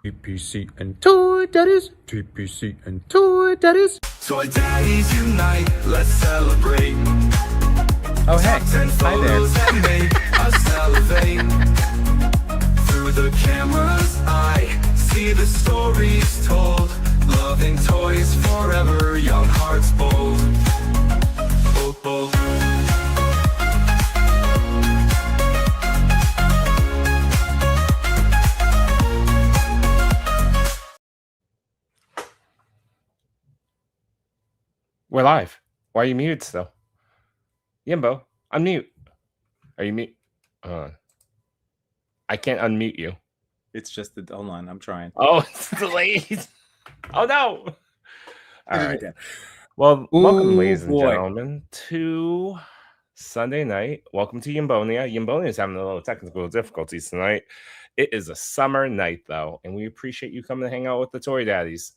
TPC and Toy Daddies, TPC and Toy Daddies. Toy Daddies unite, let's celebrate. Oh, hey. Hi there. And make us salivate. Through the camera's eye, see the stories told. Loving toys forever, young hearts bold. Bold, bold. We're live. Why are you muted still? Yimbo, unmute. Are you mute? I can't unmute you. It's just the hold on. I'm trying. Oh, it's delayed. Oh no. All right. Again. Well, welcome, Ooh, ladies and boy. gentlemen, to Sunday night. Welcome to Yimbonia. Yimbonia is having a little technical difficulties tonight. It is a summer night though, and we appreciate you coming to hang out with the Toy Daddies.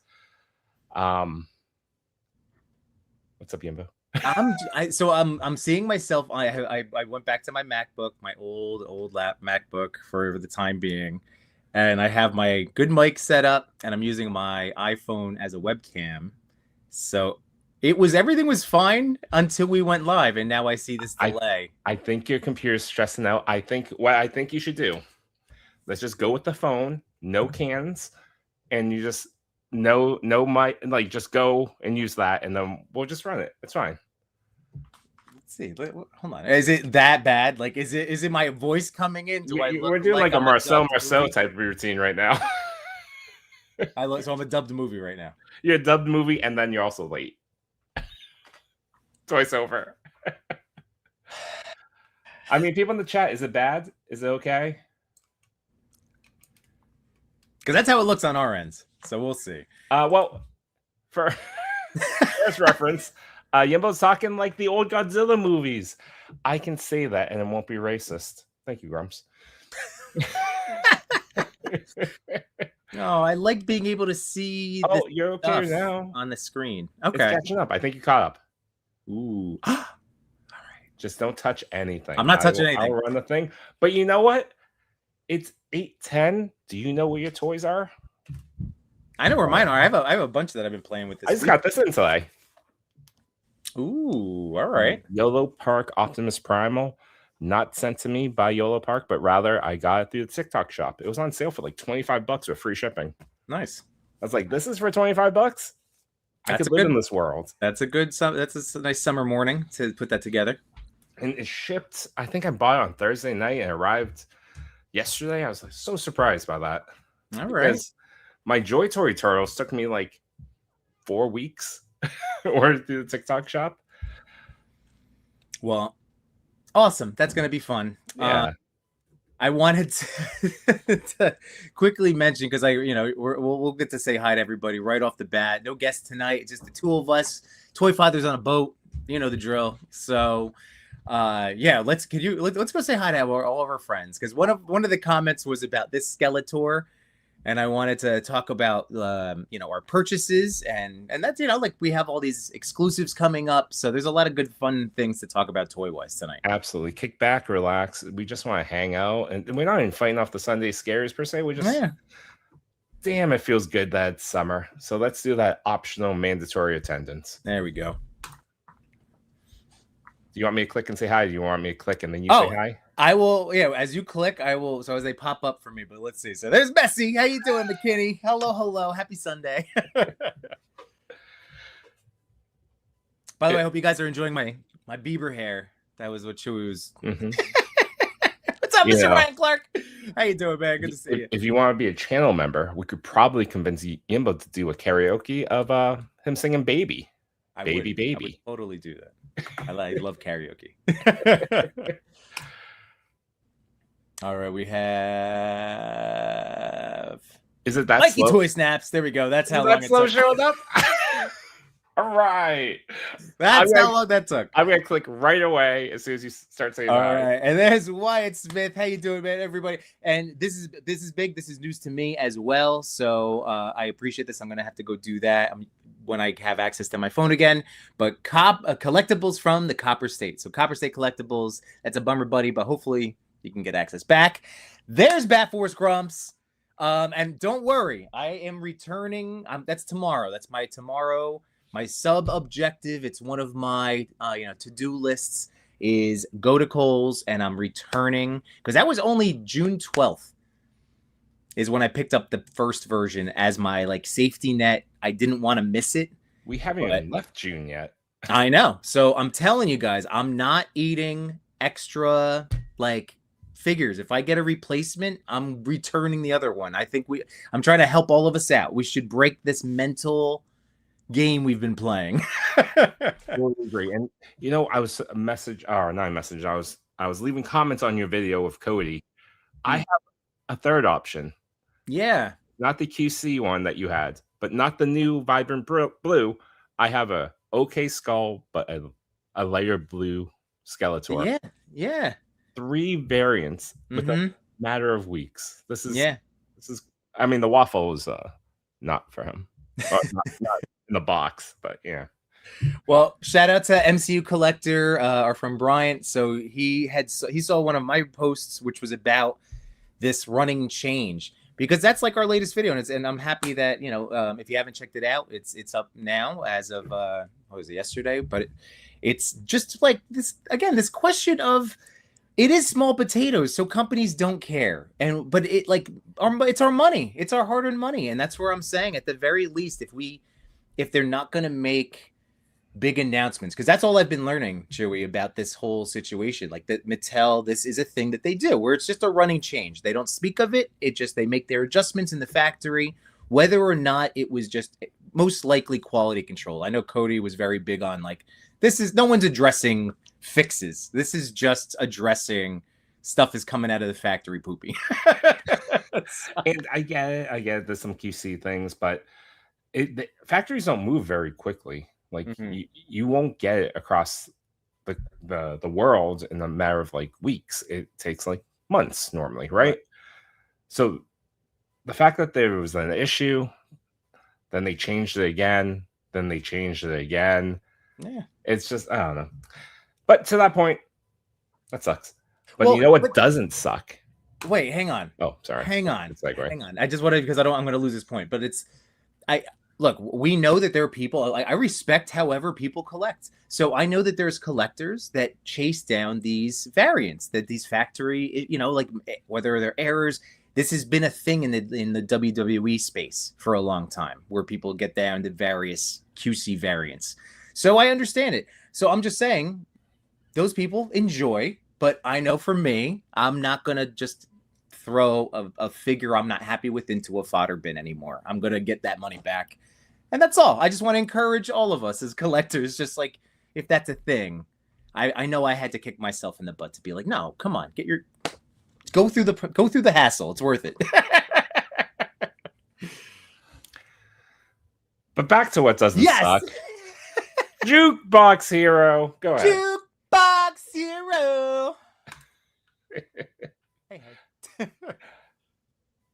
What's up, Yimbo? I'm seeing myself. I went back to my MacBook, my old MacBook for the time being, and I have my good mic set up, and I'm using my iPhone as a webcam. So everything was fine until we went live, and now I see this delay. I think your computer's stressing out. I think what I think you should do. Let's just go with the phone, no cans, and you just. No mic, like just go and use that, and then we'll just run it. It's fine. Let's see. Hold on. Is it that bad? Like, is it my voice coming in? We're doing like a Marcel type routine right now. So I'm a dubbed movie right now. You're a dubbed movie, and then you're also late. Twice over. I mean, people in the chat, is it bad? Is it okay? Because that's how it looks on our ends. So we'll see. Well, for first reference, Yimbo's talking like the old Godzilla movies. I can say that, and it won't be racist. Thank you, Grumps. No, I like being able to see. Oh, you're okay now on the screen. Okay, it's catching up. I think you caught up. Ooh. All right, just don't touch anything. I'm not touching anything. I'll run the thing. But you know what? It's 8:10. Do you know where your toys are? I know where mine are. I have a bunch that I've been playing with. I just got this in today. Ooh, all right. YOLO Park Optimus Primal, not sent to me by YOLO Park, but rather I got it through the TikTok shop. It was on sale for like $25 with free shipping. Nice. I was like, this is for $25. I could live in this world. That's a nice summer morning to put that together. And it shipped. I think I bought it on Thursday night and arrived yesterday. I was like so surprised by that. All right. Because my Joy Toy Turtles took me like 4 weeks or through the TikTok shop. Well, awesome. That's going to be fun. Yeah. I wanted to quickly mention, because we'll get to say hi to everybody right off the bat. No guests tonight, just the two of us. Toy.Father's on a boat. You know the drill. So let's go say hi to all of our friends, because one of the comments was about this Skeletor. And I wanted to talk about, our purchases and that's, like we have all these exclusives coming up. So there's a lot of good, fun things to talk about toy-wise tonight. Absolutely. Kick back, relax. We just want to hang out. And we're not even fighting off the Sunday scares per se. We just, damn, it feels good that it's summer. So let's do that optional mandatory attendance. There we go. Do you want me to click and say hi? Do you want me to click and then you say hi? I will, as you click, I will, so as they pop up for me, but let's see. So there's Bessie. How you doing, McKinney? Hello. Happy Sunday. By the way, I hope you guys are enjoying my Bieber hair. That was what Chewy was. Mm-hmm. What's up, Mr. Ryan Clark? How you doing, man? Good to see you. If you want to be a channel member, we could probably convince Yimbo to do a karaoke of him singing Baby. Baby. I would totally do that. I love karaoke. All right, we have. Is it that Mikey slow? Toy Snaps. There we go. That's how long it slow took. showed up. All right. That's how long that took. I'm gonna click right away as soon as you start saying. All right, and there's Wyatt Smith. How you doing, man? Everybody, and this is big. This is news to me as well. So I appreciate this. I'm gonna have to go do that when I have access to my phone again. But collectibles from the Copper State. So Copper State Collectibles. That's a bummer, buddy. But hopefully you can get access back. There's Bat Force Grumps. And don't worry, I am returning. That's tomorrow. That's my tomorrow. My sub objective. It's one of my to-do lists is go to Kohl's, and I'm returning because that was only June 12th is when I picked up the first version as my like safety net. I didn't want to miss it. We haven't even left June yet. I know. So I'm telling you guys, I'm not eating extra like figures. If I get a replacement, I'm returning the other one. I think I'm trying to help all of us out. We should break this mental game we've been playing. Totally agree. And I was I was leaving comments on your video with Cody. I have a third option. Yeah. Not the QC one that you had, but not the new Vibrant Blue. I have a okay skull, but a lighter blue Skeletor. Yeah. 3 variants within a matter of weeks. This is I mean, the waffle is not for him. Not in the box, but yeah. Well, shout out to MCU Collector, our friend Bryant. So he saw one of my posts, which was about this running change, because that's like our latest video, and I'm happy that if you haven't checked it out, it's up now as of what was it, yesterday? But it's just like this again, this question of it is small potatoes, so companies don't care, but it's our money, it's our hard-earned money, and that's where I'm saying at the very least, if they're not going to make big announcements, because that's all I've been learning, Chewy, about this whole situation. Like that Mattel, this is a thing that they do where it's just a running change. They don't speak of it. They make their adjustments in the factory, whether or not it was just most likely quality control. I know Cody was very big on like, no one's addressing fixes. This is just addressing stuff is coming out of the factory poopy. And I get it. There's some QC things, but the factories don't move very quickly. Like you won't get it across the world in a matter of like weeks. It takes like months normally, right? So the fact that there was an issue, then they changed it again, then they changed it again. Yeah, it's just I don't know. But to that point, that sucks. But you know what doesn't suck? Wait, hang on. Oh, sorry. Hang on. It's like, right. Hang on. I just wanted because I'm going to lose this point. But look, we know that there are people. I respect however people collect. So I know that there's collectors that chase down these variants, that these factory, like whether they're errors. This has been a thing in the WWE space for a long time, where people get down to various QC variants. So I understand it. So I'm just saying, those people enjoy. But I know for me, I'm not gonna just throw a figure I'm not happy with into a fodder bin anymore. I'm gonna get that money back. And that's all. I just want to encourage all of us as collectors, just like if that's a thing. I know I had to kick myself in the butt to be like, no, come on, go through the hassle. It's worth it. But back to what doesn't suck. Jukebox Hero. Go ahead. Jukebox Hero. Hey.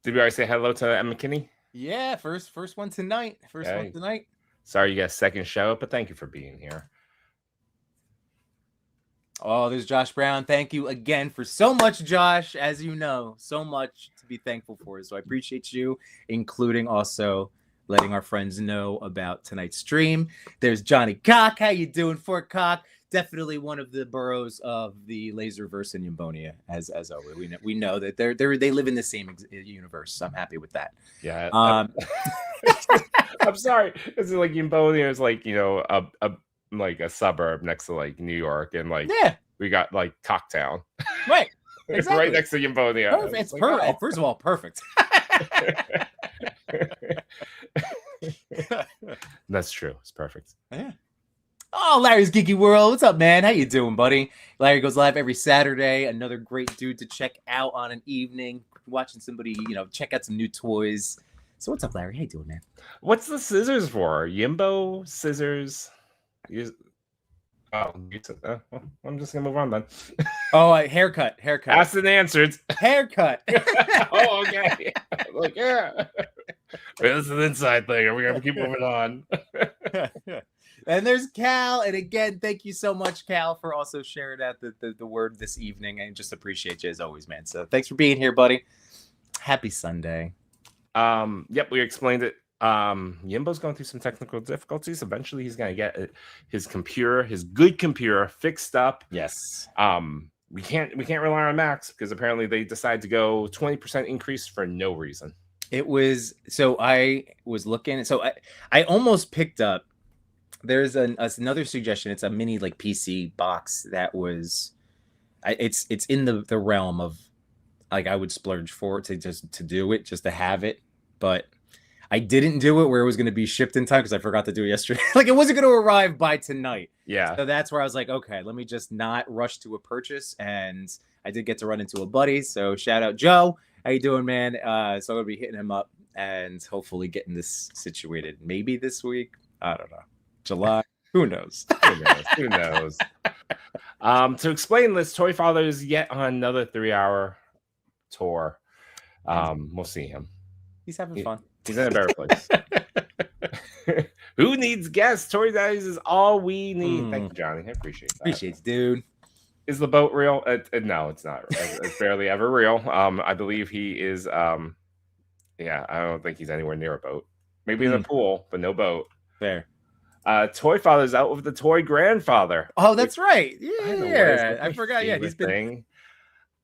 Did we already say hello to Emma Kinney? Yeah, first one tonight. One tonight. Sorry you got a second show, but thank you for being here. Oh, there's Josh Brown. Thank you again for so much, Josh. As you know, so much to be thankful for. So I appreciate you, including also letting our friends know about tonight's stream. There's Johnny Cock. How you doing, Fort Cock? Definitely one of the boroughs of the Laserverse and Yimbonia, as always. We know that they live in the same universe. So I'm happy with that. Yeah. I'm sorry. It's like Yimbonia is like like a suburb next to like New York, and like we got like Cocktown, right? It's Exactly. right next to Yimbonia. Perfect. It's like, perfect. Oh. First of all, perfect. That's true. It's perfect. Yeah. Oh, Larry's Geeky World. What's up, man? How you doing, buddy? Larry goes live every Saturday. Another great dude to check out on an evening, watching somebody, check out some new toys. So what's up, Larry? How you doing, man? What's the scissors for? Yimbo scissors. I'm just gonna move on then. Oh, haircut. Asked and answered. Haircut. Oh, okay. Like, yeah. This is an inside thing. Are we gonna keep moving on? And there's Cal. And again, thank you so much, Cal, for also sharing out the word this evening. I just appreciate you as always, man. So thanks for being here, buddy. Happy Sunday. Yep, we explained it. Yimbo's going through some technical difficulties. Eventually, he's going to get his good computer, fixed up. Yes. We can't rely on Max because apparently they decided to go 20% increase for no reason. It was so I was looking. So I almost picked up. There's another suggestion. It's a mini like PC box that was. It's in the realm of like I would splurge for it to do it just to have it, but I didn't do it where it was going to be shipped in time because I forgot to do it yesterday. Like it wasn't going to arrive by tonight. Yeah. So that's where I was like, okay, let me just not rush to a purchase. And I did get to run into a buddy. So shout out Joe. How you doing, man? So I'm gonna be hitting him up and hopefully getting this situated. Maybe this week. I don't know. July. Who knows? Who knows? To explain this, Toy.Father is yet on another 3-hour tour. We'll see him. He's having fun. He's in a better place. Who needs guests? Toy Daddies is all we need. Thank you, Johnny. I appreciate that. Appreciate it, dude. Is the boat real? No, it's not. It's barely ever real. I believe he is. I don't think he's anywhere near a boat. Maybe in a pool, but no boat. Fair. Toy.Father's out with the toy grandfather. Oh, that's right. Yeah, I forgot. Yeah, he's been.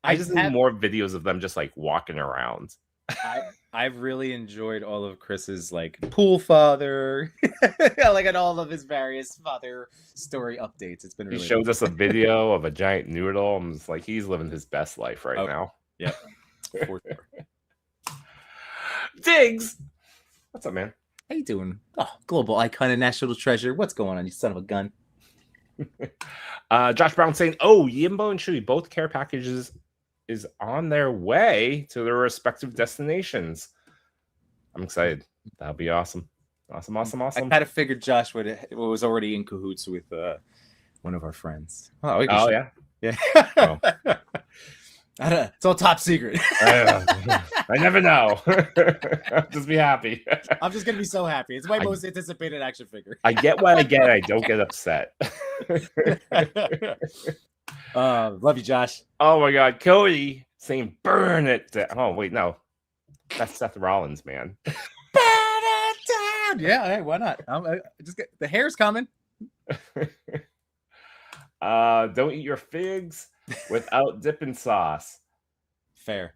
I just need more videos of them just like walking around. I've really enjoyed all of Chris's like pool father, like at all of his various father story updates. It's been really. He showed us a video of a giant noodle. I'm just like, he's living his best life right now. Yep. For sure. Diggs, what's up, man? How you doing? Oh, global icon and national treasure. What's going on, you son of a gun? Josh Brown saying, "Oh, Yimbo and Chewy both care packages is on their way to their respective destinations." I'm excited. That'll be awesome. Awesome. I kind of figured Josh was already in cahoots with one of our friends. Oh yeah. Oh. I don't know. It's all top secret. I never know. Just be happy. I'm just gonna be so happy. It's my most anticipated action figure. I get what I get. I don't get upset. Love you, Josh. Oh my God, Cody saying burn it down. Oh wait, no, that's Seth Rollins, man. Burn it down. Yeah, hey, why not? Just get the hair's coming. Don't eat your figs without dipping sauce. Fair.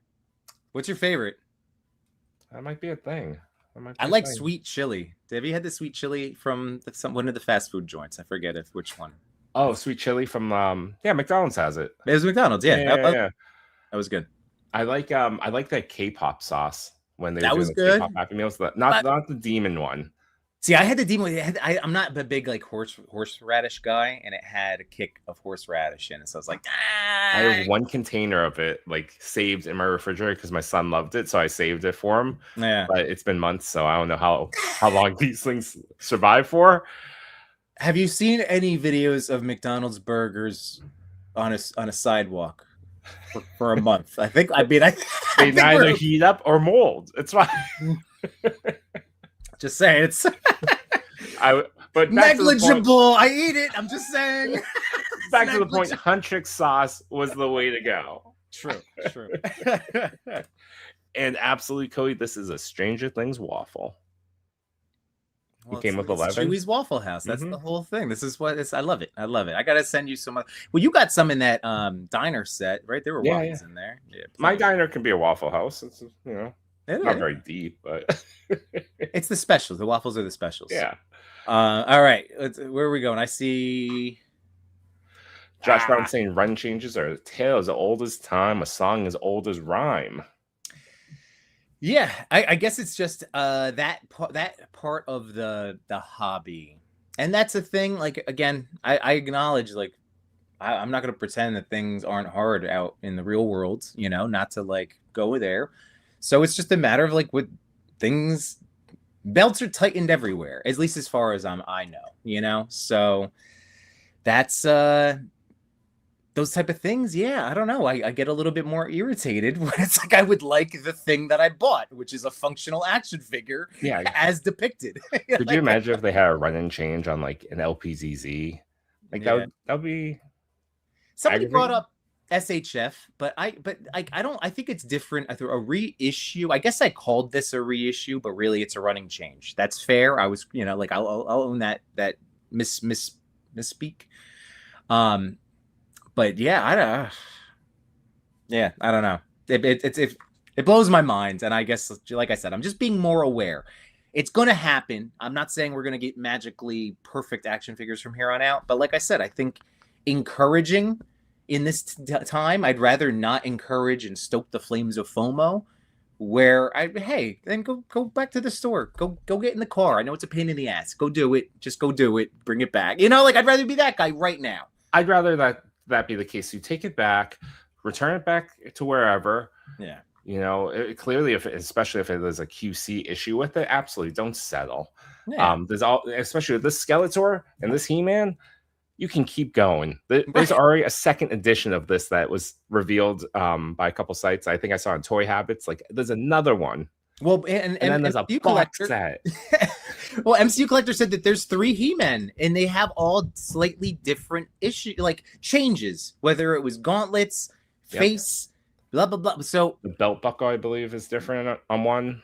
What's your favorite? That might be a thing. I like sweet chili. Have you had the sweet chili from one of the fast food joints? I forget which one. Oh, sweet chili from McDonald's has it. It was McDonald's, yeah. That was good. I like that K-pop sauce when they that were was doing good. K-pop Happy Meals. Not the demon one. See, I had the demon. I'm not a big like horseradish guy, and it had a kick of horseradish in it. So I was like, I have one container of it like saved in my refrigerator because my son loved it, so I saved it for him. Yeah, but it's been months, so I don't know how long these things survive for. Have you seen any videos of McDonald's burgers on a sidewalk for a month? They neither heat up or mold. It's fine. Just saying, it's but negligible. I eat it. I'm just saying. Back to the point, Huntrix sauce was the way to go. True. And absolutely, Cody, this is a Stranger Things waffle. Well, came with 11. Chewy's Waffle House. That's the whole thing. This is what it's. I love it. I gotta send you some. Well, you got some in that diner set, right? There were waffles in there. Yeah, my diner can be a Waffle House. It's not very deep, but it's the specials. The waffles are the specials. Yeah. All right. Where are we going? I see. Josh Brown saying run changes are a tale as old as time, a song as old as rhyme. Yeah, I guess it's just that part of the hobby, and that's a thing. Like again, I acknowledge like I'm not going to pretend that things aren't hard out in the real world. Not to like go there. So it's just a matter of like with things, belts are tightened everywhere, at least as far as I know. So that's those type of things. Yeah, I don't know. I get a little bit more irritated when it's like I would like the thing that I bought, which is a functional action figure, as depicted. Could you imagine if they had a run and change on like an LPZZ? Like that would be. Somebody brought up SHF, but I don't. I think it's different. I thought a reissue. I guess I called this a reissue, but really it's a running change. That's fair. I was, like I'll own that misspeak. But yeah, I don't know. It blows my mind, and I guess, like I said, I'm just being more aware. It's going to happen. I'm not saying we're going to get magically perfect action figures from here on out, but like I said, I think encouraging in this time, I'd rather not encourage and stoke the flames of FOMO. Hey, then go back to the store. Go get in the car. I know it's a pain in the ass. Go do it. Just go do it. Bring it back. I'd rather be that guy right now. I'd rather that be the case. You take it back, return it back to wherever. Yeah. Clearly, especially if there's a QC issue with it, absolutely don't settle. Yeah. Especially with this Skeletor and this He-Man, you can keep going. There's already a second edition of this that was revealed by a couple sites. I think I saw on Toy Habits. Like, there's another one. Well, and then there's a box set. Well, MCU Collector said that there's 3 He-Men, and they have all slightly different changes. Whether it was gauntlets, face. Blah blah blah. So the belt buckle, I believe, is different on one.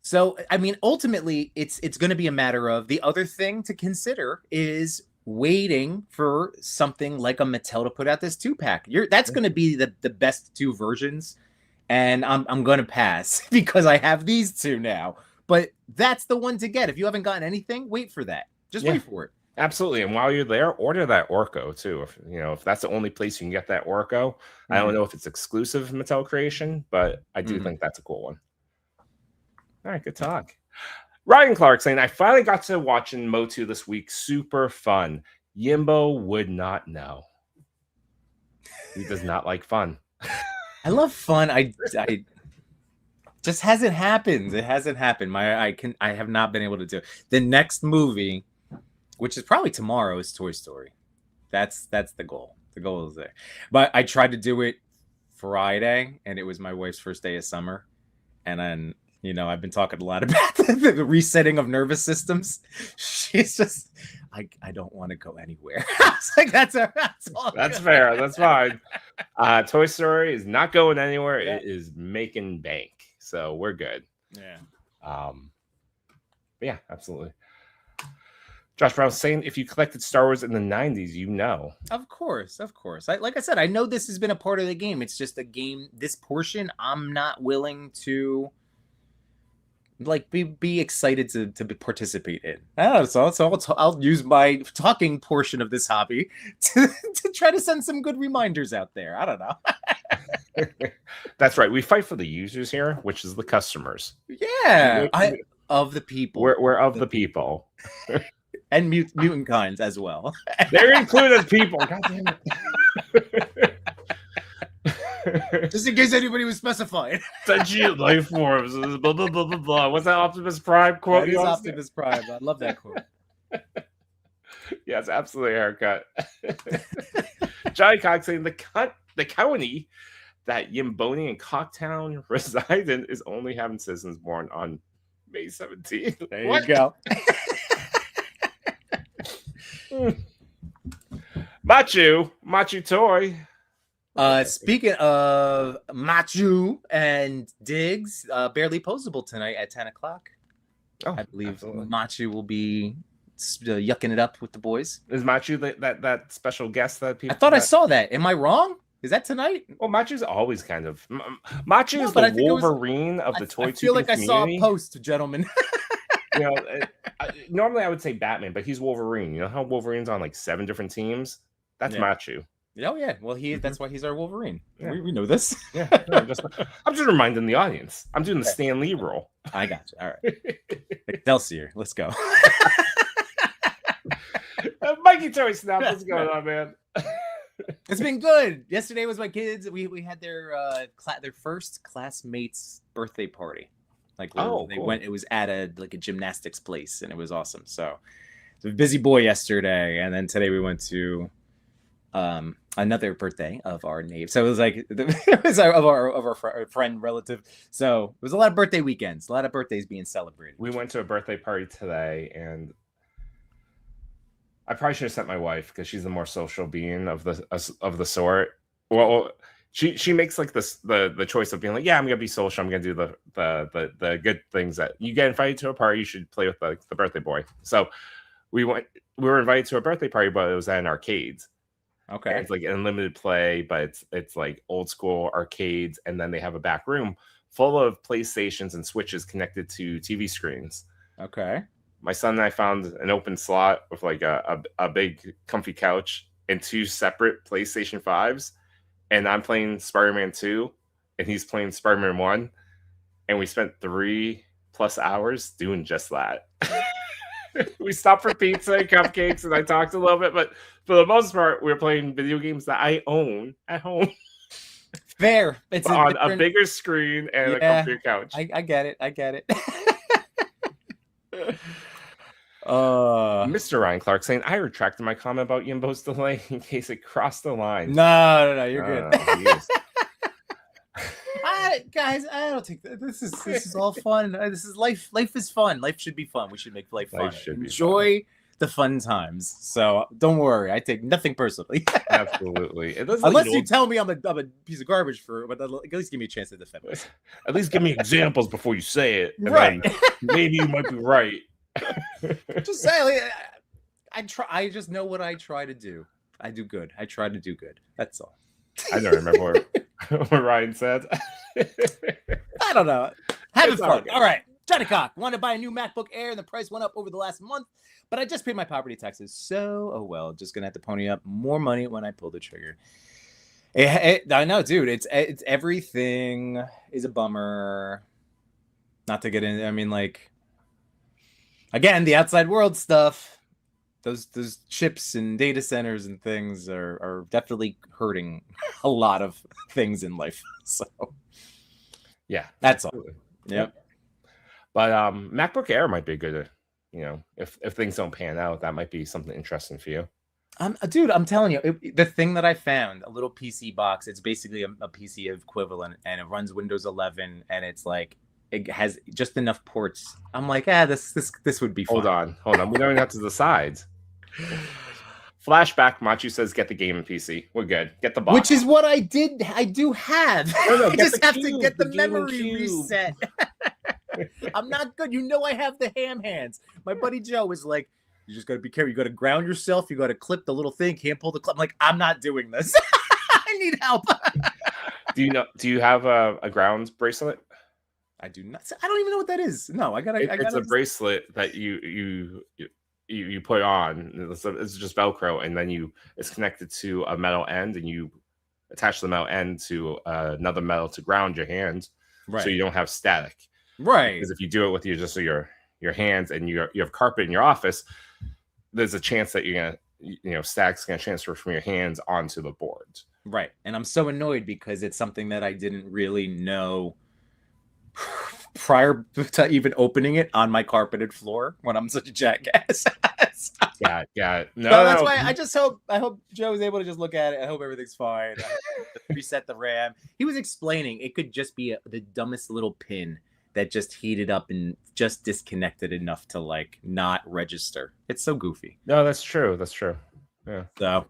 So I mean, ultimately, it's going to be a matter of the other thing to consider is waiting for something like a Mattel to put out this 2-pack. That's going to be the best 2 versions, and I'm going to pass because I have these 2 now. But that's the one to get. If you haven't gotten anything, wait for that. Just wait for it. Absolutely. And while you're there, order that Orko too. If that's the only place you can get that Orko. I don't know if it's exclusive Mattel creation, but I do think that's a cool one. All right, good talk. Ryan Clark saying, I finally got to watching Motu this week. Super fun. Yimbo would not know. He does not like fun. I love fun. I just hasn't happened. It hasn't happened. I have not been able to do it. The next movie, which is probably tomorrow, is Toy Story. That's the goal. The goal is there. But I tried to do it Friday, and it was my wife's first day of summer. And then, I've been talking a lot about the resetting of nervous systems. She's just, I don't want to go anywhere. I was like, that's all. That's fair. That's fine. Toy Story is not going anywhere. Yeah. It is making bank. So we're good. Yeah. Yeah, absolutely. Josh Brown saying, if you collected Star Wars in the 90s, Of course. Like I said, I know this has been a part of the game. It's just a game. This portion, I'm not willing to be excited to participate in. So I'll use my talking portion of this hobby to try to send some good reminders out there. I don't know. That's right. We fight for the users here, which is the customers. Yeah, of the people. We're of the people. And mutant kinds as well. They're included people. God damn it. Just in case anybody was specified. Sentient life forms. Blah, blah, blah, blah, blah. What's that Optimus Prime quote? That is Optimus Prime. I love that quote. Yeah, it's absolutely a haircut. Johnny Cox saying the county that Yimboni and Cocktown reside in is only having citizens born on May 17th. There you go. Machu Toy. Speaking of Machu and Diggs, barely posable tonight at 10 o'clock. Oh, I believe absolutely. Machu will be yucking it up with the boys. Is Machu that special guest that people? I thought I saw that. Am I wrong? Is that tonight? Well, Machu's always kind of Machu is the Wolverine of the toy. I feel like community. I saw a post, gentlemen. Normally I would say Batman, but he's Wolverine. You know how Wolverine's on like 7 different teams? That's Machu. Oh yeah. Well, that's why he's our Wolverine. Yeah. We know this. Yeah. I'm just reminding the audience. I'm doing the Stan Lee role. I got you. All right. Excelsior. Let's go. Mikey Toy Snap. What's going on, man? It's been good. Yesterday was my kids. We had their first classmates' birthday party. Like they went. It was at a gymnastics place, and it was awesome. So it was a busy boy yesterday, and then today we went to another birthday of our neighbor. So it was of our friend relative. So it was a lot of birthday weekends, a lot of birthdays being celebrated. We went to a birthday party today, and I probably should have sent my wife because she's the more social being of the sort. Well, she makes like the choice of being like, yeah, I'm gonna be social. I'm gonna do the good things that you get invited to a party. You should play with the birthday boy. So we were invited to a birthday party, but it was at an arcade. Okay. And it's like unlimited play, but it's like old school arcades, and then they have a back room full of PlayStations and Switches connected to TV screens. Okay. My son and I found an open slot with like a big comfy couch and 2 separate PlayStation 5s. And I'm playing Spider-Man 2 and he's playing Spider-Man 1. And we spent 3+ hours doing just that. We stopped for pizza and cupcakes and I talked a little bit, but for the most part, we were playing video games that I own at home. Fair. It's on a bigger screen and a comfier couch. I get it. I get it. Mr. Ryan Clark saying, I retracted my comment about Yimbo's delay in case it crossed the line. No, you're good. Guys, I don't think this is all fun. This is life. Life is fun. Life should be fun. We should make life fun. Enjoy the fun times. So don't worry. I take nothing personally. Absolutely. Unless you tell me I'm a piece of garbage but at least give me a chance to defend myself. At least give me examples before you say it. Right. Maybe you might be right. Just say I try. I just know what I try to do. I do good. I try to do good. That's all. I don't remember what Ryan said. I don't know. Having fun. All right. Johnny Cock wanted to buy a new MacBook Air and the price went up over the last month, but I just paid my property taxes. So, oh well, just gonna have to pony up more money when I pull the trigger. I know, dude. It's everything is a bummer. Not to get in. I mean, like, again, the outside world stuff. Those chips and data centers and things are definitely hurting a lot of things in life. So, yeah, that's all. Yep. But MacBook Air might be good. If things don't pan out, that might be something interesting for you. Dude, I'm telling you, the thing that I found, a little PC box. It's basically a PC equivalent, and it runs Windows 11, and it's like it has just enough ports. I'm like, this would be fun. Hold on. We don't even have to decide. Flashback, Machu says, get the gaming PC. We're good. Get the box. Which is what I did. I do have. No, I just have to get the memory reset. I'm not good. I have the ham hands. My buddy Joe was like, you just got to be careful. You got to ground yourself. You got to clip the little thing. Can't pull the clip. I'm like, I'm not doing this. I need help. Do you have a ground bracelet? I do not. I don't even know what that is. No, It's a bracelet that you put on. It's just Velcro, and then it's connected to a metal end, and you attach the metal end to another metal to ground your hand, so you don't have static. Right. Because if you do it with your hands and you have carpet in your office, there's a chance that you're gonna static's gonna transfer from your hands onto the board. Right. And I'm so annoyed because it's something that I didn't really know prior to even opening it on my carpeted floor when I'm such a jackass. Got it. No, that's why I hope Joe was able to just look at it. I hope everything's fine. Reset the RAM. He was explaining it could just be the dumbest little pin that just heated up and just disconnected enough to like not register. It's so goofy. No, that's true. Yeah. So,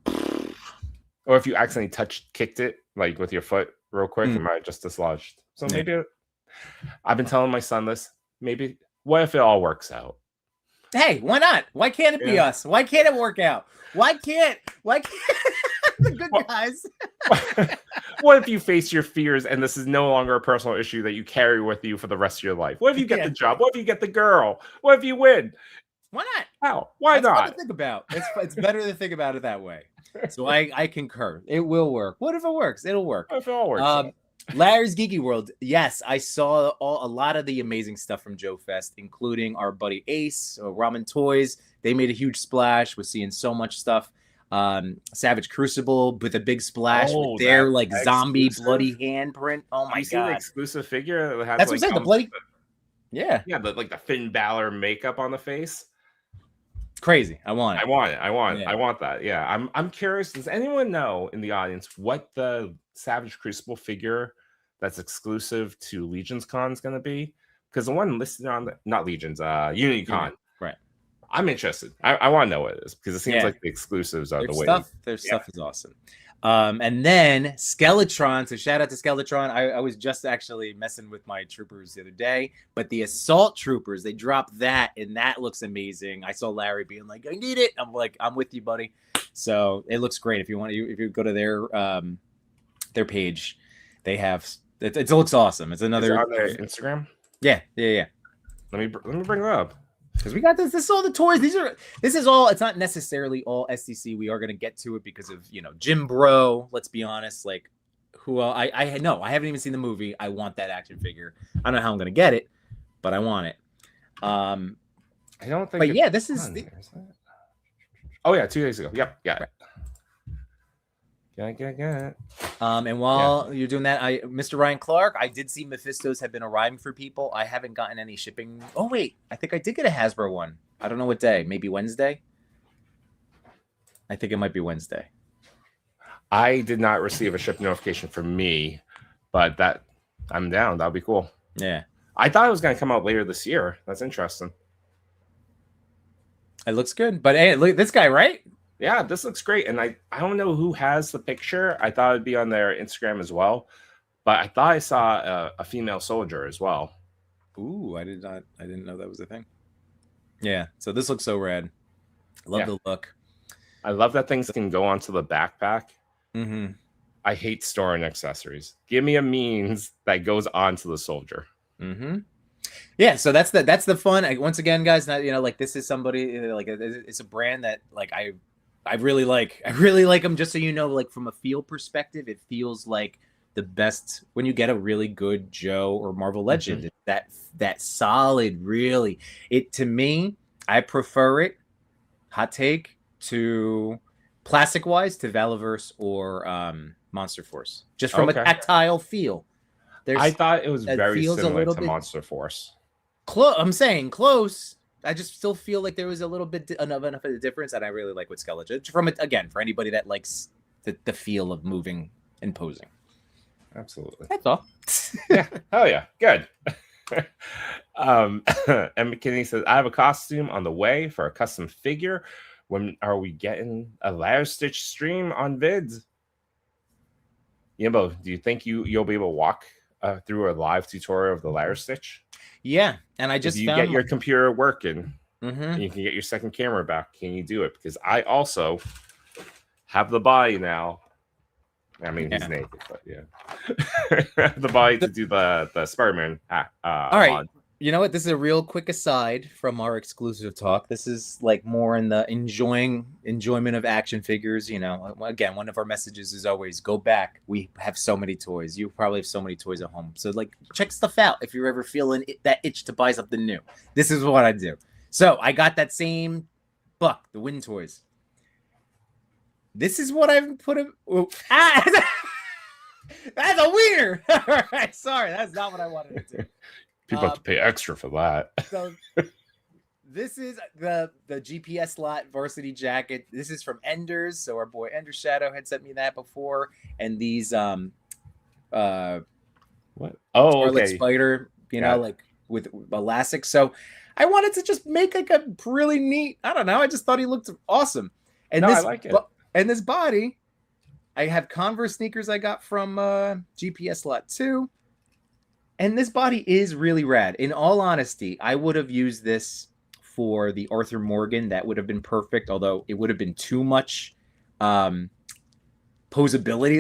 or if you accidentally kicked it like with your foot real quick, it might just dislodged. So maybe I've been telling my son this. Maybe what if it all works out? Hey, why not? Why can't it be us? Why can't it work out? Why can't the good guys? What if you face your fears and this is no longer a personal issue that you carry with you for the rest of your life? What if you get the job? What if you get the girl? What if you win? Why not? How? Why not? Fun to think about. It's better to think about it that way. So I concur. It will work. What if it works? It'll work. What if it all works? Larry's Geeky World. Yes, I saw a lot of the amazing stuff from Joe Fest, including our buddy Ace, Ramen Toys. They made a huge splash. We're seeing so much stuff. Savage Crucible with a big splash with their like zombie bloody handprint. Oh my god! The exclusive figure that has, that's what I'm saying. The bloody, the Finn Balor makeup on the face. Crazy. I want it. I want that. Yeah, I'm curious. Does anyone know in the audience what the Savage Crucible figure that's exclusive to Legion's Con is going to be? Because the one listed on not Legion's, UnityCon. Right. I'm interested. I want to know what it is because it seems like the exclusives are the way. Their stuff is awesome. And then Skeletron. So shout out to Skeletron. I was just actually messing with my troopers the other day, but the assault troopers, they dropped that, and that looks amazing. I saw Larry being like, "I need it." I'm like, "I'm with you, buddy." So it looks great. If you go to their page, they have it looks awesome. It's another on their Instagram. Yeah. Let me bring it up. Because we got this is all the toys. This is all. It's not necessarily all SDC. We are going to get to it because of Jim Bro. Let's be honest. Like, who I know. I haven't even seen the movie. I want that action figure. I don't know how I'm going to get it, but I want it. I don't think. But yeah, this is. Oh yeah, 2 days ago. Yep, got it. Got it. And while you're doing that, Mr. Ryan Clark, I did see Mephistos have been arriving for people. I haven't gotten any shipping. Oh wait, I think I did get a Hasbro one. I don't know what day. Maybe Wednesday. I think it might be Wednesday. I did not receive a ship notification from me, but I'm down. That'll be cool. Yeah. I thought it was going to come out later this year. That's interesting. It looks good, but hey, look at this guy, right? Yeah, this looks great. And I don't know who has the picture. I thought it'd be on their Instagram as well. But I thought I saw a female soldier as well. Ooh, I didn't know that was a thing. Yeah, so this looks so rad. Love the look. I love that things can go onto the backpack. Mm-hmm. I hate storing accessories. Give me a means that goes onto the soldier. Mm-hmm. Yeah, so that's the fun. Once again, guys, not like this is somebody like it's a brand that like I really like. I really like them. Just so you know, like from a feel perspective, it feels like the best when you get a really good Joe or Marvel Legend. Mm-hmm. That solid, really. It to me, I prefer it. Hot take to plastic wise to Valaverse or Monster Force, just from a tactile feel. I thought it was very similar to Monster Force. I'm saying close. I just still feel like there was a little bit enough of a difference, and I really like what Skeleton from it again for anybody that likes the feel of moving and posing. Absolutely, that's all. Yeah, hell yeah, good. And McKinney says, "I have a costume on the way for a custom figure. When are we getting a ladder stitch stream on vids?" Yimbo, do you think you'll be able to walk through a live tutorial of the ladder stitch? Yeah, and I just if you get your computer working and you can get your second camera back, can you do it? Because I also have the body now. I mean, he's naked, but yeah, the body to do the Spider-Man. All right, mod. You know what? This is a real quick aside from our exclusive talk. This is like more in the enjoyment of action figures. Again, one of our messages is always go back. We have so many toys. You probably have so many toys at home. So like check stuff out if you're ever feeling that itch to buy something new. This is what I do. So I got that same Buck, the Win Toys. This is what I've put him. That's a wiener. All right, sorry, that's not what I wanted to do. People have to pay extra for that. So this is the GPS lot varsity jacket. This is from Enders. So our boy Ender Shadow had sent me that before. And these what? Oh, okay. Spider, like with elastic. So I wanted to just make like a really neat. I don't know. I just thought he looked awesome. And I like it. And this body, I have Converse sneakers I got from GPS lot 2. And this body is really rad. In all honesty, I would have used this for the Arthur Morgan. That would have been perfect, although it would have been too much posability,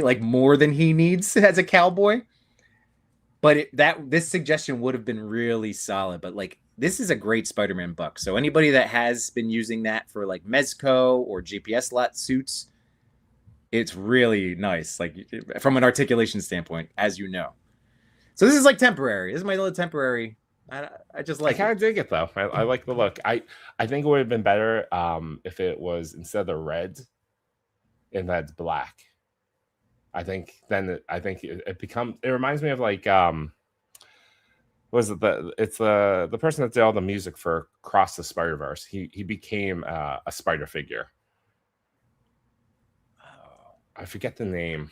like more than he needs as a cowboy. But this suggestion would have been really solid. But like this is a great Spider-Man buck. So anybody that has been using that for like Mezco or GPS lot suits, it's really nice. Like from an articulation standpoint, as you know. So this is like temporary. This is my little temporary. I just like. I kind of dig it though. I like the look. I think it would have been better if it was instead of red, and that's black. I think then it becomes. It reminds me of like was it it's the person that did all the music for Cross the Spider-Verse. He became a spider figure. Oh, I forget the name.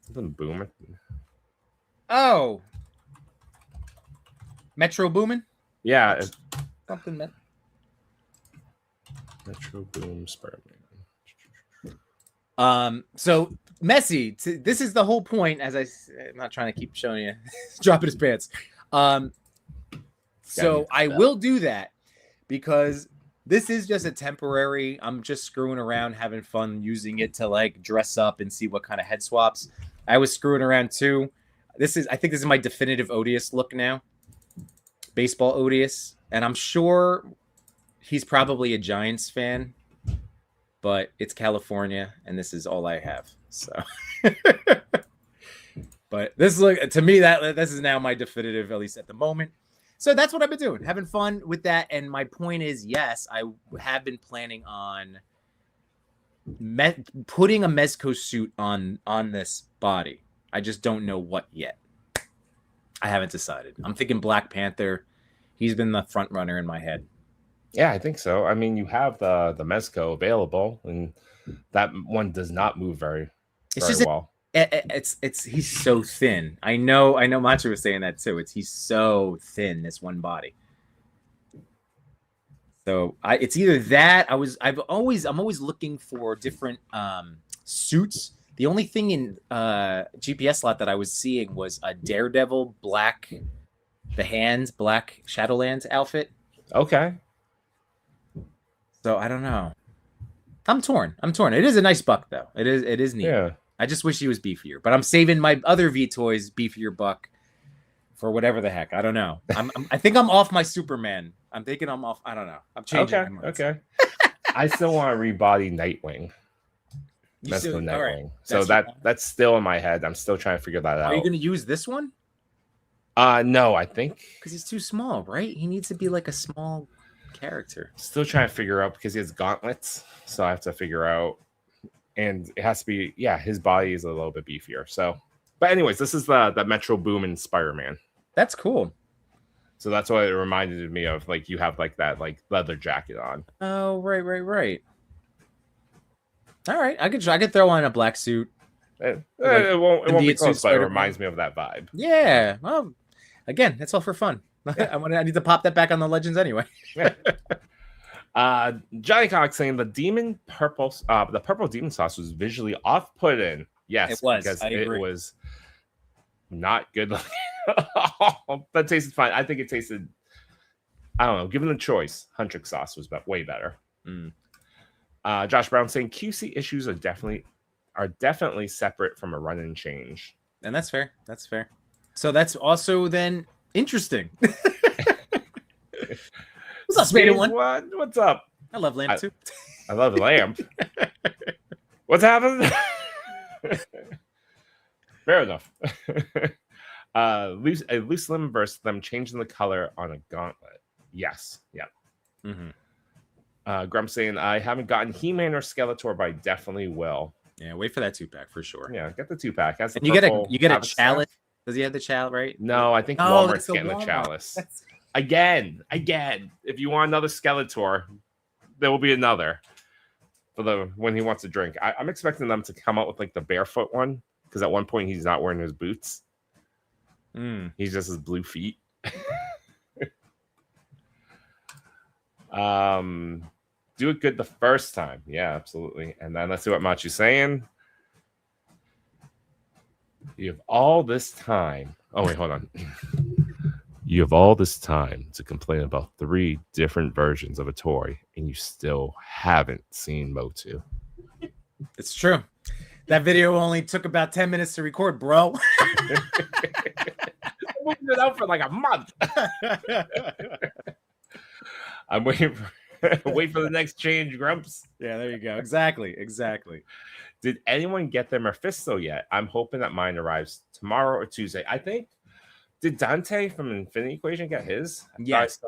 Something Boomer. Oh, Metro Boomin? Yeah, something. Metro Boom Spider-Man. So Messi, this is the whole point. I'm not trying to keep showing you dropping his pants. So I will do that because this is just a temporary. I'm just screwing around, having fun, using it to like dress up and see what kind of head swaps. I was screwing around too. I think this is my definitive Odious look now. Baseball Odious, and I'm sure he's probably a Giants fan. But it's California, and this is all I have. So, but this look to me that this is now my definitive, at least at the moment. So that's what I've been doing, having fun with that. And my point is, yes, I have been planning on putting a Mezco suit on this body. I just don't know what yet. I haven't decided. I'm thinking Black Panther. He's been the front runner in my head. Yeah, I think so. I mean, you have the Mezco available, and that one does not move very well. He's so thin. I know Macho was saying that too. He's so thin, this one body. So it's either that I'm always looking for different suits. The only thing in GPS slot that I was seeing was a Daredevil black Shadowlands outfit. Okay. So I don't know. I'm torn. It is a nice buck though. It is neat. Yeah. I just wish he was beefier, but I'm saving my other V Toys beefier buck for whatever the heck. I don't know. I think I'm off my Superman. I'm thinking I'm off. I don't know. I'm changing. Okay. I still want to rebody Nightwing. Mezco Nightwing. Right. So that's still in my head. I'm still trying to figure that out. Are you going to use this one? No, I think because he's too small, right? He needs to be like a small character. Still trying to figure out because he has gauntlets, so I have to figure out, and it has to be his body is a little bit beefier. So, but anyways, this is the Metro Boomin Spider-Man. That's cool. So that's what it reminded me of. Like you have like that like leather jacket on. Oh right. All right, I could throw on a black suit. It won't be close, but it reminds me of that vibe. Yeah. Well, again, that's all for fun. I need to pop that back on the Legends anyway. Johnny Cox saying the purple demon sauce was visually off-putting. Yes, it was. Because I agree. It was not good looking. That tasted fine. I think it tasted. I don't know. Given the choice, Huntrick sauce was way better. Josh Brown saying QC issues are definitely separate from a run and change, and that's fair. So that's also then interesting. What's up, Spader One? What's up? I love Lamp too. I love the Lamp. What's happening? Fair enough. Loose limb versus them changing the color on a gauntlet. Yes. Yeah. Grump saying I haven't gotten He-Man or Skeletor, but I definitely will. Yeah, wait for that 2-pack for sure. Yeah, get the 2-pack. And you get a chalice. Does he have the chalice, right? No, I think Walmart's getting the chalice. Again, if you want another Skeletor, there will be another for when he wants to drink. I'm expecting them to come out with like the barefoot one because at one point he's not wearing his boots. He's just his blue feet. Do it good the first time. Yeah, absolutely. And then let's see what Machu's saying. You have all this time. Oh, wait, hold on. You have all this time to complain about 3 different versions of a toy, and you still haven't seen Motu. It's true. That video only took about 10 minutes to record, bro. I moved it out for like a month. I'm waiting for the next change, Grumps. Yeah, there you go. Exactly. Did anyone get their Mephisto yet? I'm hoping that mine arrives tomorrow or Tuesday. I think. Did Dante from Infinity Equation get his? Yes.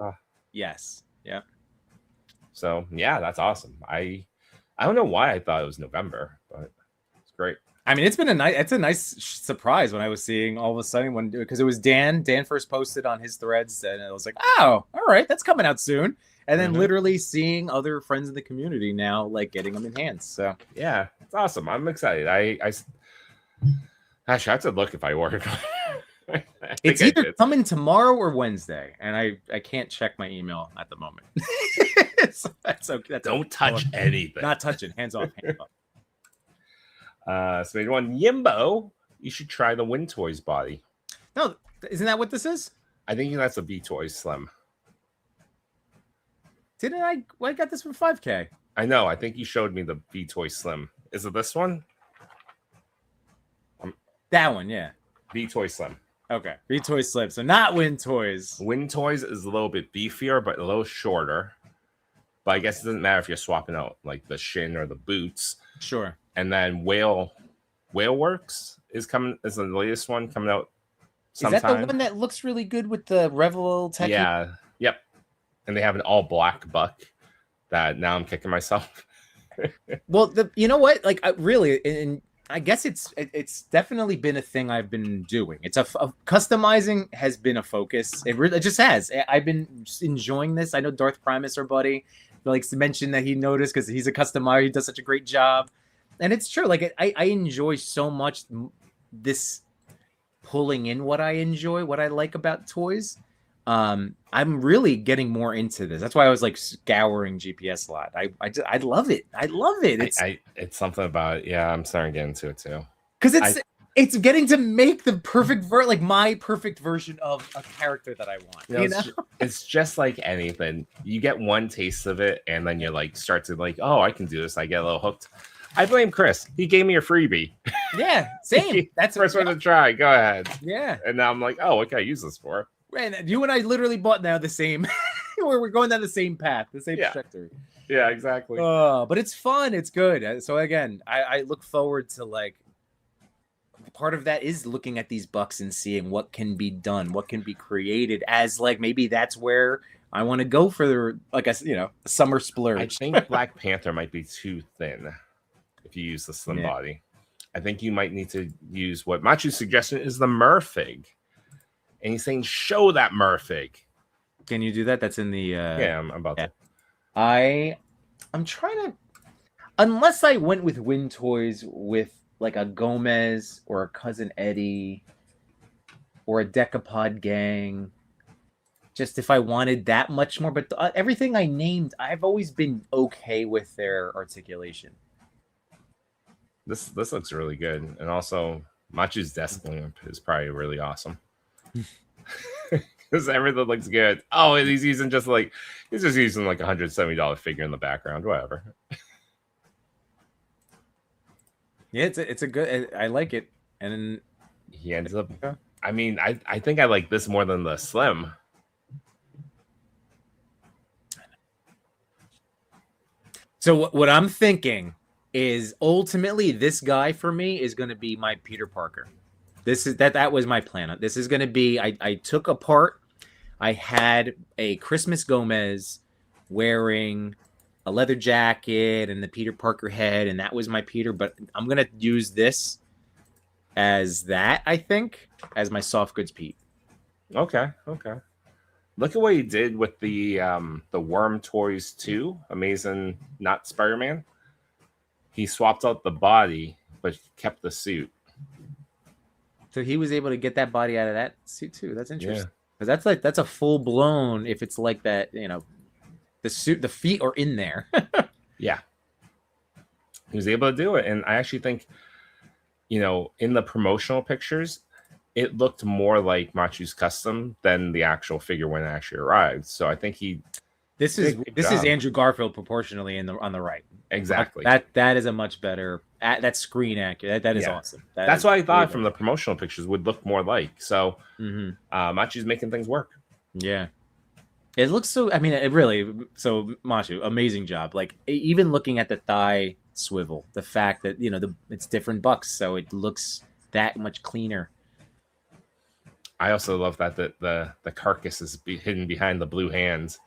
Yes. Yeah. So yeah, that's awesome. I don't know why I thought it was November, but it's great. I mean, it's a nice surprise when I was seeing all of a sudden because it was Dan first posted on his threads, and I was like, oh, all right, that's coming out soon. And then literally seeing other friends in the community now like getting them in hands. So yeah, it's awesome. I'm excited. I actually have to look if I ordered. It's either coming tomorrow or Wednesday, and I can't check my email at the moment. So that's okay. Don't touch anything. Not touching. Hands off. Hands off. So one Yimbo, you should try the Win Toys body. No, isn't that what this is? I think that's a V Toys Slim. Didn't I? Well, I got this from 5K. I know. I think you showed me the V Toy Slim. Is it this one? That one, yeah. V Toy Slim. Okay. V Toy Slim. So not Win Toys. Win Toys is a little bbit beefier, but a little shorter. But I guess it doesn't matter if you're swapping out like the shin or the boots. Sure. And then Whale Works is the latest one coming out sometime. Is that the one that looks really good with the Revel tech? Yeah. Yep. And they have an all black buck that now I'm kicking myself. Well, you know what? Like, really, and I guess it's definitely been a thing I've been doing. It's customizing has been a focus. It just has. I've been enjoying this. I know Darth Primus, our buddy, likes to mention that he noticed because he's a customizer. He does such a great job, and it's true. Like, I enjoy so much this pulling in what I enjoy, what I like about toys. I'm really getting more into this. That's why I was like scouring GPS a lot. I love it. I love it. It's something about it. Yeah, I'm starting to get into it too. Because it's getting to make the perfect like my perfect version of a character that I want. You know? It's just like anything. You get one taste of it, and then you like start to like, oh, I can do this. I get a little hooked. I blame Chris. He gave me a freebie. Yeah, same. That's first one to try. Go ahead. Yeah. And now I'm like, oh, what can I use this for? And you and I literally bought now the same. We're going down the same path, the same trajectory. Yeah, exactly. But it's fun. It's good. So again, I look forward to like part of that is looking at these bucks and seeing what can be done, what can be created as like maybe that's where I want to go for like a summer splurge. I think Black Panther might be too thin if you use the slim body. I think you might need to use what Machu's suggestion is the Merfig. And he's saying, show that Merfig. Can you do that? That's in the... yeah, I'm about to. I'm trying to... Unless I went with Win Toys with like a Gomez or a Cousin Eddie or a Decapod Gang. Just if I wanted that much more. But everything I named, I've always been okay with their articulation. This looks really good. And also, Machu's desk lamp is probably really awesome. Because everything looks good. Oh, and he's just using like $170 figure in the background, whatever. Yeah, it's a good. I like it, and he ends up. I mean, I think I like this more than the slim. So what I'm thinking is ultimately this guy for me is going to be my Peter Parker. That was my plan. This is going to be, I took apart, I had a Christmas Gomez wearing a leather jacket and the Peter Parker head, and that was my Peter, but I'm going to use this as that, I think, as my soft goods Pete. Okay. Look at what he did with the Worm Toys 2, Amazing Not Spider-Man. He swapped out the body, but kept the suit. So he was able to get that body out of that suit too. That's interesting. Because that's a full blown. If it's like that, the suit, the feet are in there. Yeah, he was able to do it, and I actually think, in the promotional pictures, it looked more like Machu's custom than the actual figure when it actually arrived. So I think This is Andrew Garfield proportionally on the right. Exactly. That is a much better. That's screen accurate. That is awesome. That's what I thought from the promotional pictures would look more like. So Machu's making things work. Yeah. It looks so. I mean, it really. So Machu, amazing job. Like even looking at the thigh swivel, the fact that it's different bucks, so it looks that much cleaner. I also love that the carcass is hidden behind the blue hands.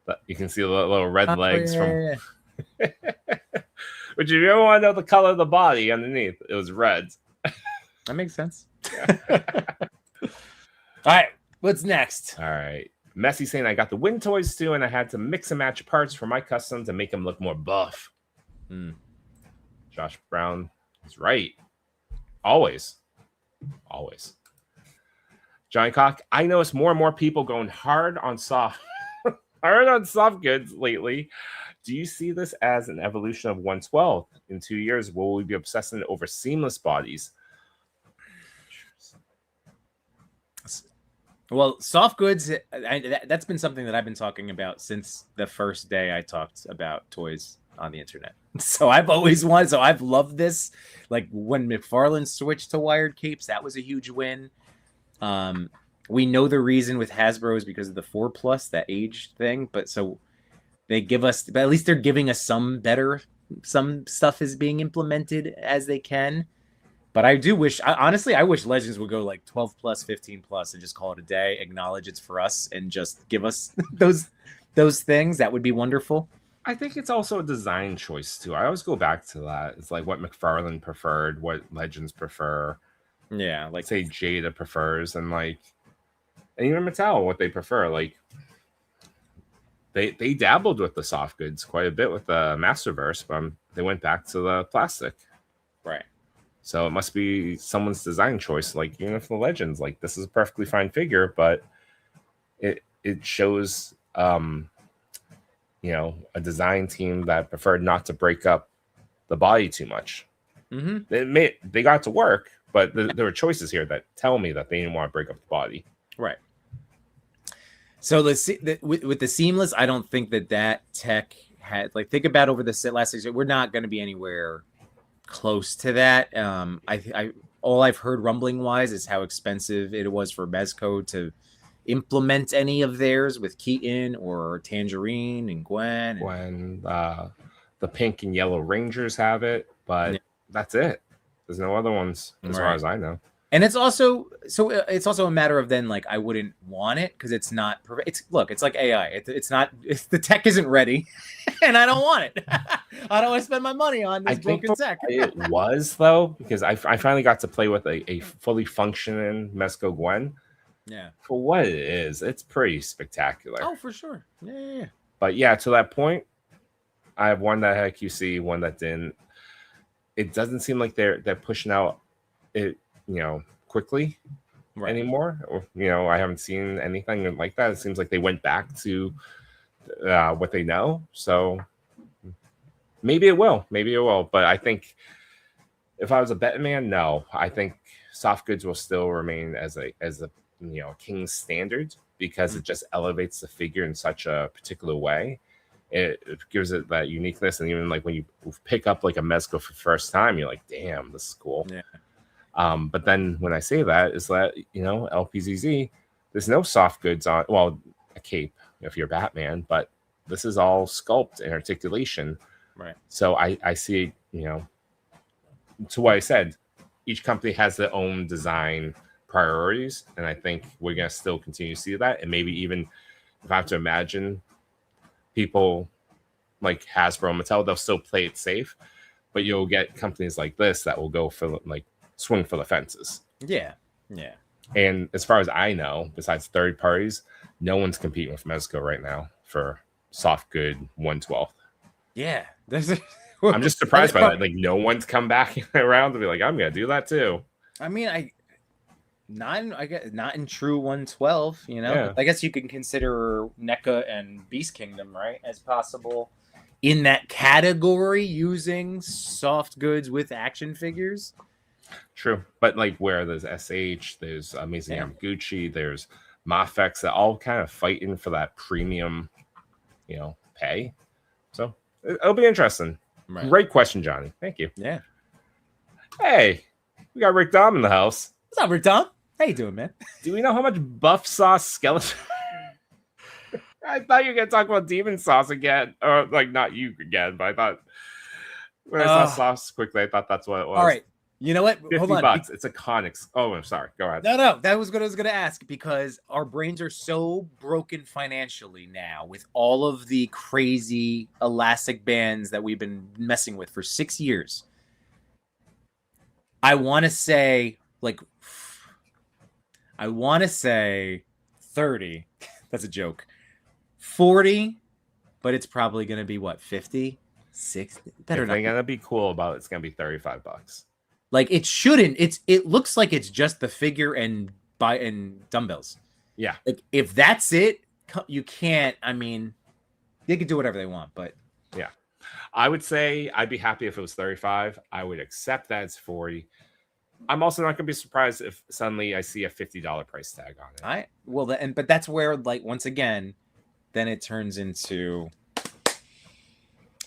But you can see the little red legs from. But if you ever want to know the color of the body underneath, it was red. That makes sense. All right, what's next? All right, Messy saying I got the Win Toys too, and I had to mix and match parts for my custom to make them look more buff. Josh Brown is right. Always. Johnny Cock, I notice more and more people going hard on soft goods lately. Do you see this as an evolution of 112? In 2 years, will we be obsessing over seamless bodies? Well, soft goods, that's been something that I've been talking about since the first day I talked about toys on the internet. So I've always wanted, so I've loved this. Like when McFarlane switched to wired capes, that was a huge win. We know the reason with Hasbro is because of the 4+, that age thing. But so they give us, but at least they're giving us some stuff is being implemented as they can. But I do wish, honestly, I wish Legends would go like 12+, 15+, and just call it a day, acknowledge it's for us, and just give us those things. That would be wonderful. I think it's also a design choice too. I always go back to that. It's like what McFarlane preferred, what Legends prefer. Yeah, like say Jada prefers, and even Mattel, what they prefer. Like they dabbled with the soft goods quite a bit with the Masterverse, but they went back to the plastic. Right. So it must be someone's design choice. Like even if the Legends, like this is a perfectly fine figure, but it shows a design team that preferred not to break up the body too much. Mm-hmm. They got to work, but there were choices here that tell me that they didn't want to break up the body. Right. So with the seamless, I don't think that tech had, like, think about over the last 6 years, we're not going to be anywhere close to that. All I've heard rumbling wise is how expensive it was for Mezco to implement any of theirs with Keaton or Tangerine and Gwen. The pink and yellow Rangers have it, but that's it. There's no other ones as far as I know. And it's also a matter of then, like, I wouldn't want it because it's not perfect. It's like AI. The tech isn't ready, and I don't want it. I don't want to spend my money on this broken tech. It was though, because I finally got to play with a fully functioning Mezco Gwen. Yeah. For what it is, it's pretty spectacular. Oh, for sure. Yeah. But yeah, to that point, I have one that had QC, one that didn't. It doesn't seem like they're pushing out it, quickly anymore. Or, I haven't seen anything like that. It seems like they went back to what they know. So maybe it will. But I think if I was a betting man, no. I think soft goods will still remain as a king's standard because it just elevates the figure in such a particular way. It gives it that uniqueness, and even like when you pick up like a Mezco for the first time, you're like, damn, this is cool. Yeah. But then when I say that, is that LPZZ, there's no soft goods on, well, a cape if you're Batman, but this is all sculpt and articulation. Right. So I see, to what I said, each company has their own design priorities, and I think we're gonna still continue to see that. And maybe even if I have to imagine people like Hasbro and Mattel, they'll still play it safe, but you'll get companies like this that will go for like swing for the fences. Yeah. And as far as I know, besides third parties, no one's competing with Mezco right now for soft good 1/12. Yeah. I'm just surprised by that. Like no one's come back around to be like, I'm gonna do that too. I mean, not in true 1/12, Yeah. I guess you can consider NECA and Beast Kingdom, right, as possible in that category, using soft goods with action figures. True, but like where there's SH, there's Amazing Yamaguchi, there's Mafex that all kind of fighting for that premium, pay. So it'll be interesting. Right. Great question, Johnny. Thank you. Yeah. Hey, we got Rick Dom in the house. What's up, Rick Dom? How you doing, man? Do we know how much buff sauce skeleton? I thought you were gonna talk about demon sauce again, or like not you again, but I thought when I saw sauce quickly, I thought that's what it was. All right. You know what? Hold on. $50. It's a Conix. Oh, I'm sorry. Go ahead. No. That was what I was going to ask, because our brains are so broken financially now with all of the crazy elastic bands that we've been messing with for 6 years. I want to say 30. That's a joke. 40, but it's probably going to be what, 50, 60? Better not. They're going to be cool about it. It's going to be $35. Like, it shouldn't. It looks like it's just the figure and and dumbbells. Yeah. Like if that's it, you can't. I mean, they could do whatever they want, but yeah, I would say I'd be happy if it was 35. I would accept that it's 40. I'm also not going to be surprised if suddenly I see a $50 price tag on it. But that's where, like, once again, then it turns into,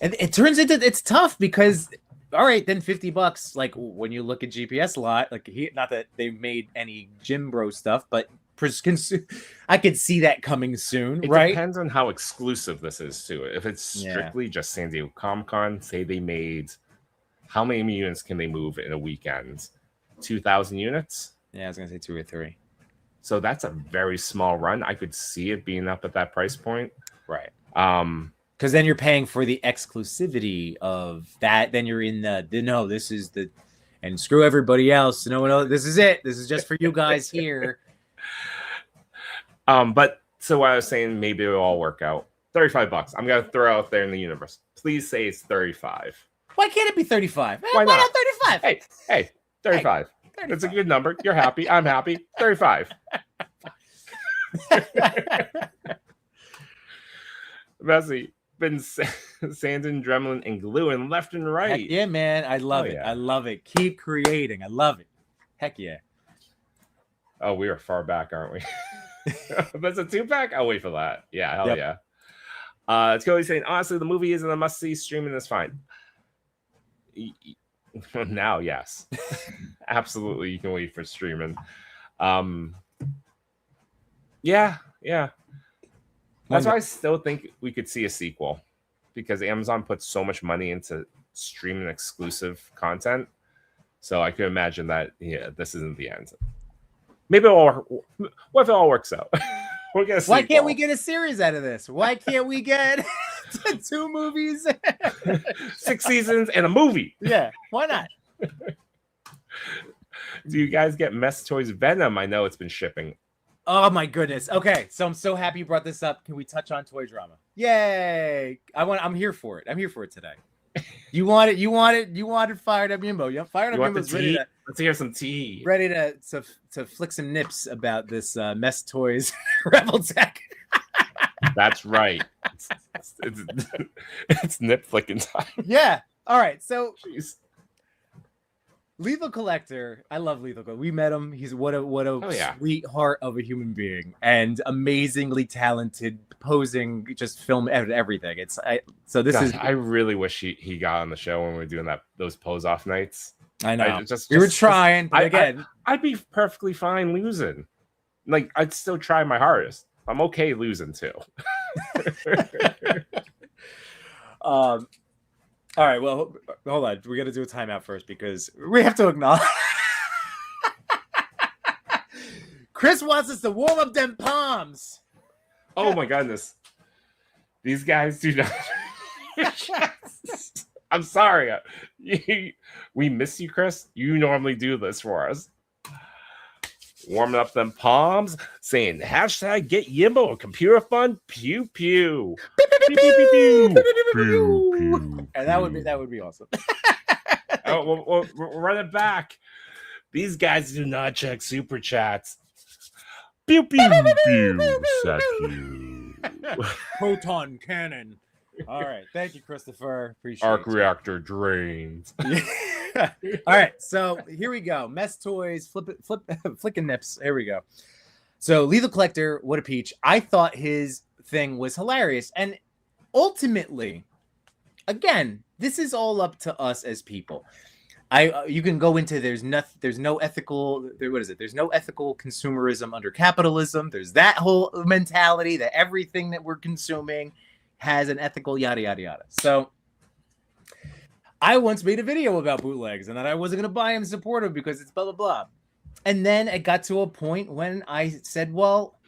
it's tough because, all right, then $50, like when you look at GPS a lot, like not that they've made any gym bro stuff, but I could see that coming soon, it right? Depends on how exclusive this is to it. If it's strictly just San Diego Comic-Con, say they made, how many units can they move in a weekend? 2,000 units? Yeah, I was gonna say 2 or 3. So that's a very small run. I could see it being up at that price point. Right. Because then you're paying for the exclusivity of that. Then you're in no, this is the, and screw everybody else. No one else. This is it. This is just for you guys here. But so what I was saying, maybe it'll all work out. $35. I'm gonna throw out there in the universe. Please say it's 35. Why can't it be 35? Why not 35? Hey, 35. Hey, that's a good number. You're happy. I'm happy. 35. Bessie, been sanding, dremeling, and gluing left and right. Heck yeah, man. I love it. Yeah. I love it. Keep creating. I love it. Heck yeah. Oh, we are far back, aren't we? That's a 2-pack? I'll wait for that. Yeah, hell yeah. It's Cody saying, honestly, the movie isn't a must-see. Streaming is fine. Now, yes. Absolutely, you can wait for streaming. Yeah. That's why I still think we could see a sequel, because Amazon puts so much money into streaming exclusive content. So I could imagine that, this isn't the end. Maybe what if it all works out? We'll get a sequel. Why can't we get a series out of this? Why can't we get 2 movies? 6 seasons and a movie. Yeah, why not? Do you guys get Mess Toys Venom? I know it's been shipping. Oh my goodness. Okay, so I'm so happy you brought this up. Can we touch on toy drama? Yay! I'm here for it. I'm here for it today. You want it fired up, Yimbo. You fired up Yimbo's ready to, let's hear some tea. Ready to flick some nips about this Mess Toys Rebel Tech. That's right. It's nip flicking time. Yeah. All right. So Jeez. Lethal Collector, I love Lethal Collector. We met him. He's what a sweetheart of a human being, and amazingly talented, posing, just film everything. I really wish he got on the show when we were doing those pose off nights. I know. We were trying, but again, I'd be perfectly fine losing. Like, I'd still try my hardest. I'm okay losing too. All right, well, hold on. We got to do a timeout first because we have to acknowledge Chris wants us to warm up them palms. Oh my goodness. These guys do not. I'm sorry. We miss you, Chris. You normally do this for us. Warming up them palms, saying hashtag get Yimbo a computer fun. Pew pew. Pew, pew, pew, pew. And that would be awesome. We'll run it back. These guys do not check super chats. Pew pew pew. Pew. Proton cannon. All right, thank you, Christopher. Appreciate Arc reactor drains. All right, so here we go. Mess Toys, flicking nips. Here we go. So Lethal Collector, what a peach. I thought his thing was hilarious, and ultimately, again, this is all up to us as people. You can go into there's no ethical consumerism under capitalism. There's that whole mentality that everything that we're consuming has an ethical yada yada yada. So I once made a video about bootlegs and that I wasn't going to buy them, support them because it's blah blah blah. And then it got to a point when I said, well,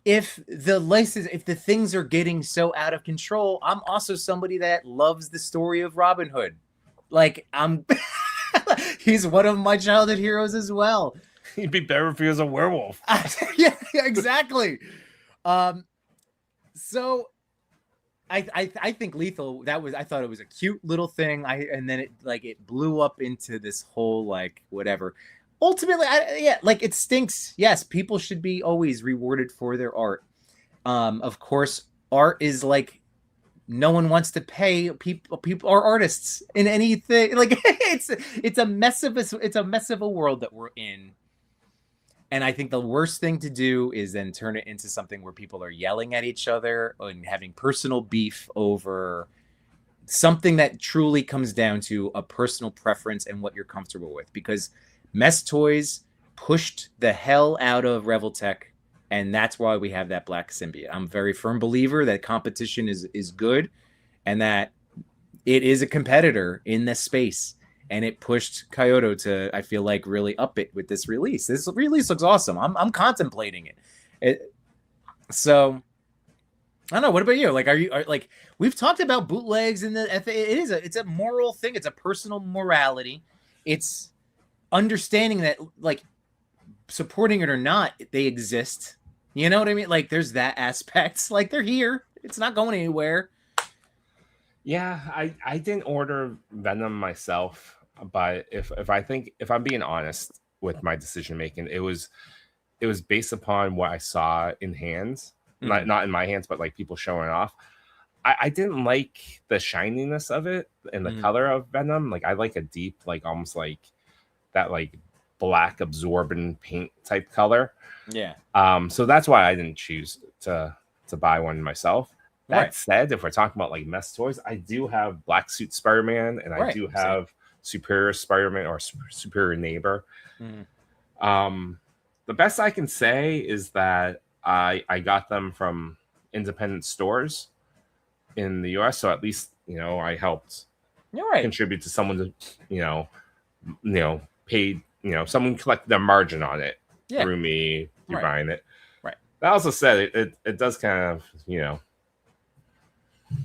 if the things are getting so out of control, I'm also somebody that loves the story of Robin Hood. Like, he's one of my childhood heroes as well. He'd be better if he was a werewolf. Yeah, exactly. So I think Lethal, I thought it was a cute little thing. And then it blew up into this whole, like, whatever. ultimately, yeah, like it stinks. Yes, people should be always rewarded for their art. Of course, art is like no one wants to pay people or artists in anything. Like it's a mess of a world that we're in. And I think the worst thing to do is then turn it into something where people are yelling at each other and having personal beef over something that truly comes down to a personal preference and what you're comfortable with. Because Mess Toys pushed the hell out of Revoltech, and that's why we have that black symbiote. I'm a very firm believer that competition is good, and that it is a competitor in this space. And it pushed Kyoto to, I feel like, really up it with this release. This release looks awesome. I'm contemplating it. So I don't know. What about you? Like, like we've talked about bootlegs and it's a moral thing. It's a personal morality. It's understanding that, like, supporting it or not, they exist. You know what I mean? Like, there's that aspect. Like, they're here. It's not going anywhere. Yeah, I didn't order Venom myself, but if I'm being honest with my decision making, it was based upon what I saw in hands, not in my hands, but like people showing off. I didn't like the shininess of it and the color of Venom. Like, I like a deep, like almost like that, like black absorbent paint type color. Yeah. So that's why I didn't choose to buy one myself. That said, if we're talking about like Mess Toys, I do have Black Suit Spider-Man, and I do have Superior Spider-Man or Superior Neighbor. The best I can say is that I got them from independent stores in the US, so at least, you know, I helped contribute to someone to, paid, someone collected their margin on it through me, through buying it. Right. That also said, it does kind of,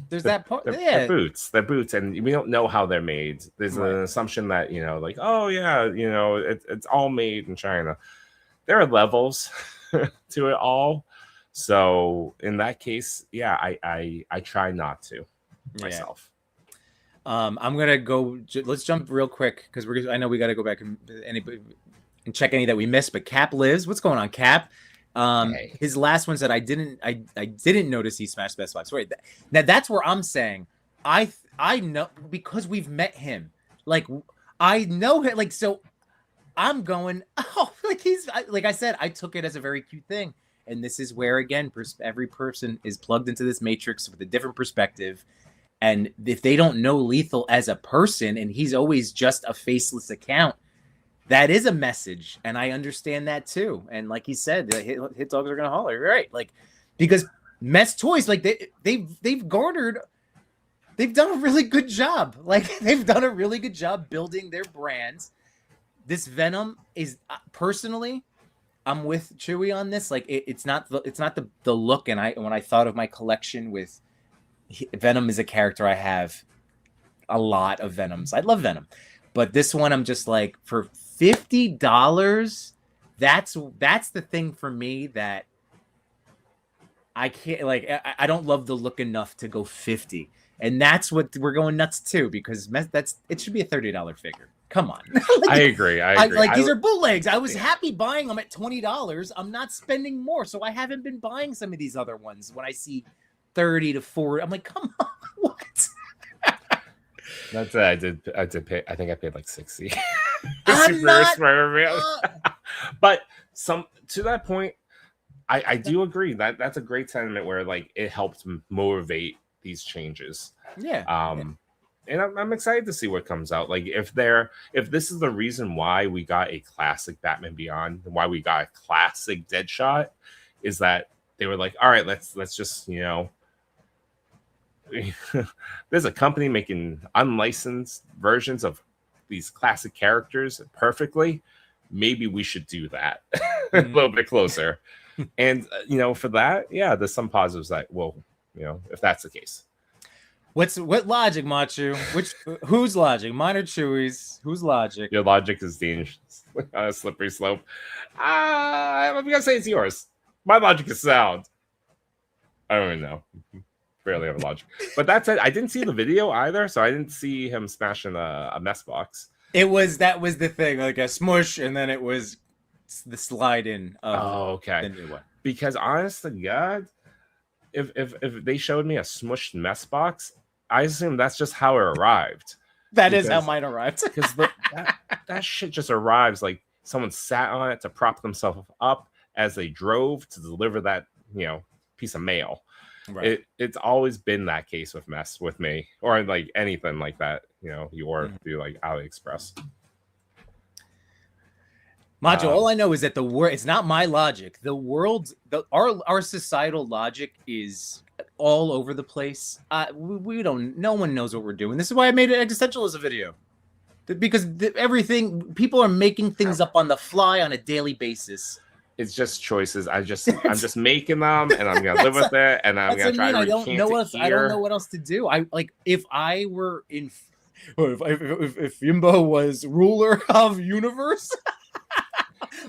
there's that part. They're boots, and we don't know how they're made. There's an assumption that, like, oh yeah, it's all made in China. There are levels to it all. So in that case, yeah, I try not to myself. I'm gonna go. Let's jump real quick because I know we got to go back and check any that we missed. But Cap lives. What's going on, Cap? His last one said I didn't notice he smashed Best Box. Right. Now that's where I'm saying I know, because we've met him. Like, I know him. Like, so I'm going, oh, like like I said, I took it as a very cute thing. And this is where, again, every person is plugged into this matrix with a different perspective. And if they don't know Lethal as a person, and he's always just a faceless account, that is a message. And I understand that too. And like he said, hit dogs are going to holler. Right. Like, because Mess Toys, like they've garnered, they've done a really good job. Like, they've done a really good job building their brands. This Venom is, personally, I'm with Chewy on this. Like, it's not the look. And when I thought of my collection with Venom, is a character I have a lot of Venoms. I love Venom, but this one I'm just like, for $50, that's the thing for me that I can't, like, I don't love the look enough to go 50, and that's what we're going nuts too, because it should be a $30 figure. Come on. Like, I agree. Like, these are bootlegs. I was happy buying them at $20. I'm not spending more. So I haven't been buying some of these other ones when I see 30 to 40. I'm like, come on, what? That's it. I did pay. I think I paid like 60. But to that point, I do agree that that's a great sentiment where, like, it helps motivate these changes. Yeah. And I'm excited to see what comes out. Like, if this is the reason why we got a classic Batman Beyond, why we got a classic Deadshot, is that they were like, all right, let's just, there's a company making unlicensed versions of these classic characters perfectly. Maybe we should do that a little bit closer. And, for that, yeah, there's some positives that, well, if that's the case. What logic, Machu? Whose logic? Mine or Chewy's? Whose logic? Your logic is dangerous on a slippery slope. I'm gonna say it's yours. My logic is sound. I don't even know. Barely have a logic. But that said, I didn't see the video either, so I didn't see him smashing a mess box. That was the thing, like a smush, and then it was the slide in of Oh, okay. the new one. Because honest to God, if they showed me a smushed mess box, I assume that's just how it arrived. That is how mine arrived. Because that shit just arrives like someone sat on it to prop themselves up as they drove to deliver that, piece of mail. Right. It's always been that case with mess with me, or like anything like that, you order through like AliExpress. Macho, all I know is that the world, it's not my logic. The world, our societal logic is all over the place. We don't, no one knows what we're doing. This is why I made an existentialism video. Because everything, people are making things up on the fly on a daily basis. It's just choices. I'm just making them, and I'm gonna live with it, and I'm gonna try to recant it here. I don't know what else to do. If I were in, if Yimbo was ruler of universe,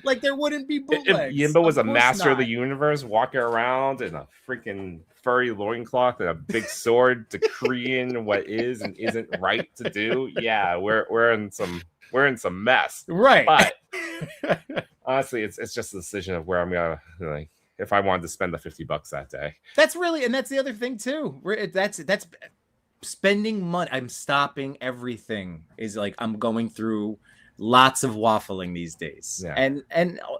like there wouldn't be bootlegs. If Yimbo was a master of the universe, walking around in a freaking furry loincloth and a big sword, decreeing what is and isn't right to do, yeah, we're in some mess, right? But honestly, it's just a decision of where I'm gonna, like, if I wanted to spend the $50 that day. That's the other thing too. That's spending money. I'm stopping everything. Is like I'm going through lots of waffling these days. Yeah. And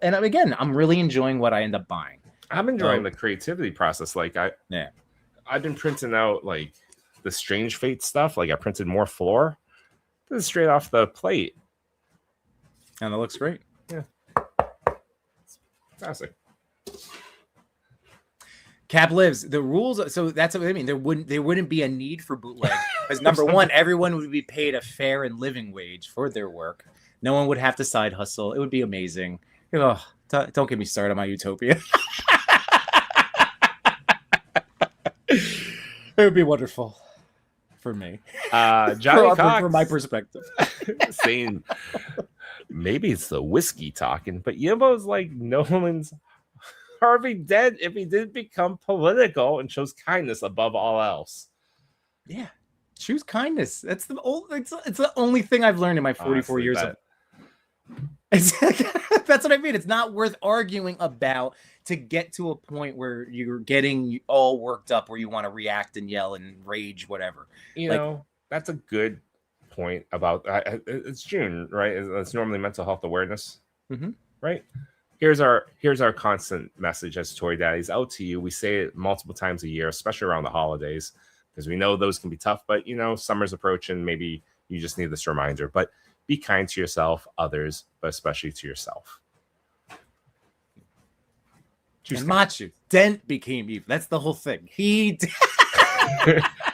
again, I'm really enjoying what I end up buying. I'm enjoying the creativity process. Like I've been printing out like the Strange Fate stuff. Like I printed more floor. This is straight off the plate. And it looks great. Yeah. Fantastic. Cap lives. The rules, so that's what I mean. There wouldn't be a need for bootleg. Because number one, everyone would be paid a fair and living wage for their work. No one would have to side hustle. It would be amazing. Oh, don't get me started on my utopia. It would be wonderful for me. Johnny Cox, from my perspective. saying maybe it's the whiskey talking, but Yimbo's like Nolan's Harvey Dent if he didn't become political and chose kindness above all else. Yeah, choose kindness. That's it's the only thing I've learned in my 44 years of. That's what I mean. It's not worth arguing about to get to a point where you're getting all worked up, where you want to react and yell and rage, whatever. That's a good point about it's June, right? It's normally mental health awareness, right? Here's our constant message as Toy Daddies out to you. We say it multiple times a year, especially around the holidays, because we know those can be tough. But summer's approaching. Maybe you just need this reminder. But be kind to yourself, others, but especially to yourself. And Machu Dent became evil. That's the whole thing.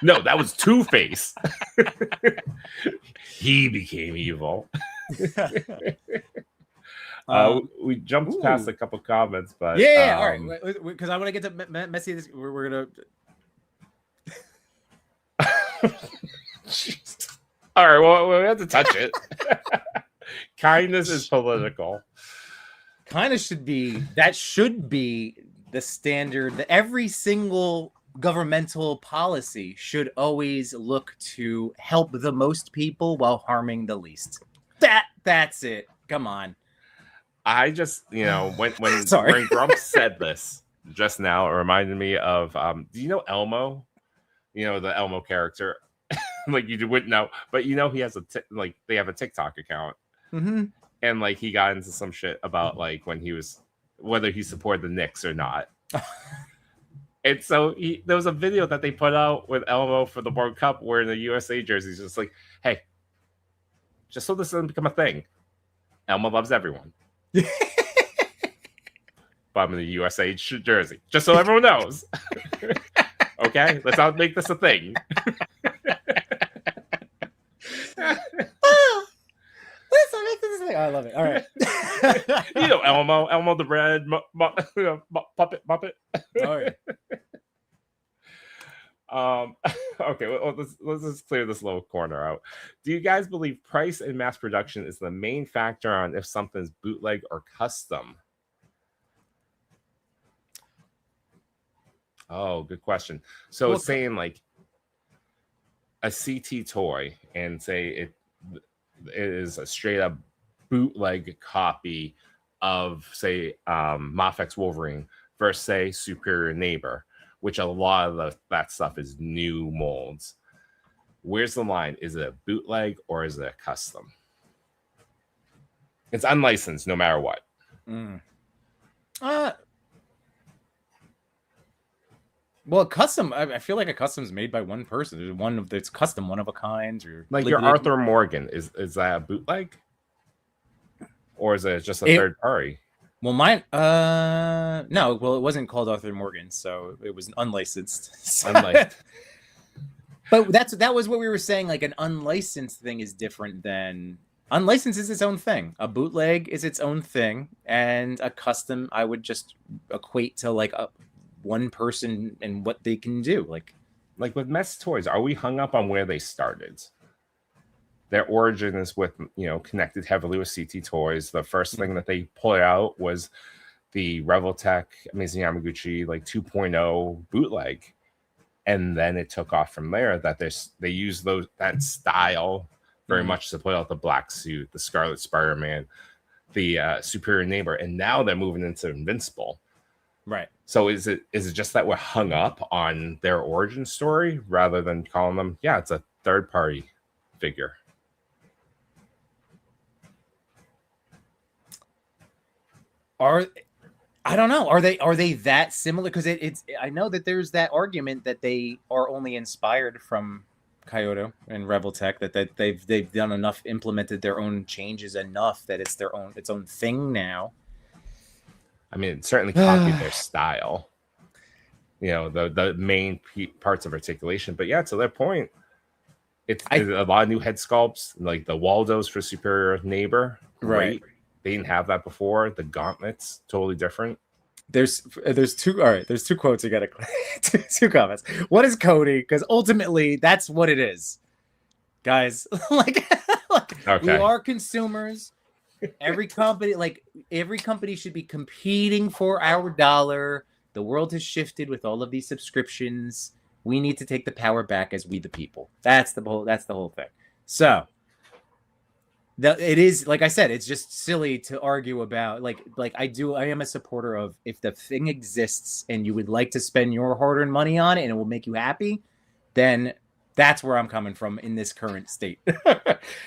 No, that was Two-Face. He became evil. We jumped past a couple comments, but all right, because I want to get to messy. We're gonna. All right, well, we have to touch it. Kindness is political. Kindness should be the standard. That every single governmental policy should always look to help the most people while harming the least. That's it. Come on. I just, when Grump said this just now, it reminded me of, do you know Elmo? The Elmo character. Like you wouldn't know, but he has they have a TikTok account, and like he got into some shit about like whether he supported the Knicks or not. And so there was a video that they put out with Elmo for the World Cup wearing the USA jersey. He's just like, hey, just so this doesn't become a thing, Elmo loves everyone. But I'm in the USA jersey, just so everyone knows. Okay, let's not make this a thing. I love it. All right. Elmo the red puppet. All right. Okay, well, let's just clear this little corner out. Do you guys believe price and mass production is the main factor on if something's bootleg or custom? Oh, good question. So it's saying like a CT toy, and say is a straight up bootleg copy of, say, Mafex Wolverine versus, say, Superior Neighbor, which a lot of that stuff is new molds. Where's the line? Is it a bootleg or is it a custom? It's unlicensed no matter what. Well, custom. I feel like a custom is made by one person. There's one of it's custom, one of a kind, or like your Arthur Morgan. Is that a bootleg, or is it just a third party? Well, mine. No. Well, it wasn't called Arthur Morgan, so it was unlicensed. Unlicensed. But that was what we were saying. Like an unlicensed thing is different than unlicensed is its own thing. A bootleg is its own thing, and a custom I would just equate to like a one person and what they can do. Like with Mess Toys, are we hung up on where they started? Their origin is with, connected heavily with CT Toys. The first thing that they put out was the Revoltech Amazing Yamaguchi 2.0 bootleg. And then it took off from there. That they use that style very much to play out the Black Suit, the Scarlet Spider-Man, the Superior Neighbor, and now they're moving into Invincible. Right. So is it just that we're hung up on their origin story rather than calling them, it's a third party figure? I don't know. Are they that similar? Because it's I know that there's that argument that they are only inspired from Kyoto and Revoltech, that they've done enough, implemented their own changes enough that it's its own thing now. I mean, it certainly copied their style, the main parts of articulation. But to their point, it's a lot of new head sculpts, like the Waldos for Superior Neighbor. Right. They didn't have that before. The gauntlets, totally different. There's two. All right. There's two quotes. You got to two comments. One is Cody, because ultimately that's what it is, guys. Okay. We are consumers. Every company should be competing for our dollar. The world has shifted with all of these subscriptions. We need to take the power back as we the people. That's the whole thing. So it is, like I said, it's just silly to argue about I am a supporter of, if the thing exists and you would like to spend your hard-earned money on it and it will make you happy, then that's where I'm coming from in this current state.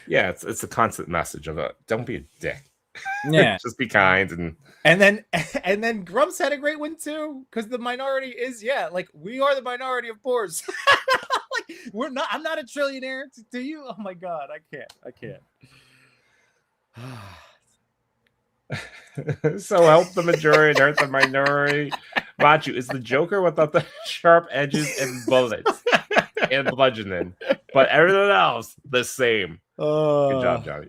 It's a constant message of don't be a dick. Yeah. Just be kind. And then Grumps had a great one too, because the minority is we are the minority of poors. I'm not a trillionaire to you. Oh my god, I can't. So help the majority and hurt the minority. Machu is the Joker without the sharp edges and bullets and bludgeoning, but everything else the same. Good job, Johnny.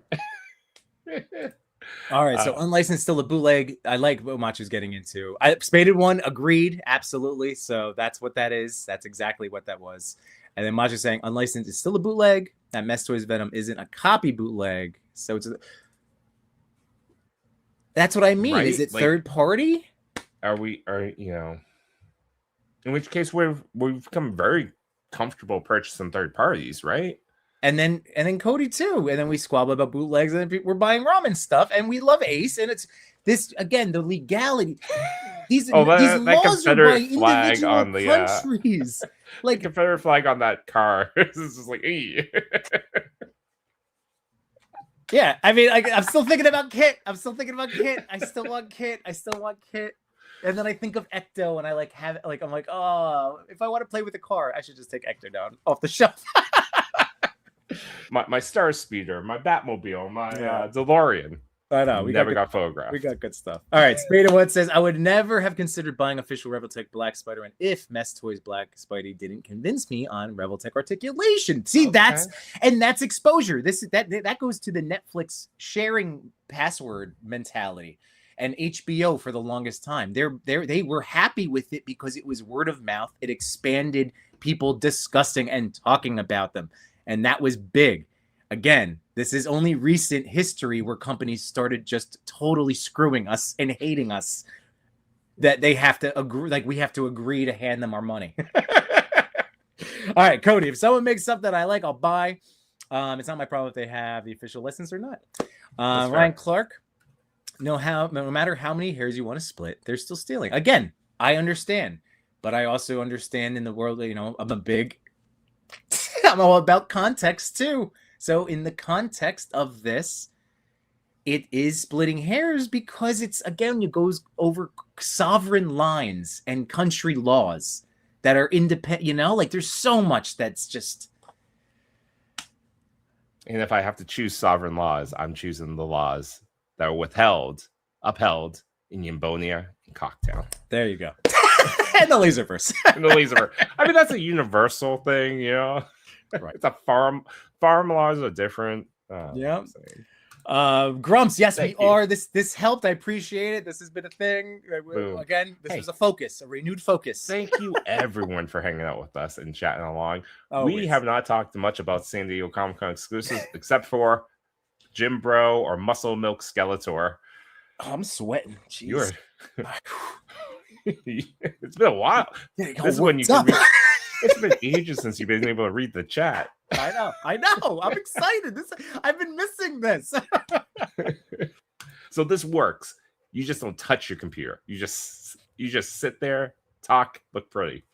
All right, so unlicensed, still a bootleg. I like what Machu's getting into. Spaded one, agreed, absolutely. So that's what that is. That's exactly what that was. And then Machu's saying unlicensed is still a bootleg. That Mess Toys Venom isn't a copy bootleg. So that's what I mean. Right? Is it third party? In which case we've become very comfortable purchasing third parties, right? And then Cody too. And then we squabble about bootlegs, and then we're buying ramen stuff, and we love Ace. And it's this again, the legality. These laws are by individual on the countries. The Confederate flag on that car. This is just like, yeah, I mean, I'm still thinking about Kit. I still want Kit. And then I think of Ecto, and I'm like, oh, if I want to play with a car, I should just take Ecto down off the shelf. my Star Speeder, my Batmobile, my DeLorean. I know. We never got photographed. We got good stuff. All right. Spada One says, I would never have considered buying official Revoltech Black Spider-Man if Mess Toys Black Spidey didn't convince me on Revoltech articulation. See, that's exposure. That goes to the Netflix sharing password mentality. And HBO for the longest time. They were happy with it because it was word of mouth. It expanded people discussing and talking about them. And that was big. Again, this is only recent history where companies started just totally screwing us and hating us, that they have to agree, we have to agree to hand them our money. All right, Cody, if someone makes something that I like, I'll buy. It's not my problem if they have the official license or not. That's Ryan fair. Clark, no matter how many hairs you want to split, they're still stealing. Again, I understand, but I also understand in the world, you know, I'm all about context too. So in the context of this, it is splitting hairs because it's, again, it goes over sovereign lines and country laws that are independent, you know, like there's so much that's just. And if I have to choose sovereign laws, I'm choosing the laws that are upheld in Yimbonia and Cocktown. There you go. And the Laserverse. And the Laserverse. I mean, that's a universal thing, you know. Right. It's a farm laws are different. Yeah. Grumps, yes, Thank we you. are. This helped. I appreciate it. This has been a thing. Boom. Again, this Hey. was a focus, a renewed focus. Thank you, everyone, for hanging out with us and chatting along. Always. We have not talked much about San Diego Comic-Con exclusives, except for Jim Bro or Muscle Milk Skeletor. Oh, I'm sweating. Jeez. You're. It's been a while. Yeah, This is when you can read. It's been ages since you've been able to read the chat. I know. I'm excited. I've been missing this. So this works. You just don't touch your computer. You just sit there, talk, look pretty.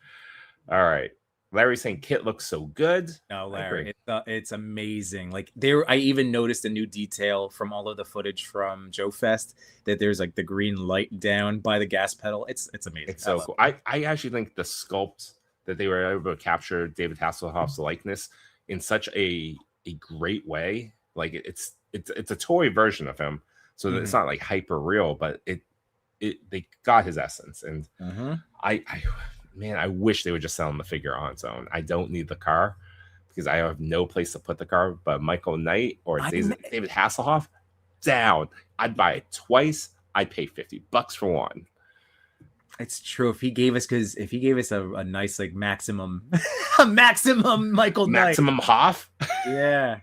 All right. Larry's saying Kit looks so good. No, I agree. Larry, it's amazing. Like I even noticed a new detail from all of the footage from Joe Fest that there's like the green light down by the gas pedal. It's amazing. It's so cool. I actually think the sculpt that they were able to capture David Hasselhoff's likeness in such a great way. Like it's a toy version of him, so that it's not like hyper real, but they got his essence. And I wish they would just sell him the figure on its own. I don't need the car because I have no place to put the car. But Michael Knight or David Hasselhoff, down. I'd buy it twice. I'd pay $50 for one. It's true. If he gave us a nice like maximum Michael Knight. Maximum Hoff. Yeah.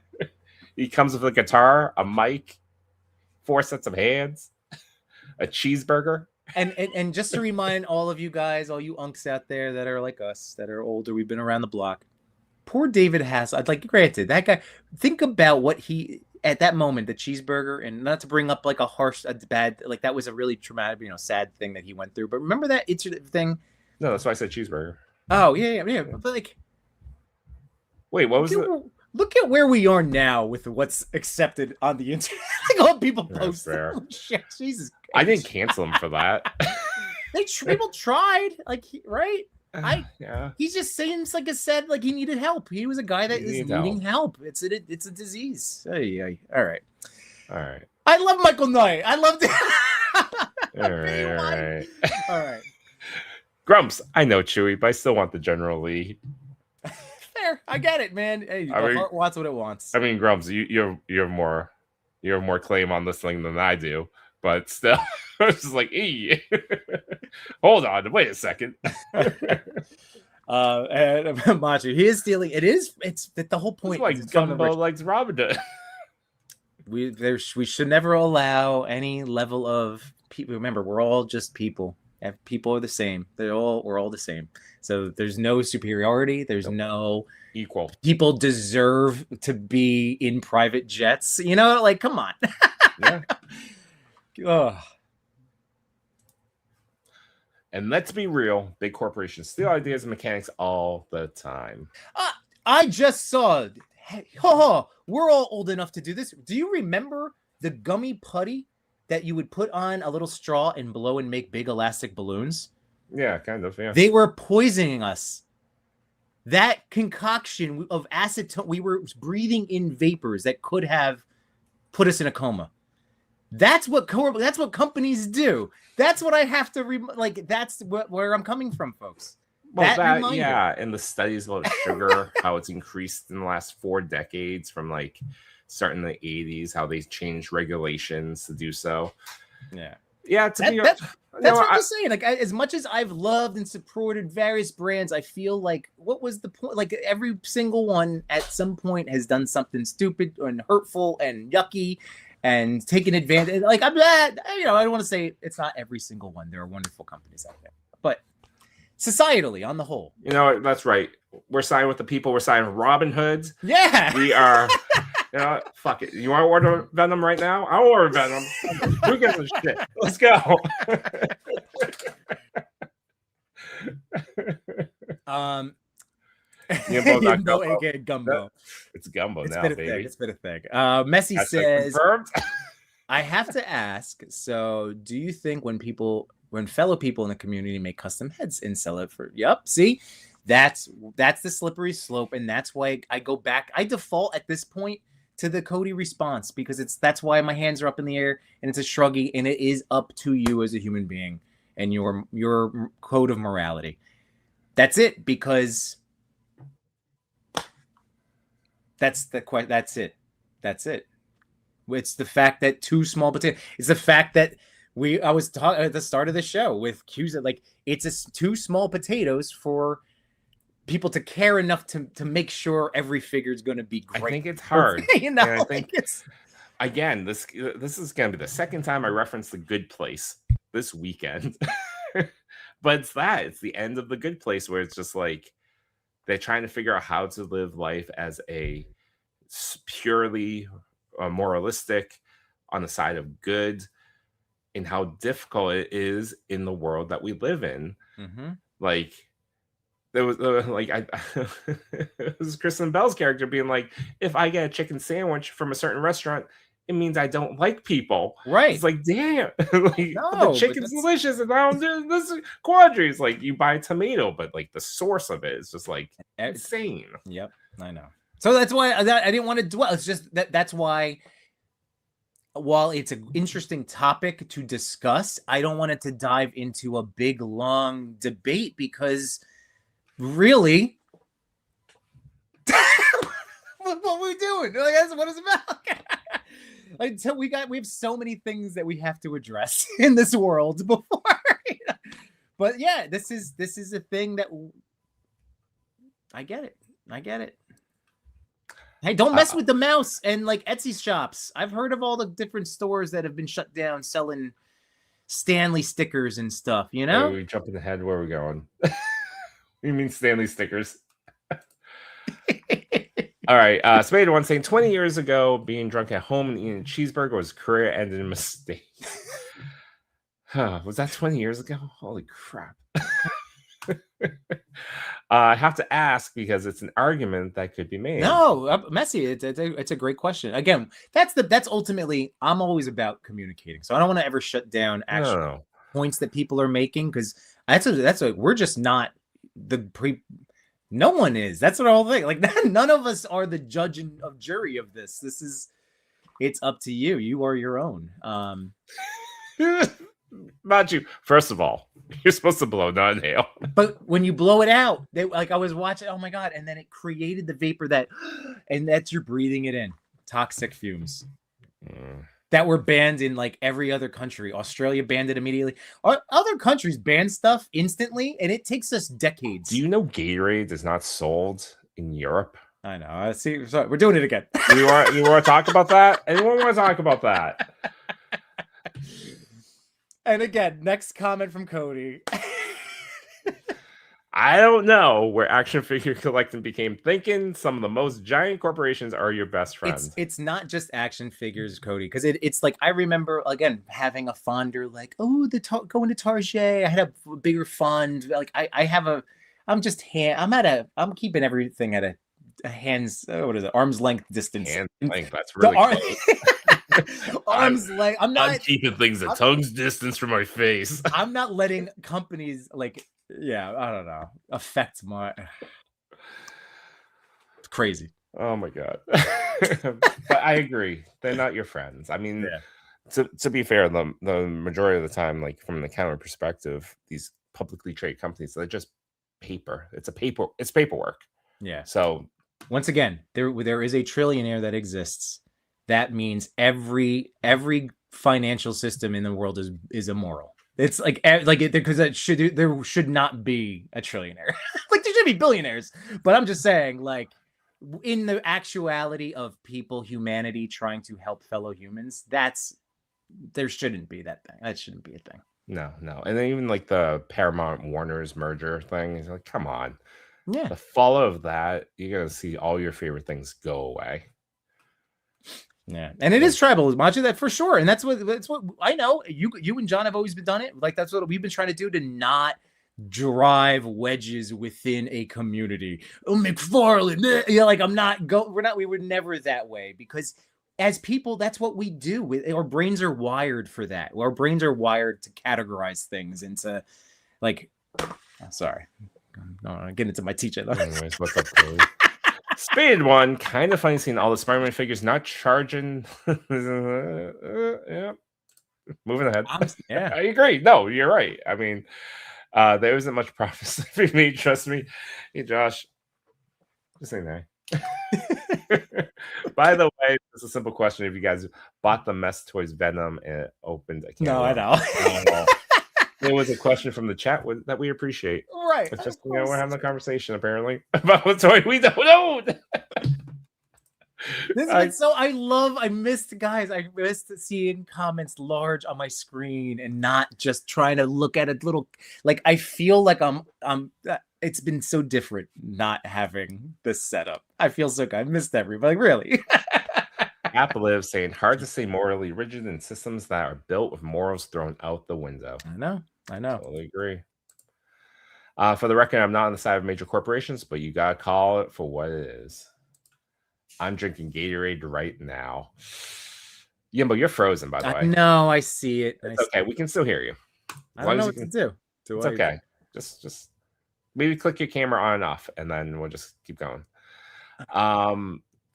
He comes with a guitar, a mic, 4 sets of hands, a cheeseburger. And just to remind all of you guys, all you unks out there that are like us, that are older, we've been around the block. Poor David Hasselhoff. Like, granted, that guy. Think about what he at that moment, the cheeseburger, and not to bring up like a bad, like that was a really traumatic, sad thing that he went through. But remember that thing? No, that's why I said cheeseburger. Oh yeah. But like, wait, what was it? Look at where we are now with what's accepted on the internet. Like all people post. Jesus, I didn't cancel him for that. People tried, like, right? Yeah. He just seems like he needed help. He was a guy that is needing help. It's a disease. Ay. All right. I love Michael Knight. I loved it. All right. Grumps, I know Chewy, but I still want the General Lee. Fair. I get it, man. Hey, the heart wants what it wants. I mean, Grumps, you have more claim on this thing than I do, but still, it's just like, ee. Hold on, wait a second. And Macho, he is stealing. It's the whole point. It's like Gumbo likes Robin. We should never allow any level of people. Remember, we're all just people. People are the same. We're all the same. So there's no superiority. There's no equal. People deserve to be in private jets. Like, come on. Yeah. Oh. And let's be real, big corporations steal ideas and mechanics all the time. I just saw. We're all old enough to do this. Do you remember the gummy putty that you would put on a little straw and blow and make big elastic balloons? Yeah, kind of. Yeah. They were poisoning us. That concoction of acetone, we were breathing in vapors that could have put us in a coma. That's what companies do. That's what I have to that's where I'm coming from, folks. Well, and the studies about sugar, how it's increased in the last 4 decades from like starting in the 80s, how they changed regulations to do so. Yeah. That's what I'm saying. Like, as much as I've loved and supported various brands, I feel like what was the point? Like, every single one at some point has done something stupid and hurtful and yucky and taken advantage. Like, I'm glad, I don't want to say it's not every single one. There are wonderful companies out there, but societally, on the whole, that's right. We're signing with the people. We're signing Robin Hoods. Yeah. We are. You know, fuck it. You want to order Venom right now? I'll order Venom. Who gives a shit? Let's go. Yimbo, aka Gumbo. It's Gumbo It's now, been a baby. thing. It's been a thing. Messi That's says, confirmed. I have to ask, so do you think when fellow people in the community make custom heads and sell it for, yep, see, that's the slippery slope, and that's why I go back. I default at this point to the Cody response, because that's why my hands are up in the air and it's a shruggy, and it is up to you as a human being and your code of morality. That's it, because that's it. It's the fact that two small potatoes. It's the fact that I was talking at the start of the show with Q's that, like, it's two small potatoes for people to care enough to make sure every figure is going to be great. I think it's hard. You know, and I think it's again, this is going to be the second time I reference The Good Place this weekend. But it's the end of The Good Place, where it's just like they're trying to figure out how to live life as a purely moralistic, on the side of good, and how difficult it is in the world that we live in. Mm-hmm. Like there was it was Kristen Bell's character being like, if I get a chicken sandwich from a certain restaurant, it means I don't like people. Right. It's like, damn, like, No, the chicken's delicious, and I don't do this quandary. It's like you buy a tomato, but like the source of it is just like insane. Yep, I know. So that's why I didn't want to dwell. It's just that's why, while it's an interesting topic to discuss, I don't want it to dive into a big, long debate, because really, what are we doing? Like, that's what it's about. Until we have so many things that we have to address in this world before. But yeah, this is a thing that I get it. Hey, don't mess with the mouse and like Etsy shops. I've heard of all the different stores that have been shut down selling Stanley stickers and stuff, you know? Wait, we jumping ahead. Where are we going? You mean Stanley stickers? All right. Spade one saying 20 years ago, being drunk at home and eating a cheeseburger was career ending a mistake. Was that 20 years ago? Holy crap. I have to ask, because it's an argument that could be made. No, Messi, it's a great question. Again, that's ultimately, I'm always about communicating. So I don't want to ever shut down actual points that people are making, because we're just not no one is. That's what I'll think. Like, none of us are the judge of jury of this. It's up to you. You are your own. Not you. First of all, you're supposed to blow, not inhale. But when you blow it out, I was watching, oh my God, and then it created the vapor and that's you're breathing it in. Toxic fumes that were banned in like every other country. Australia banned it immediately. Other countries ban stuff instantly, and it takes us decades. Do you know Gatorade is not sold in Europe? I know. See, sorry, we're doing it again. You want to talk about that? Anyone want to talk about that? And again, next comment from Cody. I don't know where action figure collecting became thinking some of the most giant corporations are your best friends. It's not just action figures, Cody, because it's like, I remember, again, having a fonder, like, going to Target. I had a bigger fund. Like, I'm keeping everything at a hand's, what is it, arm's length distance. Hand's length, that's really close. Arm's length. I'm keeping things a tongue's distance from my face. I'm not letting companies like, I don't know, affect my. It's crazy. Oh my God. But I agree. They're not your friends. I mean, to be fair, the majority of the time, like from an accounting perspective, these publicly traded companies, they're just paper. It's paperwork. Yeah. So once again, there is a trillionaire that exists. That means every financial system in the world is immoral. It's like because there should not be a trillionaire. Like, there should be billionaires. But I'm just saying, like, in the actuality of humanity trying to help fellow humans, there shouldn't be that thing. That shouldn't be a thing. No. And then even like the Paramount Warner's merger thing is like, come on. Yeah. the fallout of that, you're gonna see all your favorite things go away. Yeah, and it is tribal, Machi, that for sure, and that's what I know. You and John have always been done it. Like that's what we've been trying to do to not drive wedges within a community. Oh, McFarlane, like we were never that way because as people, that's what we do. Our brains are wired for that. Our brains are wired to categorize things into like. Sorry, I'm getting into my teacher. Anyways, what's up, Chloe? Spade one, kind of funny seeing all the Spider-Man figures not charging. Yeah, moving ahead. Yeah, I agree. No, you're right. I mean, there isn't much profit for me. Trust me. Hey, Josh, just saying that. By the way, it's a simple question. If you guys bought the Mess Toys Venom and opened, I know. It was a question from the chat that we appreciate. Right. It's just, we're having a conversation apparently about what toy we don't know. I missed seeing comments large on my screen and not just trying to look at a little, like, I feel like it's been so different not having this setup. I feel so good. I missed everybody, really. App Live saying, hard to stay morally rigid in systems that are built with morals thrown out the window. I know. Totally agree. For the record, I'm not on the side of major corporations, but you gotta call it for what it is. I'm drinking Gatorade right now. Yimbo, you're frozen, by the way. No, I see it. It's okay. We can still hear you. I don't know what to do. It's okay. Just maybe click your camera on and off, and then we'll just keep going.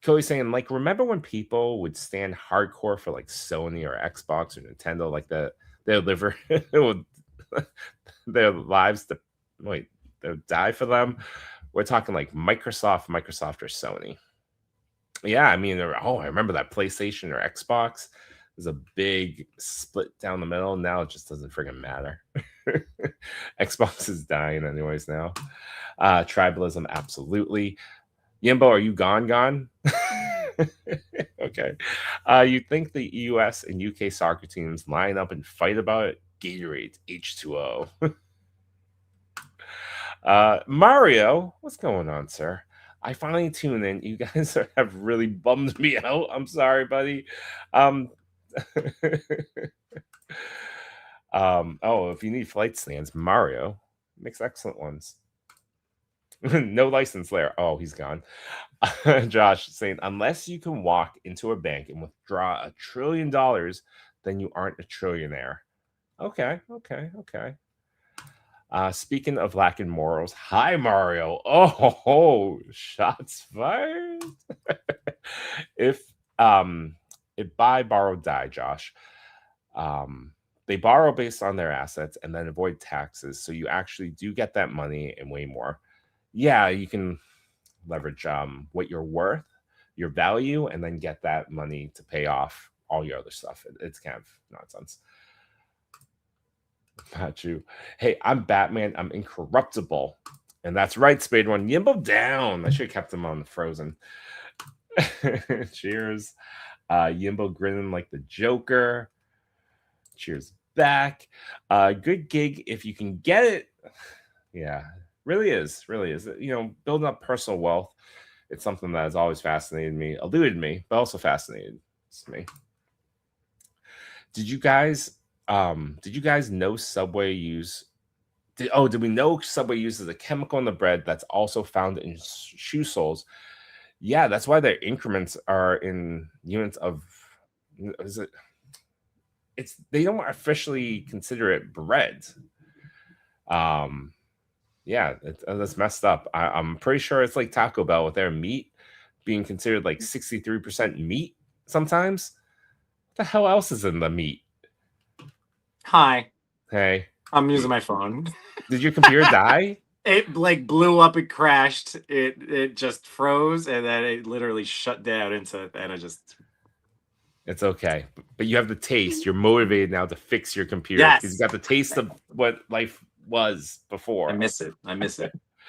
Cody's saying, like, remember when people would stand hardcore for like Sony or Xbox or Nintendo, like their liver their lives they'll die for them. We're talking like Microsoft or Sony. Yeah, I mean, I remember that PlayStation or Xbox. There's a big split down the middle. Now it just doesn't friggin' matter. Xbox is dying anyways now. Tribalism, absolutely. Yimbo, are you gone? Okay. You think the US and UK soccer teams line up and fight about it? Gatorade, H2O. Mario, what's going on, sir? I finally tuned in. You guys have really bummed me out. I'm sorry, buddy. If you need flight stands, Mario makes excellent ones. No license there. Oh, he's gone. Josh saying, unless you can walk into a bank and withdraw $1 trillion, then you aren't a trillionaire. Okay. Speaking of lacking morals, hi Mario. Oh, shots fired. If buy, borrow, die, Josh. They borrow based on their assets and then avoid taxes, so you actually do get that money and way more. Yeah, you can leverage what you're worth, your value, and then get that money to pay off all your other stuff. It's kind of nonsense. Not you. Hey, I'm Batman. I'm incorruptible. And that's right, Spade One. Yimbo down. I should have kept him on the frozen. Cheers. Yimbo grinning like the Joker. Cheers back. Good gig if you can get it. Yeah, really is. You know, building up personal wealth. It's something that has always fascinated me, eluded me, but also fascinated me. Did you guys know Subway did we know Subway uses a chemical in the bread that's also found in shoe soles? Yeah, that's why their increments are in units of, they don't officially consider it bread. Yeah, that's messed up. I'm pretty sure it's like Taco Bell with their meat being considered like 63% meat sometimes. What the hell else is in the meat? Hi. Hey. I'm using my phone. Did your computer die? It like blew up and crashed. It just froze and then it literally shut down and I just. It's okay. But you have the taste. You're motivated now to fix your computer. Yes. Because you got the taste of what life was before. I miss it.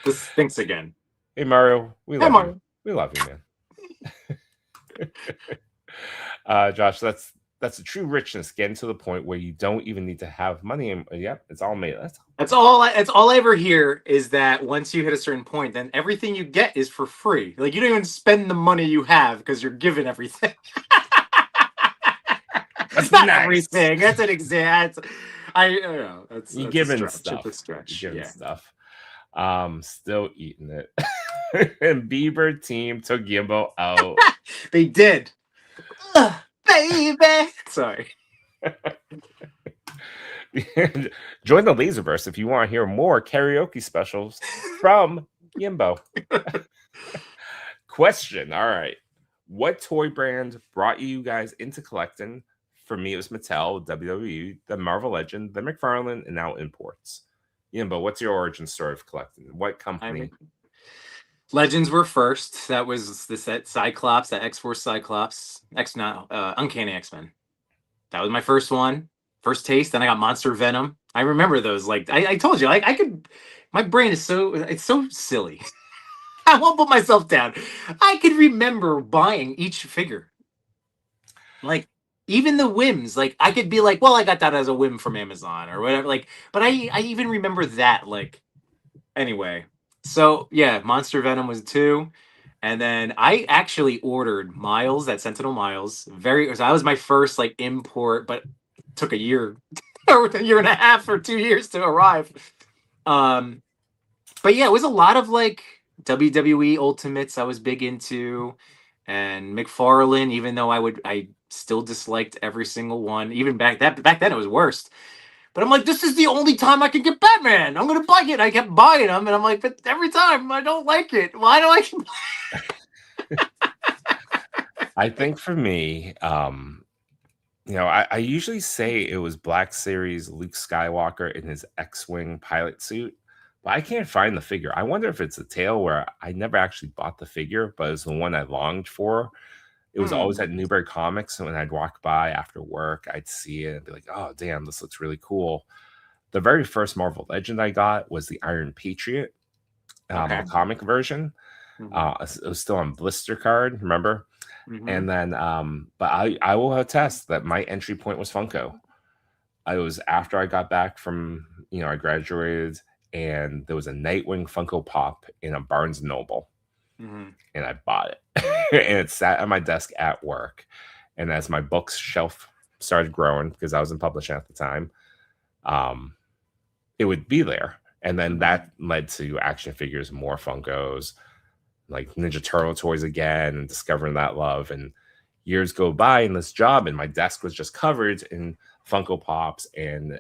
This stinks again. Hey Mario. We love you. We love you, man. Josh, that's that's the true richness, getting to the point where you don't even need to have money. And yep, it's all made. That's all. That's all I ever hear is that once you hit a certain point, then everything you get is for free. Like you don't even spend the money you have because you're given everything. That's not nice. everything. That's an example. I don't know. That's given a stuff. It's a stretch. You given Yeah. stuff. Still eating it. And Bieber team took Yimbo out. They did. Ugh, baby. Sorry. Join the Laserverse if you want to hear more karaoke specials from Yimbo. Question. All right. What toy brand brought you guys into collecting? For me, it was Mattel, WWE, the Marvel Legend, the McFarlane, and now imports. Yimbo, what's your origin story of collecting? What company? Legends were first. That was the set Cyclops, that X-Force Cyclops, Uncanny X-Men. That was my first one, first taste. Then I got Monster Venom. I remember those. Like I told you, like I could. My brain is so silly. I won't put myself down. I could remember buying each figure. Like even the whims, like I could be like, well, I got that as a whim from Amazon or whatever. Like, but I even remember that. Like, anyway. So yeah, Monster Venom was 2. And then I actually ordered Miles, that Sentinel Miles. So that was my first like import, but it took a year or a year and a half or 2 years to arrive. But yeah, it was a lot of like WWE Ultimates I was big into, and McFarlane, even though I still disliked every single one. Even back then it was worst. But I'm like, this is the only time I can get Batman. I'm gonna buy it. I kept buying them, and I'm like, but every time I don't like it. Why do I? I think for me, I usually say it was Black Series Luke Skywalker in his X-Wing pilot suit, but I can't find the figure. I wonder if it's a tale where I never actually bought the figure, but it's the one I longed for. It was always at Newberry Comics, and when I'd walk by after work, I'd see it and be like, oh, damn, this looks really cool. The very first Marvel Legend I got was the Iron Patriot, a comic version. It was still on blister card, remember? And then, but I will attest that my entry point was Funko. I was after I got back from, I graduated, and there was a Nightwing Funko Pop in a Barnes & Noble. And I bought it. And it sat on my desk at work. And as my books shelf started growing, because I was in publishing at the time, it would be there. And then that led to action figures, more Funkos, like Ninja Turtle toys again, and discovering that love. And years go by in this job, and my desk was just covered in Funko Pops and,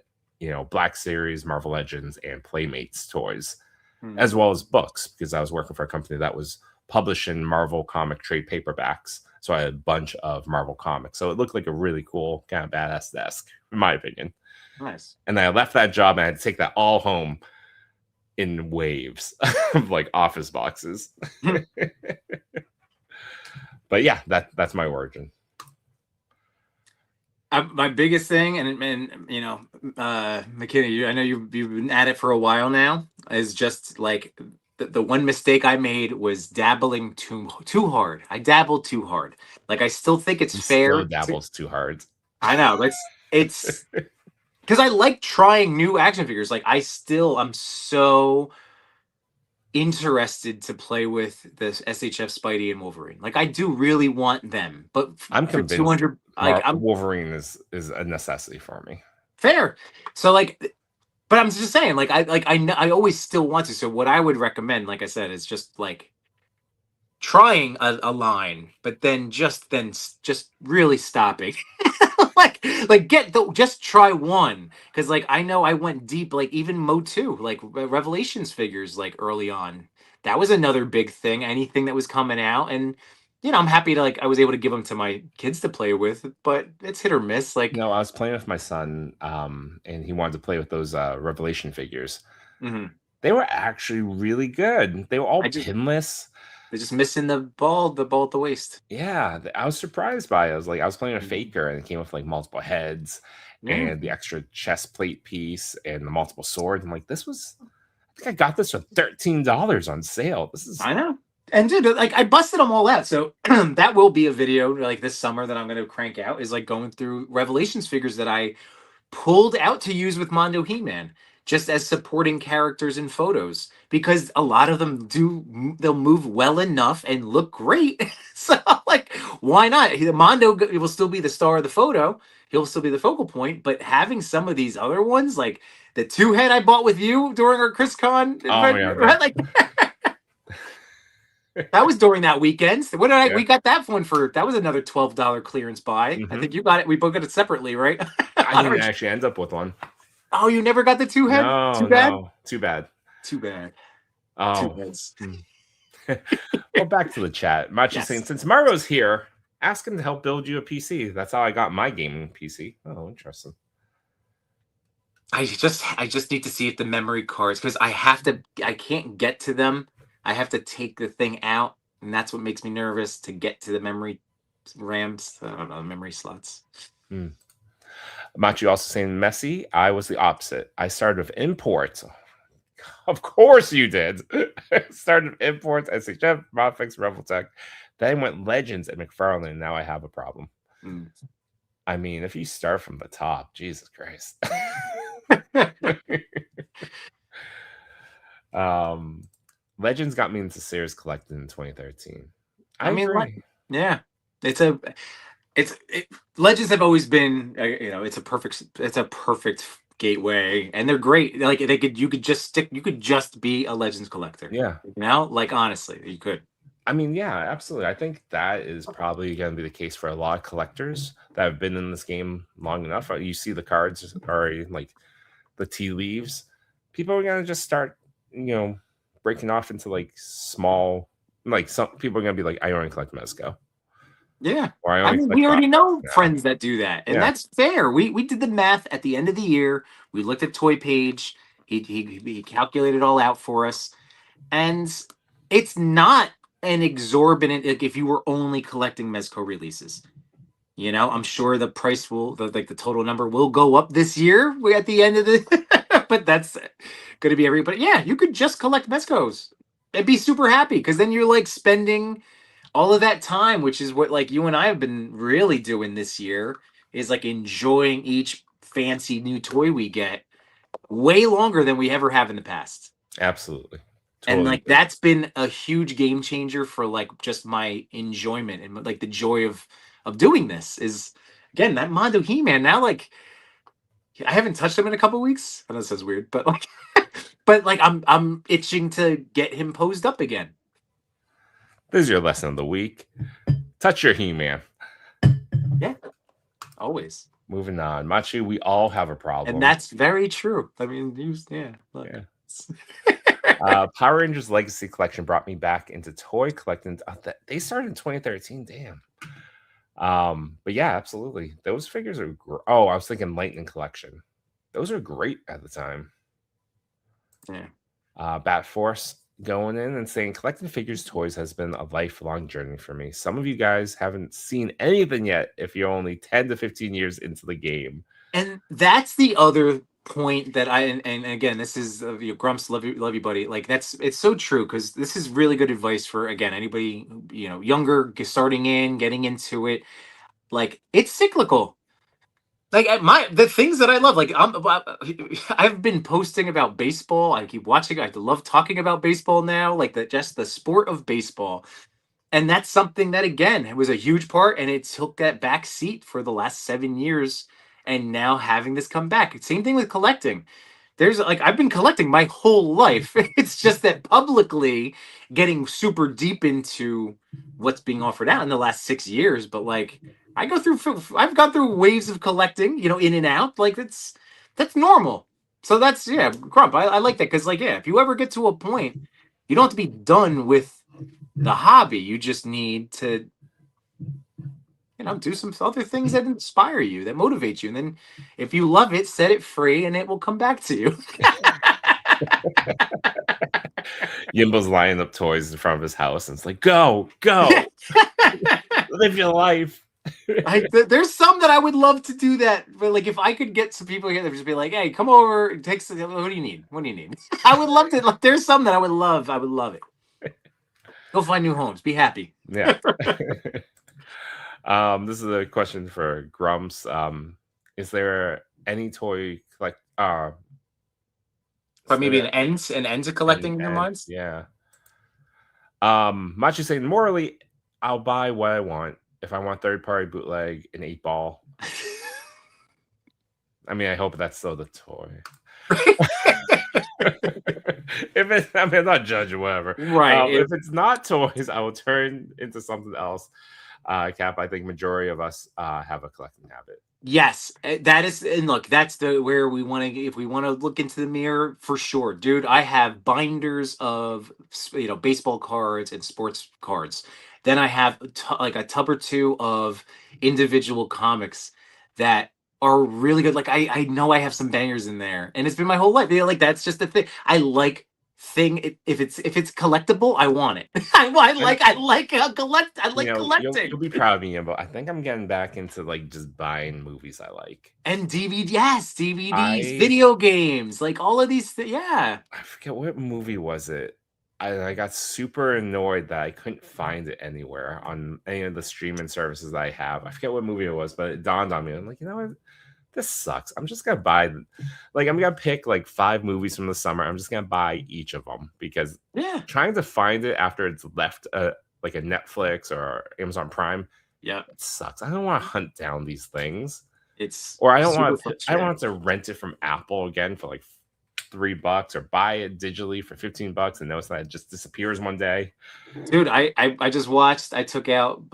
Black Series, Marvel Legends, and Playmates toys, as well as books, because I was working for a company that was publishing Marvel comic trade paperbacks. So I had a bunch of Marvel comics. So it looked like a really cool, kind of badass desk, in my opinion. Nice. And then I left that job, and I had to take that all home in waves of like office boxes. But yeah, that's my origin. My biggest thing, and McKinney, I know you've been at it for a while now, is just like the one mistake I made was dabbling too hard. I dabbled too hard. Like I still think it's fair. Still dabbles too hard. I know. It's because I like trying new action figures. Like I'm so interested to play with this SHF Spidey and Wolverine. Like I do really want them, but I'm for convinced 200, Wolverine is a necessity for me. Fair. So like, but I'm just saying, like I always still want to. So what I would recommend, like I said, is just like trying a line, but then just really stopping. Just try one, because like I know I went deep, like even Mo2, like Revelations figures, like early on, that was another big thing. Anything that was coming out, and I'm happy to I was able to give them to my kids to play with, but it's hit or miss. Like I was playing with my son, and he wanted to play with those Revelation figures. They were actually really good. They were all pinless. They're just missing the ball at the waist. Yeah, I was surprised by it. I was playing a Faker, and it came with like multiple heads and the extra chest plate piece and the multiple swords. I'm like, I think I got this for $13 on sale. I know. And dude, like I busted them all out. So that will be a video like this summer that I'm going to crank out, is like going through Revelations figures that I pulled out to use with Mondo He-Man, just as supporting characters in photos, because a lot of them they'll move well enough and look great. So like, why not? Mondo will still be the star of the photo. He'll still be the focal point, but having some of these other ones, like the two head I bought with you during our ChrisCon, right? Like that was during that weekend. What did Yeah. we got that one for? That was another $12 clearance buy. I Mhm. think you got it. We both got it separately, right? I didn't actually end up with one. Oh, you never got the two head? No, Too bad. no, too bad. Too bad. Oh, Two heads. well, back to the chat. Machi Yes. saying, since Mario's here, ask him to help build you a PC. That's how I got my gaming PC. Oh, interesting. I just need to see if the memory cards, because I can't get to them. I have to take the thing out, and that's what makes me nervous, to get to the memory RAMs. I don't know, memory slots. Machi also saying, messy. I was the opposite. I started with imports. Of course you did. Started with imports, SHF, Modfix, Reveltech. Then went Legends at McFarlane. Now I have a problem. I mean, if you start from the top, Jesus Christ. Legends got me into Sears collecting in 2013. I mean, agree. Yeah, Legends have always been, it's a perfect gateway, and they're great. Like you could just be a Legends collector. Yeah, like honestly, you could. I mean, yeah, absolutely. I think that is probably going to be the case for a lot of collectors that have been in this game long enough. You see the cards are like the tea leaves. People are going to just start, breaking off into like small, like some people are going to be like, I only collect Mezco. Yeah. Or we already know friends that do that. And that's fair. We did the math at the end of the year. We looked at Toy Page. He calculated it all out for us. And it's not an exorbitant, like if you were only collecting Mezco releases. I'm sure the price the total number will go up this year at the end of the but that's going to be everybody. Yeah, you could just collect Mezcos and be super happy, because then you're like spending all of that time, which is what like you and I have been really doing this year, is like enjoying each fancy new toy we get way longer than we ever have in the past. Absolutely. Totally. And like that's been a huge game changer for like just my enjoyment and like the joy of doing this. Is again that Mondo He-Man. Now like I haven't touched him in a couple weeks. I know this sounds weird, but like I'm itching to get him posed up again. This is your lesson of the week. Touch your He-Man. Yeah, always. Moving on. Machi, we all have a problem. And that's very true. I mean, Power Rangers Legacy Collection brought me back into toy collecting. They started in 2013. Damn. But yeah, absolutely. Those figures are I was thinking Lightning Collection. Those are great at the time. Yeah. Bat Force going in and saying collecting figures toys has been a lifelong journey for me. Some of you guys haven't seen anything yet if you're only 10 to 15 years into the game. And that's the other point that and again, this is Grumps, love you buddy. Like it's so true, because this is really good advice for, again, anybody younger, starting getting into it. Like it's cyclical. Like the things that I love, like I've been posting about baseball. I keep watching. I love talking about baseball now, like just the sport of baseball. And that's something that, again, it was a huge part, and it took that back seat for the last 7 years. And now having this come back. Same thing with collecting. There's like, I've been collecting my whole life. It's just that publicly getting super deep into what's being offered out in the last 6 years. But like, I've gone through waves of collecting, in and out. Like that's normal. So that's, Grump. I like that, because like, if you ever get to a point, you don't have to be done with the hobby. You just need to do some other things that inspire you, that motivate you. And then if you love it, set it free and it will come back to you. Yimbo's lining up toys in front of his house, and it's like, go, live your life. There's some that I would love to do that, but like if I could get some people here that would just be like, hey, come over, take some, what do you need? I would love to. Like, there's some that I would love it. Go find new homes. Be happy. Yeah. This is a question for Grumps. Is there any toy But is maybe there an end to collecting in your and minds. yeah. Machi saying morally, I'll buy what I want. If I want third party bootleg, an 8-ball. I mean, I hope that's still the toy. If it's, I mean, I'm not judging, whatever. Right. If it's not toys, I will turn into something else. Cap, I think majority of us have a collecting habit. Yes, that is, and look, that's the where we want to. If we want to look into the mirror, for sure, dude. I have binders of baseball cards and sports cards. Then I have like a tub or two of individual comics that are really good. Like I know I have some bangers in there, and it's been my whole life. Like that's just the thing. I like if it's collectible, I want it. I like collecting. You'll be proud of me, but I think I'm getting back into like just buying movies I like. And DVDs, video games, like all of these yeah. I forget what movie was it. I got super annoyed that I couldn't find it anywhere on any of the streaming services that I have. I forget what movie it was, but it dawned on me. I'm like, you know what? This sucks. I'm just gonna buy, like, I'm gonna pick like 5 movies from the summer. I'm just gonna buy each of them because trying to find it after it's left like a Netflix or Amazon Prime, it sucks. I don't want to hunt down these things. Or I don't want to rent it from Apple again for like $3 or buy it digitally for $15 and notice that it just disappears one day. Dude, I just watched. I took out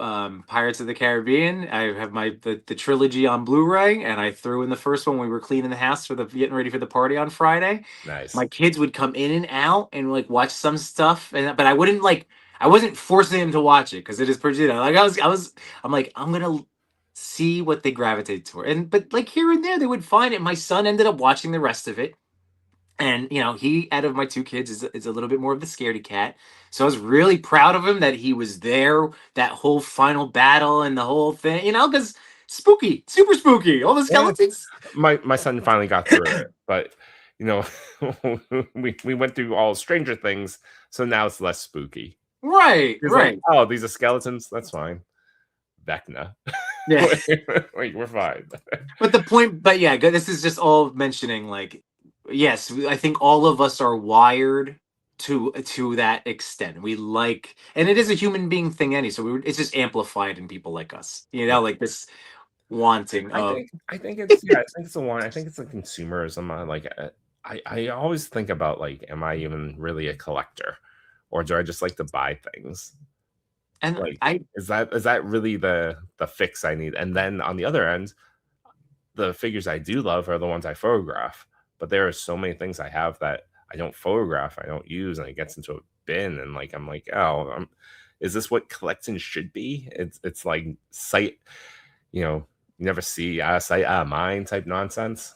Pirates of the Caribbean. I have the trilogy on Blu-ray, and I threw in the first one. We were cleaning the house for getting ready for the party on Friday. Nice. My kids would come in and out and like watch some stuff, but I wasn't forcing them to watch it because it is pretty. I'm like, I'm gonna see what they gravitate toward, but like here and there they would find it. My son ended up watching the rest of it. And he, out of my 2 kids, is a little bit more of the scaredy cat. So I was really proud of him that he was there, that whole final battle and the whole thing, because spooky, super spooky, all the skeletons. My son finally got through it, but we went through all Stranger Things, so now it's less spooky. Right. Like, oh, these are skeletons. That's fine. Vecna. Yeah, we're fine. But the point, this is just all mentioning like. Yes, I think all of us are wired to that extent. We like, and it is a human being thing, so it's just amplified in people like us. Like this wanting. I think it's a want. I think it's a consumerism. Like I always think about like, am I even really a collector, or do I just like to buy things? And like, is that really the fix I need? And then on the other end, the figures I do love are the ones I photograph. But there are so many things I have that I don't photograph, I don't use, and it gets into a bin. And like I'm like, oh, is this what collecting should be? It's like sight, you never see out of sight, out of mind type nonsense.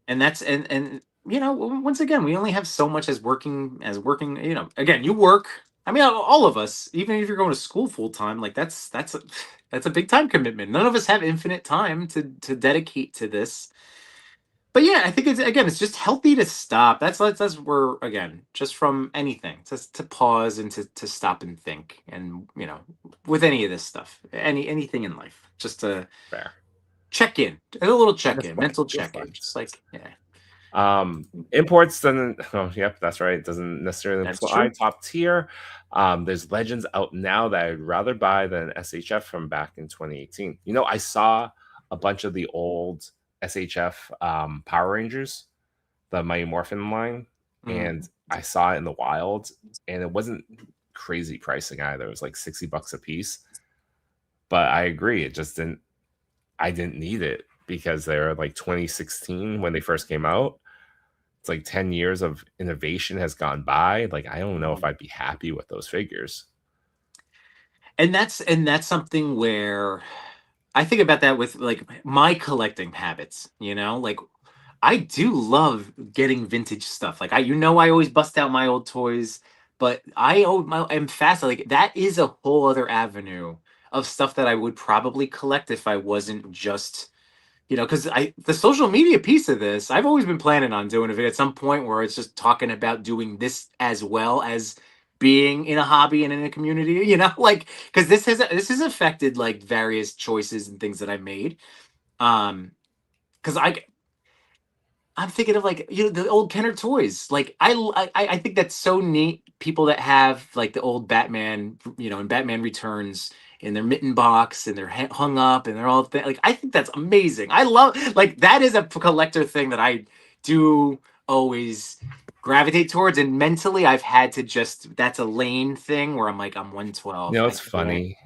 And that's and once again, we only have so much as working. Again, you work. I mean, all of us, even if you're going to school full time, like that's a big time commitment. None of us have infinite time to dedicate to this. But yeah, I think it's just healthy to stop. That's where, again, just from anything, just to pause and to stop and think. And with any of this stuff, anything in life, just to check in, a little check in, mental check in, just like imports doesn't. Oh, yep, that's right. It doesn't necessarily apply top tier. There's Legends out now that I'd rather buy than SHF from back in 2018. I saw a bunch of the old SHF Power Rangers, the Mighty Morphin line, and I saw it in the wild, and it wasn't crazy pricing either. It was like $60 a piece. But I agree, I didn't need it because they're like 2016 when they first came out. It's like 10 years of innovation has gone by. Like, I don't know if I'd be happy with those figures. And that's something where I think about that with like my collecting habits, like I do love getting vintage stuff. Like I always bust out my old toys, but I'm fascinated. Like that is a whole other avenue of stuff that I would probably collect if I wasn't just, because the social media piece of this, I've always been planning on doing it at some point where it's just talking about doing this as well as being in a hobby and in a community, you know, like, because this has affected like various choices and things that I made. Because I'm thinking of like, you know, the old Kenner toys. Like I think that's so neat. People that have like the old Batman, you know, and Batman Returns in their mitten box and they're hung up and they're all like, I think that's amazing. I love, like, that is a collector thing that I do always gravitate towards. And mentally, I've had to just, that's a lane thing where I'm like, I'm 112. You know, it's funny.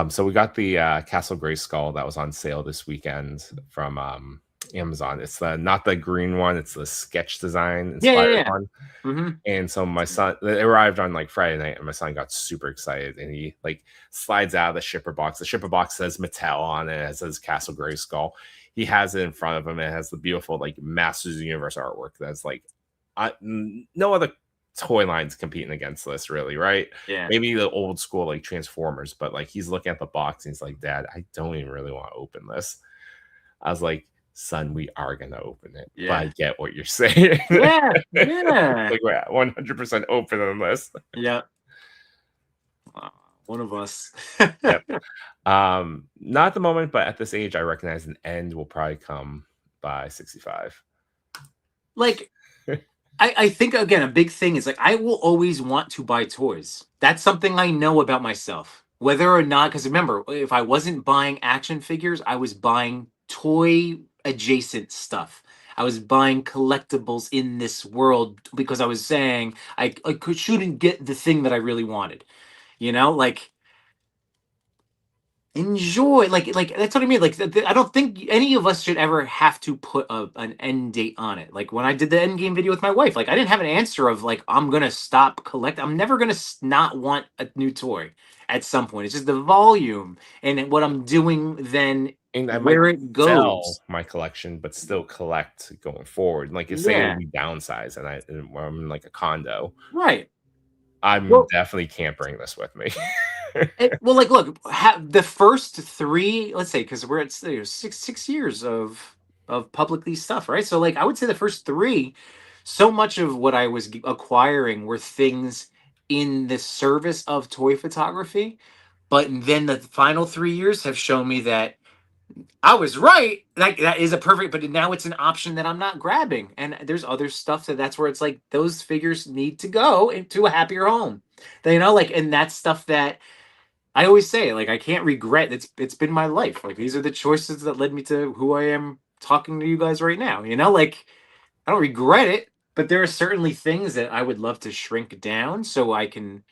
So we got the Castle Grayskull that was on sale this weekend from Amazon. It's not the green one, it's the sketch design inspired one. Mm-hmm. And so my son, it arrived on like Friday night, and my son got super excited, and he like slides out of the shipper box. The shipper box says Mattel on it. It says Castle Grayskull. He has it in front of him. It has the beautiful like Masters of the Universe artwork. That's like no other toy lines competing against this, really, right? Yeah. Maybe the old school like Transformers, but like he's looking at the box and he's like, Dad, I don't even really want to open this. I was like, son, we are gonna open it. Yeah. But I get what you're saying. Yeah. Yeah. Like we're 100% open on this. Yeah. One of us. Yep. Not at the moment, but at this age, I recognize an end will probably come by 65. Like, I think, again, a big thing is like, I will always want to buy toys. That's something I know about myself. Whether or not, because remember, if I wasn't buying action figures, I was buying toy adjacent stuff. I was buying collectibles in this world because I was saying I shouldn't get the thing that I really wanted. You know, like, enjoy, like that's what I mean. Like, I don't think any of us should ever have to put an end date on it. Like when I did the end game video with my wife, like I didn't have an answer of like, I'm gonna stop collect. I'm never gonna not want a new toy at some point. It's just the volume and what I'm doing then, and I where might it goes. sell my collection, but still collect going forward. Like you're saying, we downsize, and I'm in like a condo, right? I'm definitely can't bring this with me. Well, like, look, the first 3, let's say, because we're at six years of publicly stuff, right? So, like, I would say the first 3, so much of what I was acquiring were things in the service of toy photography, but then the final 3 years have shown me that I was right. Like that is a perfect, but now it's an option that I'm not grabbing. And there's other stuff that's where it's like those figures need to go into a happier home. You know, like, and that's stuff that I always say, like, I can't regret. It's been my life. Like these are the choices that led me to who I am talking to you guys right now. You know, like I don't regret it, but there are certainly things that I would love to shrink down so I can,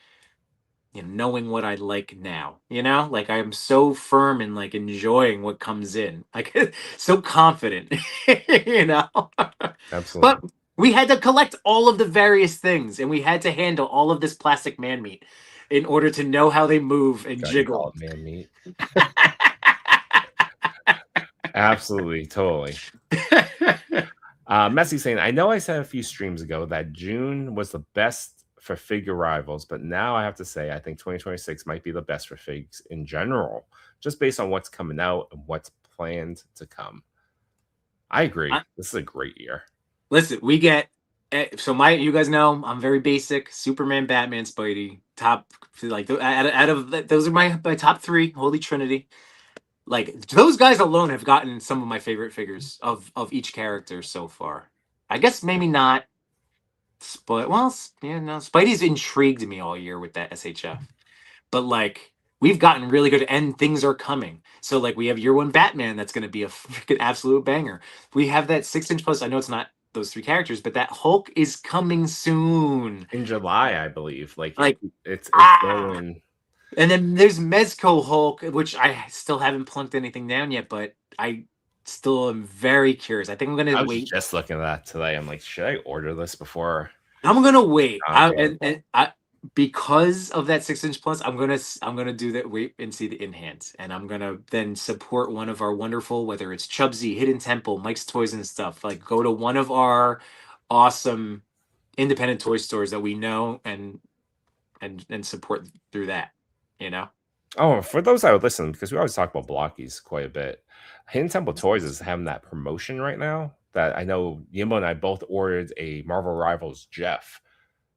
you know, knowing what I like now, you know, like I am so firm in like enjoying what comes in, like so confident, you know. Absolutely. But we had to collect all of the various things, and we had to handle all of this plastic man meat in order to know how they move and jiggle. Man meat. Absolutely, totally. Messy saying, I know I said a few streams ago that June was the best for figure rivals, but now I have to say I think 2026 might be the best for figs in general, just based on what's coming out and what's planned to come. I agree. This is a great year. Listen, we get so you guys know I'm very basic. Superman, Batman, Spidey, top, like out of those are my top 3, Holy Trinity. Like those guys alone have gotten some of my favorite figures of each character so far. I guess maybe not. But Spidey's intrigued me all year with that SHF. But like we've gotten really good, and things are coming. So like we have Year One Batman that's going to be a freaking absolute banger. We have that 6-inch plus. I know it's not those 3 characters, but that Hulk is coming soon in July, I believe. Like it's going. And then there's Mezco Hulk, which I still haven't plunked anything down yet, but I still am very curious. I think I'm gonna wait. Just looking at that today, I'm like, should I order this before? I'm gonna wait. Because of that 6-inch plus, I'm gonna do that. Wait and see the in-hands, and I'm gonna then support one of our wonderful, whether it's Chubsy, Hidden Temple, Mike's Toys and stuff. Like go to one of our awesome independent toy stores that we know and support through that. You know. Oh, for those that would listen, because we always talk about Blockies quite a bit. Hidden Temple Toys is having that promotion right now that I know Yimbo and I both ordered a Marvel Rivals Jeff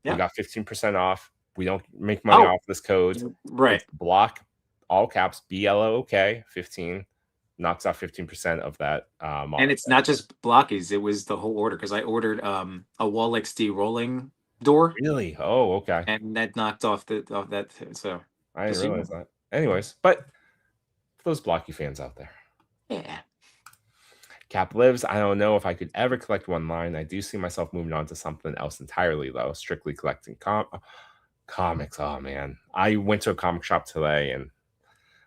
Yeah. We got 15% off. We don't make money Oh. off this code. Right. It's block, all caps, BLOOK 15. Knocks off 15% of that. And it's not just blockies; it was the whole order because I ordered a Wall XD rolling door, Really? Oh, okay. and that knocked off that. So I didn't just so you realize know. that. Anyways, but for those blocky fans out there, Yeah. Cap lives. I don't know if I could ever collect one line. I do see myself moving on to something else entirely, though. Strictly collecting comics. Oh man, I went to a comic shop today, and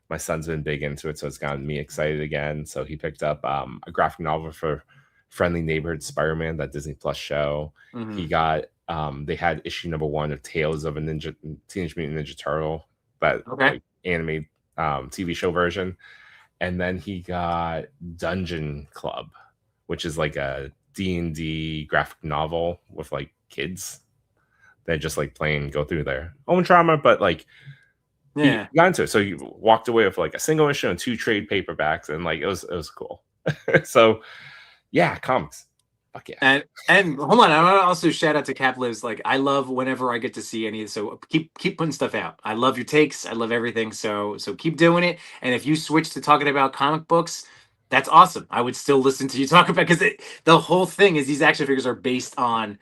my son's been big into it, so it's gotten me excited again. So he picked up a graphic novel for Friendly Neighborhood Spider-Man, that Disney Plus show. Mhm. He got they had issue number 1 of Tales of a Teenage Mutant Ninja Turtle, that like anime TV show version. And then he got Dungeon Club, which is like a D&D graphic novel with like kids that just like playing, go through their own trauma, but like he got into it. So he walked away with like a single issue and 2 trade paperbacks, and like it was cool. So yeah, comics. Fuck yeah. And hold on, I want to also shout out to Cap Lives. Like, I love whenever I get to see any. So keep putting stuff out. I love your takes. I love everything. So keep doing it. And if you switch to talking about comic books, that's awesome. I would still listen to you talk about, because the whole thing is these action figures are based on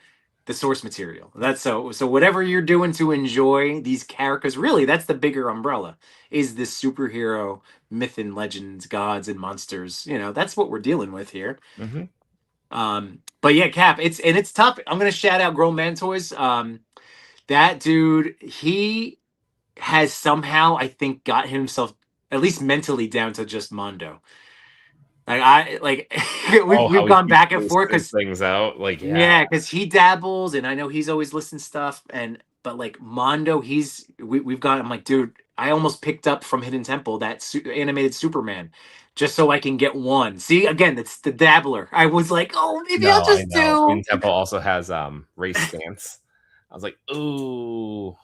the source material. That's so whatever you're doing to enjoy these characters, really, that's the bigger umbrella, is this superhero myth and legends, gods and monsters. You know, that's what we're dealing with here. Mm-hmm. But yeah, Cap, it's tough. I'm gonna shout out Grown Man Toys. That dude, he has somehow, I think, got himself at least mentally down to just Mondo. Like we've gone back and forth because things out, like yeah, because he dabbles, and I know he's always listing stuff, but like Mondo, we've got. I'm like, dude, I almost picked up from Hidden Temple that animated Superman, just so I can get one. See, again, it's the dabbler. I was like, oh, maybe I'll just do. Hidden Temple also has Race Stance. I was like, ooh,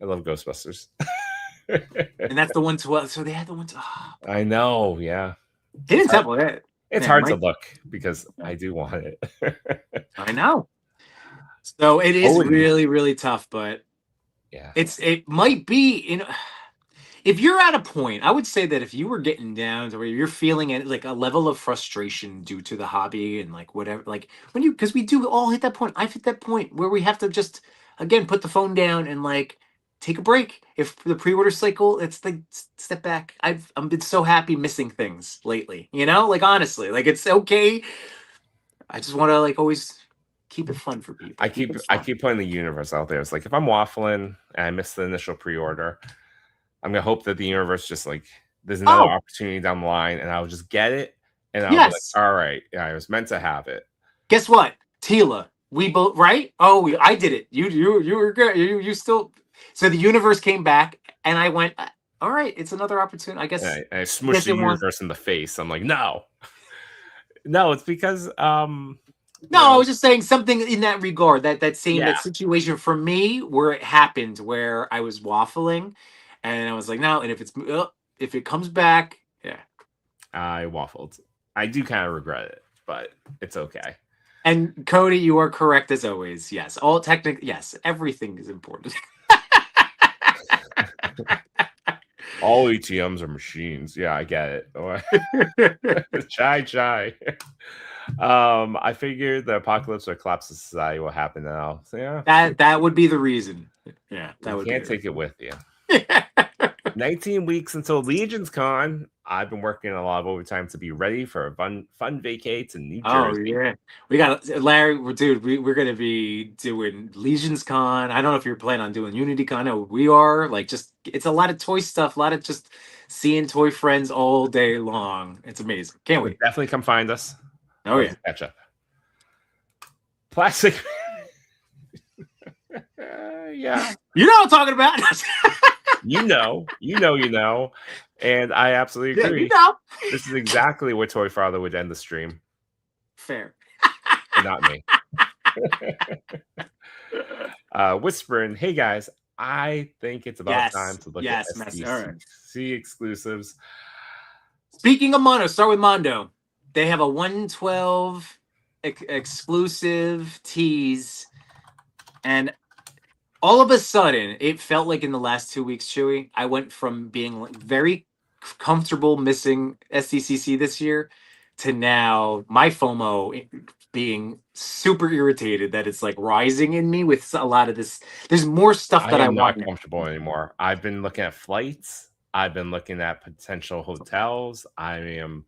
I love Ghostbusters. And that's the 112. So they had the 112. Oh. I know, yeah. Hidden Temple. It's hard to look because I do want it. I know. So it is really, really tough, but yeah, it might be, you know, if you're at a point, I would say that if you were getting down to where you're feeling it, like a level of frustration due to the hobby and like whatever, like because we do all hit that point. I've hit that point where we have to just, again, put the phone down and like take a break. If the pre-order cycle, it's like step back. I've been so happy missing things lately, you know, like honestly, like it's okay. I just want to like always keep it fun for people. I keep putting the universe out there. It's like if I'm waffling and I miss the initial pre-order, I'm gonna hope that the universe just like there's another opportunity down the line, and I'll just get it, and I'll be like, all right, yeah, I was meant to have it. Guess what, Tila? We both right? Oh, I did it. You were good. You still. So the universe came back, and I went, all right, it's another opportunity. I guess I smushed the universe in the face. I'm like, no, it's because no, I was just saying something in that regard. That situation for me where it happened, where I was waffling, and I was like, no. And if it comes back, yeah, I waffled. I do kind of regret it, but it's okay. And Cody, you are correct as always. Yes, yes, everything is important. All ATMs are machines. Yeah, I get it. Chai. I figured the apocalypse or collapse of society will happen now. So yeah, that would be the reason. Yeah, that would. You can't take it with you. 19 weeks until Legion's Con. I've been working a lot of overtime to be ready for a fun vacay to New Jersey. Oh yeah, we got Larry. Dude, we're gonna be doing Legion's Con. I don't know if you're planning on doing Unity Con. No, we are. Like, just it's a lot of toy stuff, a lot of just seeing toy friends all day long. It's amazing. Can't wait. Definitely come find us. Oh yeah, catch up. Plastic. Yeah, you know what I'm talking about. You know, and I absolutely agree. Yeah, This is exactly where Toy.Father would end the stream. Fair. But not me. Whispering, hey guys, I think it's about time to look at SDCC exclusives. Speaking of Mondo, start with Mondo. They have a 112 exclusive tease, and all of a sudden, it felt like in the last 2 weeks, Chewy, I went from being like very comfortable missing SDCC this year to now my FOMO being super irritated that it's like rising in me with a lot of this. There's more stuff I that I am not want. comfortable anymore. I've been looking at flights. I've been looking at potential hotels. I am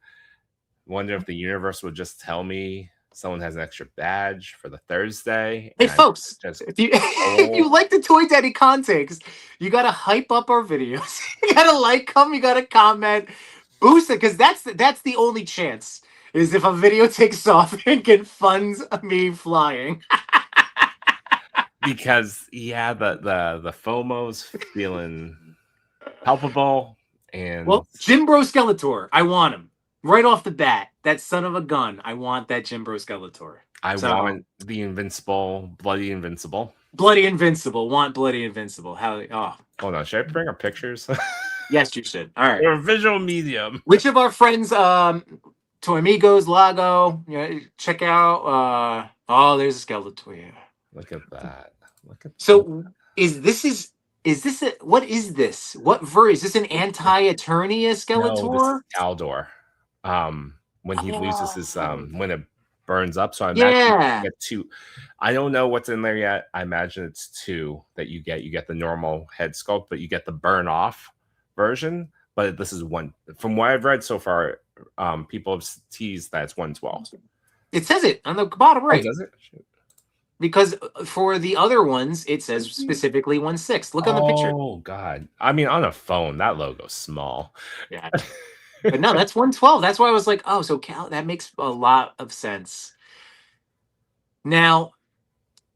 wondering if the universe would just tell me someone has an extra badge for the Thursday. Hey And I folks, just if you if you like the Toy Daddy context, you gotta hype up our videos. You gotta like them, you gotta comment, boost it, because that's the only chance is if a video takes off and can funds me flying. because yeah, the FOMO's feeling palpable, and Well, Jimbro Skeletor, I want him right off the bat. That son of a gun, I want that Jimbro Skeletor. I So, want the invincible, bloody invincible. Bloody Invincible, want Bloody Invincible. How? Oh, Hold on, should I bring up pictures? yes, you should. All right. Or a visual medium. Which of our friends, Toy Amigos, Lago, check out. Oh, there's a Skeletor. Yeah. Look at that. Look at So is this what is this? What is this an anti-Eternia Skeletor? No, this is Caldor. When he loses his when it burns up. So I imagine Yeah. you get two. I don't know what's in there yet. I imagine it's two that you get. You get the normal head sculpt, but you get the burn off version. But this is one. From what I've read so far, people have teased that it's 112. It says it on the bottom right. Oh, does it? Shoot. Because for the other ones, it says specifically 1/6. Look on the picture. Oh God! I mean, on a phone, that logo's small. Yeah. But no, that's 112. That's why I was like, oh, so Cal, that makes a lot of sense. Now,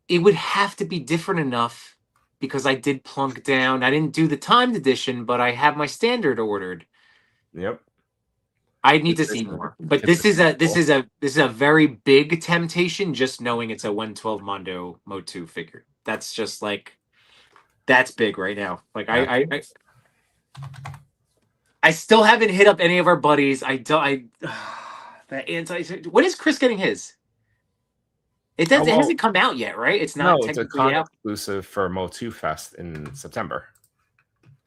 it would have to be different enough because I did plunk down. I didn't do the timed edition, but I have my standard ordered. Yep. I need to see more. But this is a very big temptation just knowing it's a 112 Mondo Mode 2 figure. That's just like that's big right now. Like I still haven't hit up any of our buddies. That anti. When is Chris getting his? It does. It hasn't come out yet, right? It's not. No, it's a technically con out. exclusive for Mo2 Fest in September.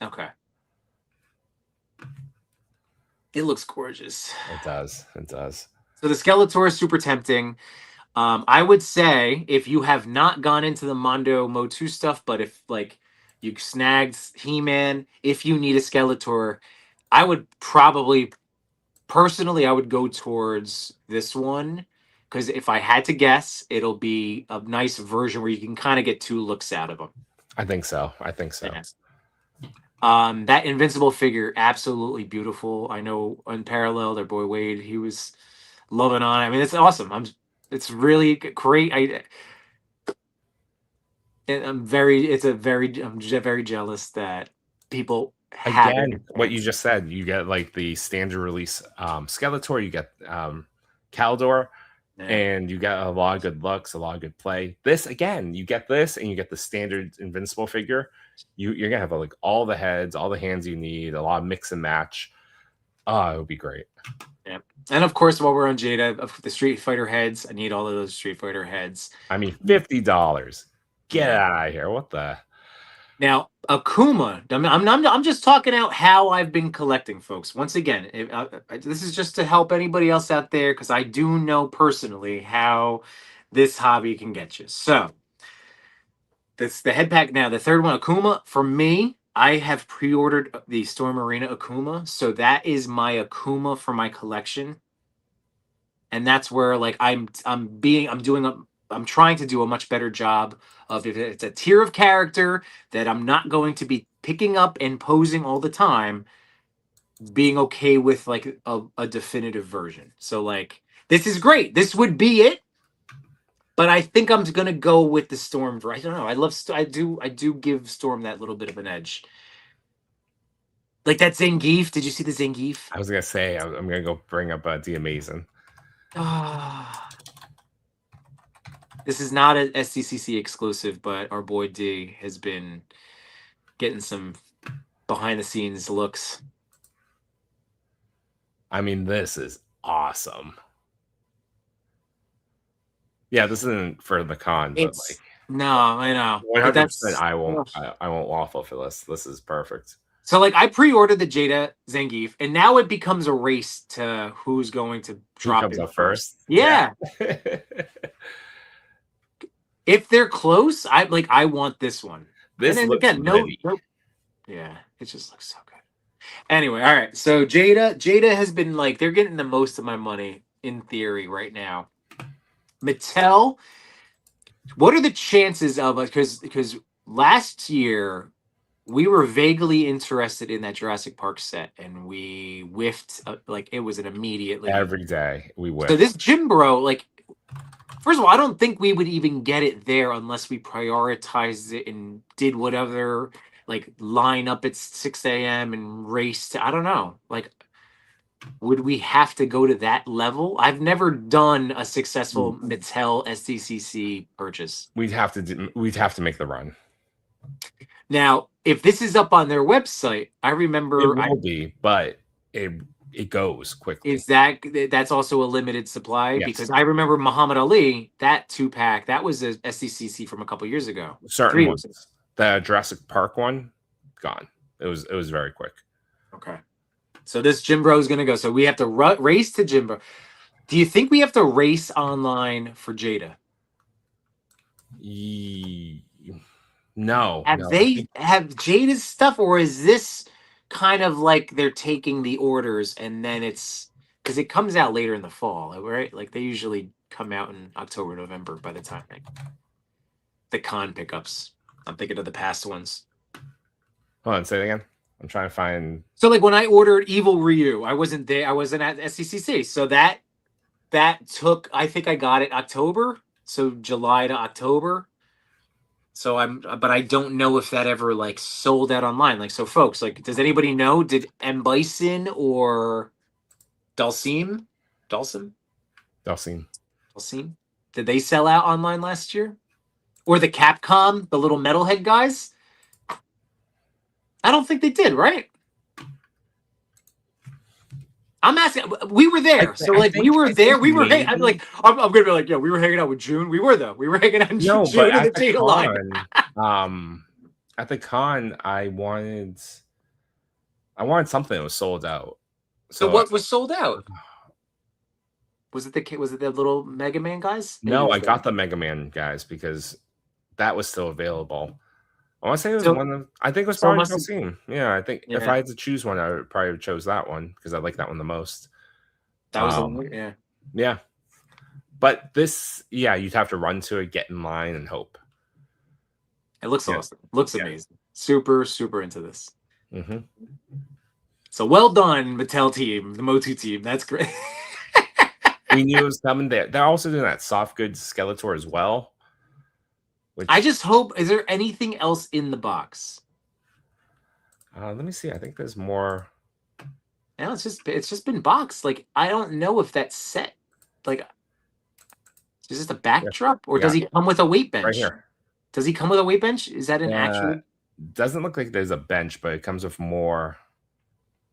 Okay. It looks gorgeous. It does. It does. So the Skeletor is super tempting. I would say if you have not gone into the Mondo Mode 2 stuff, but if like you snagged He-Man, if you need a Skeletor, I would probably personally I would go towards this one because if I had to guess, it'll be a nice version where you can kind of get two looks out of them. I think so. I think so. Yeah. That Invincible figure, absolutely beautiful. I know Unparalleled, our boy Wade, he was loving on it. I mean, it's awesome. It's really great. I'm very jealous that people Again, what you just said, you get like the standard release Skeletor, you get Caldor, and you get a lot of good looks, a lot of good play. This again, you get this, and you get the standard Invincible figure. You're gonna have like all the heads, all the hands you need, a lot of mix and match. Oh, it would be great. Yeah, and of course, while we're on Jada, of the Street Fighter heads, I need all of those Street Fighter heads. I mean, $50. Get out of here! What the? Now, Akuma. I'm just talking out how I've been collecting, folks. Once again, this is just to help anybody else out there because I do know personally how this hobby can get you. So, that's the head pack. Now, the third one, Akuma. For me, I have pre-ordered the Storm Arena Akuma, so that is my Akuma for my collection, and that's where like I'm trying to do a much better job of if it's a tier of character that I'm not going to be picking up and posing all the time, being okay with like a definitive version. So like this is great. This would be it. But I think I'm gonna go with the Storm. I don't know. I do give Storm that little bit of an edge. Like that Zangief. Did you see the Zangief? I was gonna say I'm gonna go bring up the Amazing. Ah. This is not an SDCC exclusive, but our boy D has been getting some behind the scenes looks. I mean, this is awesome. Yeah, this isn't for the con, but like No, I know. But 100%. that's I won't. I won't waffle for this. This is perfect. so like I pre-ordered the Jada Zangief, and now it becomes a race to who's going to Who drop comes in up first. first? Yeah. Yeah. If they're close, I want this one. This and then looks again, no, ready. yeah, it just looks so good. Anyway, all right. So Jada has been like they're getting the most of my money in theory right now. Mattel, what are the chances of us? Because last year we were vaguely interested in that Jurassic Park set, and we whiffed. Like it was an immediately. Every day we So win. this Jimbro, like, first of all, I don't think we would even get it there unless we prioritized it and did whatever, like line up at 6 a.m. and race to. I don't know. Like, would we have to go to that level? I've never done a successful Mattel SDCC purchase. We'd have to make the run. Now, if this is up on their website, I It remember will be, but it goes quickly. is that's also a limited supply Yes. because I remember Muhammad Ali, that 2-pack, that was a SDCC from a couple years ago. Certain 3 ones. The Jurassic Park one, gone. It was very quick. Okay. So this Jimbro is going to go. So we have to race to Jimbro. Do you think we have to race online for Jada? No. Have they have Jada's stuff, or is this kind of like they're taking the orders and then it's because it comes out later in the fall, right? Like they usually come out in October, November by the time the con pickups. I'm thinking of the past ones. Hold on, say it again. I'm trying to find. So like when I ordered Evil Ryu, I wasn't there. I wasn't at SDCC. So that took. I think I got it October. So July to October. So but I don't know if that ever like sold out online. Like, so folks, like, does anybody know? Did M. Bison or Dulcine, did they sell out online last year? Or the Capcom, the little metalhead guys? I don't think they did, right? I'm asking. We were there, so like we were there. We were. I'm like, I'm gonna be like, yeah, we were hanging out with June. We were though. We were hanging out with No, June but in the Jada line. At the con, I wanted something that was sold out. So what was sold out? Was it the little Mega Man guys? No, I got the Mega Man guys because that was still available. I want to say it was one of. I think it was probably Dulcine. Yeah, I think if I had to choose one, I would probably have chose that one because I like that one the most. That was the one, yeah. Yeah, but this, yeah, you'd have to run to it, get in line, and hope. It looks awesome. Looks amazing. Super, super into this. Mm-hmm. So well done, Mattel team, the Motu team. That's great. We knew it was coming. They're also doing that soft goods Skeletor as well. Which, I just hope. Is there anything else in the box? Let me see. I think there's more. No, it's just been boxed. Like I don't know if that's set. Like, is this a backdrop, or does he come with a weight bench? Right here. Does he come with a weight bench? Is that an actual? Doesn't look like there's a bench, but it comes with more.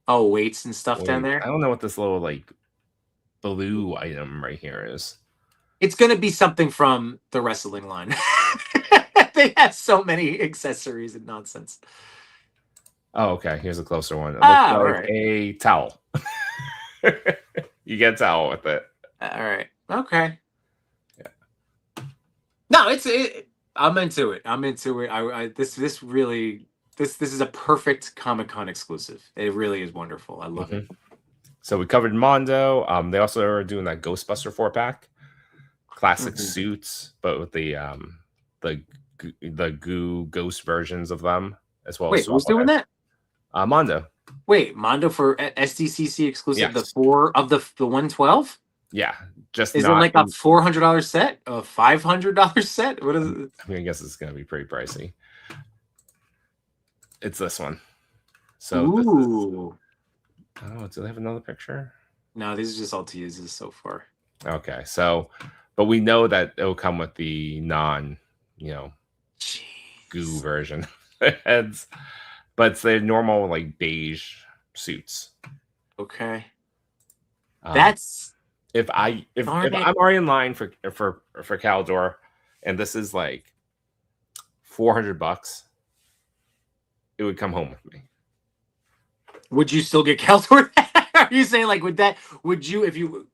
Oh, weights and stuff down there. I don't know what this little like blue item right here is. It's gonna be something from the wrestling line. They have so many accessories and nonsense. Oh, okay. Here's a closer one. It looks like a towel. You get a towel with it. All right. Okay. Yeah. No, I'm into it. I'm into it. This is a perfect Comic-Con exclusive. It really is wonderful. I love it. So we covered Mondo. They also are doing that Ghostbuster 4-pack. Classic suits, but with the goo ghost versions of them as well. Wait, who's doing that? Mondo. Wait, Mondo for SDCC exclusive. Yes. The 4 of the 112. Yeah, just is it like a $400 set, a $500 set? What is it? I mean, I guess it's gonna be pretty pricey. It's this one. So, ooh. Oh, do they have another picture? No, these are just all teases so far. Okay, so, but we know that it'll come with the non, goo version heads, but it's the normal like beige suits. Okay, that's if I'm already in line for Caldor, and this is like $400, it would come home with me. Would you still get Keldor? Are you saying like would you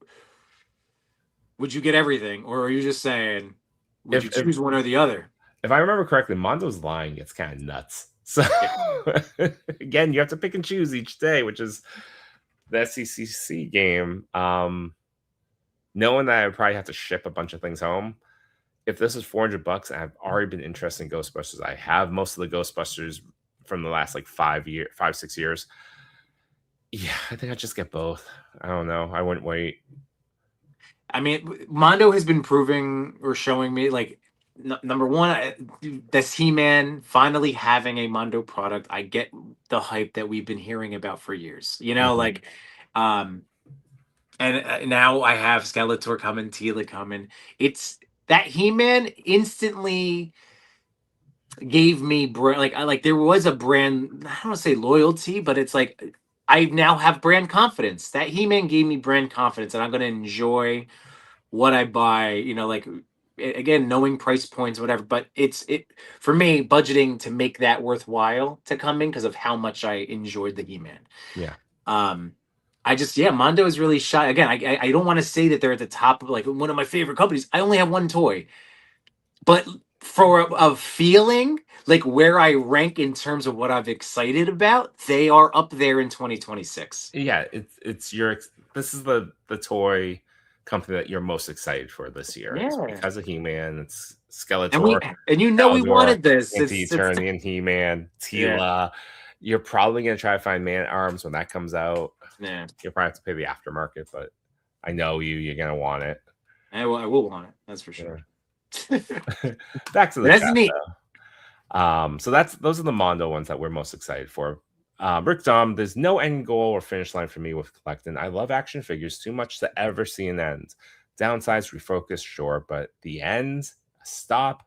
get everything, or are you just saying would you choose one or the other? If I remember correctly, Mondo's line gets kind of nuts. So again, you have to pick and choose each day, which is the SDCC game. Knowing that I would probably have to ship a bunch of things home. If this is $400 and I've already been interested in Ghostbusters, I have most of the Ghostbusters from the last like 6 years. Yeah, I think I'd just get both. I don't know. I wouldn't wait. I mean, Mondo has been proving or showing me like number one, this He-Man finally having a Mondo product. I get the hype that we've been hearing about for years. You know, like, and now I have Skeletor coming, Tila coming. It's that He-Man instantly gave me like there was a brand. I don't want to say loyalty, but it's like I now have brand confidence. That He-Man gave me brand confidence, and I'm going to enjoy what I buy. You know, like again, knowing price points, whatever. But it for me, budgeting to make that worthwhile to come in because of how much I enjoyed the He-Man. Yeah. Mondo is really shy. Again, I don't want to say that they're at the top of like one of my favorite companies. I only have one toy, but for a feeling like where I rank in terms of what I'm excited about, they are up there in 2026. Yeah, this is the toy company that you're most excited for this year. Yeah. It's because of He-Man, it's Skeletor, and we wanted this. Eternian He-Man, Tila. Yeah. You're probably gonna try to find Man-at-Arms when that comes out. Yeah, you'll probably have to pay the aftermarket, but I know you're gonna want it. I will want it. That's for sure. Yeah. Back to the that's chat, neat. So those are the Mondo ones that we're most excited for. Rick Dom, there's no end goal or finish line for me with collecting. I love action figures too much to ever see an end. Downsides, refocus, sure, but the end, stop.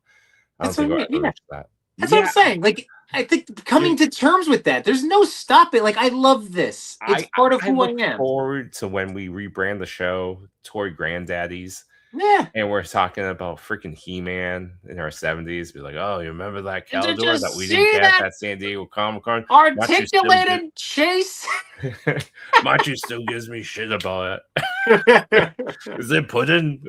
I don't think I'll reach that. That's what I'm saying. Like, I think coming to terms with that, there's no stop it. Like, I love this. It's part of who I am. I look forward to when we rebrand the show, Toy Granddaddies. Yeah. And we're talking about freaking He-Man in our 70s. Be like, oh, you remember that Keldor that we didn't get at San Diego Comic-Con? Articulated Chase. Machu still gives me shit about it. Is it pudding?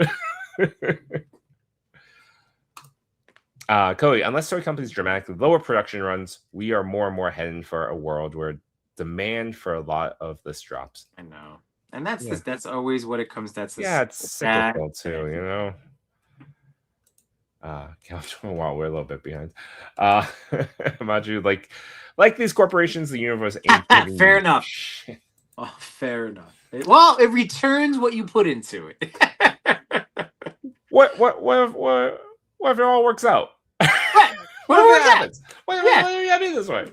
Cody, unless toy companies dramatically lower production runs, we are more and more heading for a world where demand for a lot of this drops. I know. And that's always what it comes. It's cyclical too, you know. Well, we're a little bit behind. Maju, like these corporations, the universe ain't fair enough. Oh, fair enough. Well, it returns what you put into it. What if it all works out? What if it happens? What do you mean this way?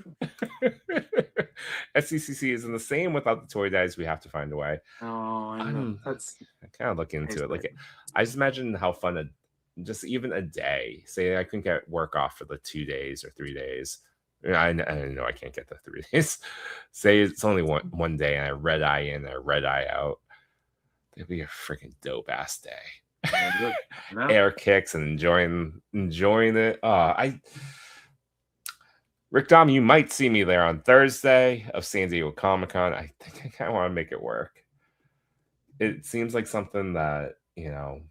SDCC isn't the same without the toy days. We have to find a way. Oh, I know. I kind of look into it. Like, I just imagine how fun just even a day. Say I couldn't get work off for the 2 days or 3 days. I know I can't get the 3 days. Say it's only one day, and I red eye in, and I red eye out. It'd be a freaking dope ass day. Air kicks and enjoying it. Rick Dom, you might see me there on Thursday of San Diego Comic-Con. I think I kind of want to make it work. It seems like something that, you know,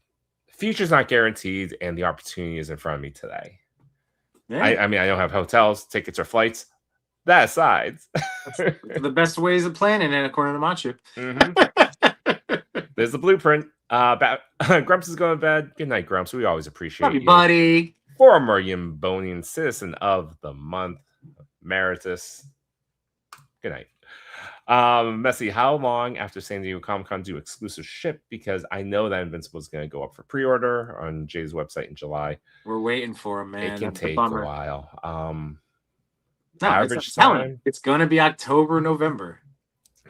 the future's not guaranteed and the opportunity is in front of me today. Yeah. I mean, I don't have hotels, tickets, or flights. That aside. The best ways of planning it, according to Machu. Mm-hmm. There's the blueprint. Grumps is going to bed. Good night, Grumps. We always appreciate you. Buddy. Former Yimbonian Citizen of the Month, Emeritus. Good night. Messy, how long after San Diego Comic-Con do exclusive ship? Because I know that Invincible is going to go up for pre-order on Jay's website in July. We're waiting for him, man. It can take a while. Average time. It's going to be October, November.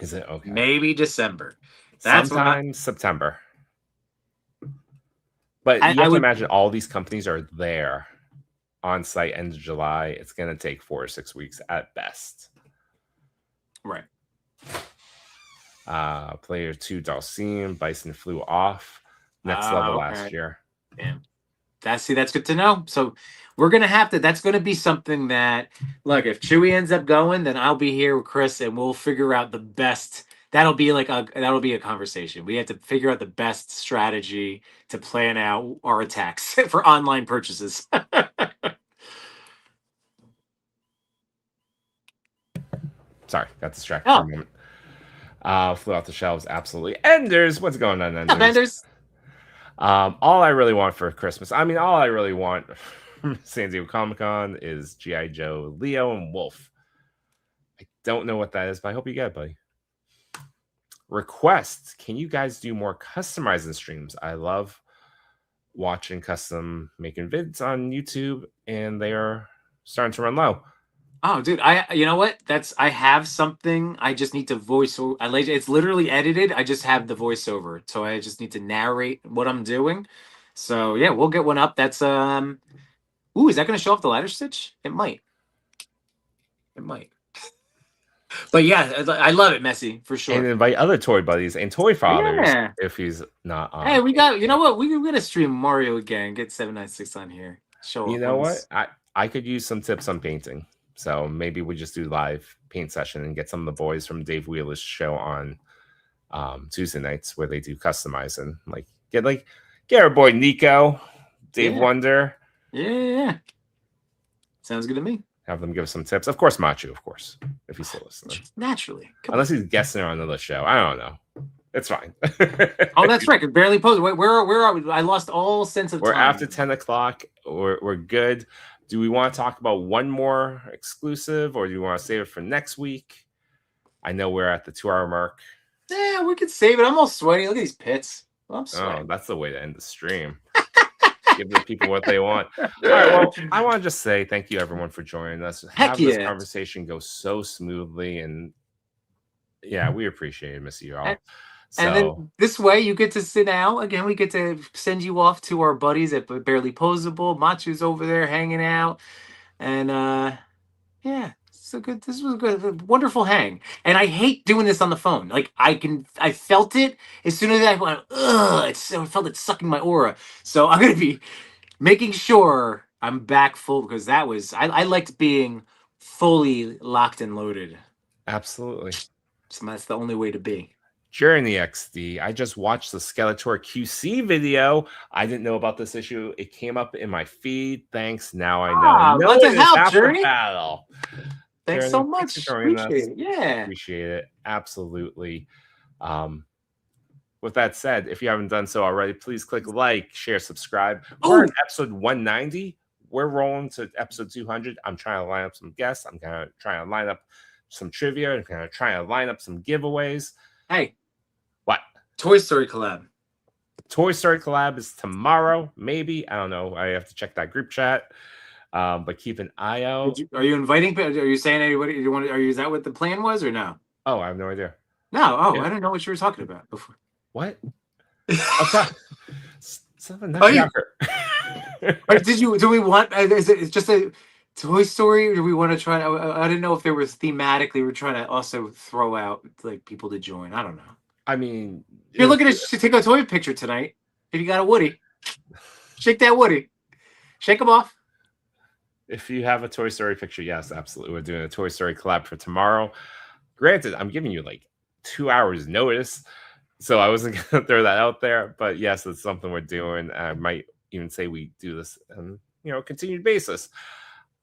Is it? Okay. Maybe December. That's sometime September. But you have to imagine all these companies are there on site end of July. It's going to take 4 or 6 weeks at best. Right. Player 2 Dalcine, Bison flew off. Next level last year. Damn. That's good to know. So we're gonna have to. That's gonna be something that, look, if Chewy ends up going, then I'll be here with Chris, and we'll figure out the best. That'll be a conversation. We have to figure out the best strategy to plan out our attacks for online purchases. Sorry, got distracted for a moment. Flew off the shelves, absolutely. Enders, what's going on, Enders? Vendors. All I really want for Christmas, I mean, all I really want from San Diego Comic-Con is G.I. Joe, Leo, and Wolf. I don't know what that is, but I hope you get it, buddy. Request, can you guys do more customizing streams? I love watching custom making vids on YouTube, and they are starting to run low. Oh, dude, you know what? I have something. I just need to voice over. It's literally edited. I just have the voiceover, so I just need to narrate what I'm doing. So yeah, we'll get one up. That's Ooh, is that going to show off the ladder stitch? It might. It might. But yeah, I love it, Messy, for sure. And invite other toy buddies and Toy.Fathers Yeah. if he's not on. Hey, we got. You know what? We're gonna stream Mario again. Get 796 on here. Show. You know what? I could use some tips on painting. So maybe we just do live paint session and get some of the boys from Dave Wheeler's show on Tuesday nights where they do customizing. Get our boy Nico, Dave Wonder. Yeah. Sounds good to me. Have them give us some tips. Of course, Machu, of course, if he's still listening. Naturally. Unless he's guessing on another show. I don't know. It's fine. Oh, that's right. Barely posted. Where are we? I lost all sense of time. We're after 10 o'clock. We're good. Do we want to talk about one more exclusive, or do you want to save it for next week? I know we're at the 2-hour mark. Yeah, we could save it. I'm all sweaty. Look at these pits. I'm sweating. Oh, that's the way to end the stream. Give the people what they want. All right, well, I want to just say thank you, everyone, for joining us. Have this conversation go so smoothly, and yeah, we appreciate it, miss you all. And then this way you get to sit out. Again, we get to send you off to our buddies at Barely Posable. Machu's over there hanging out. And yeah, this was a good, wonderful hang. And I hate doing this on the phone. Like I felt it as soon as I went, ugh, I felt it sucking my aura. So I'm gonna be making sure I'm back full, because I liked being fully locked and loaded. Absolutely. So that's the only way to be. Journey XD. I just watched the Skeletor QC video. I didn't know about this issue. It came up in my feed. Thanks. Now I know. Let's help, Journey. Battle. Thanks Journey, so much. Appreciate it. Yeah. Appreciate it. Absolutely. With that said, if you haven't done so already, please click like, share, subscribe. We're in episode 190. We're rolling to episode 200. I'm trying to line up some guests. I'm going to try and line up some trivia. I'm going to try and line up some giveaways. Hey. What? Toy Story collab. Toy Story collab is tomorrow, maybe. I don't know. I have to check that group chat. But keep an eye out. Are you inviting? Are you saying anybody? Is that what the plan was, or no? Oh, I have no idea. No. Oh, yeah. I didn't know what you were talking about before. What? Do we want? Is it just a Toy Story? Or do we want to try? I didn't know if there was thematically. We're trying to also throw out like people to join. I don't know. I mean, you're looking to take a toy picture tonight. If you got a Woody, shake that Woody. Shake him off. If you have a Toy Story picture, yes, absolutely. We're doing a Toy Story collab for tomorrow. Granted, I'm giving you like 2 hours notice, so I wasn't going to throw that out there. But yes, it's something we're doing. I might even say we do this on a continued basis.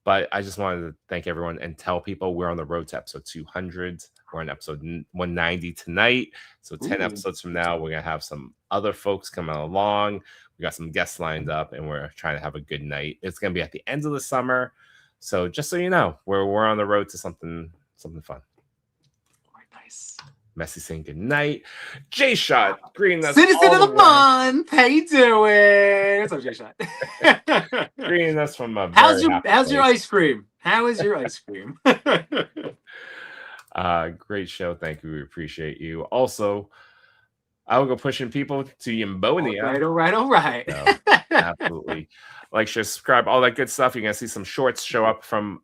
But I just wanted to thank everyone and tell people we're on the road to episode 200. We're on episode 190 tonight. So 10 episodes from now, we're going to have some other folks coming along. We got some guests lined up, and we're trying to have a good night. It's going to be at the end of the summer. So just so you know, we're on the road to something fun. Nice. Messy saying good night. J-Shot, greeting us. Citizen of the month. How you doing? What's up, J-Shot? Greeting us from a how's your ice cream? How is your ice cream? Great show. Thank you. We appreciate you. Also, I will go pushing people to Yimbo. All right. So, absolutely. Like, share, subscribe, all that good stuff. You're going to see some shorts show up from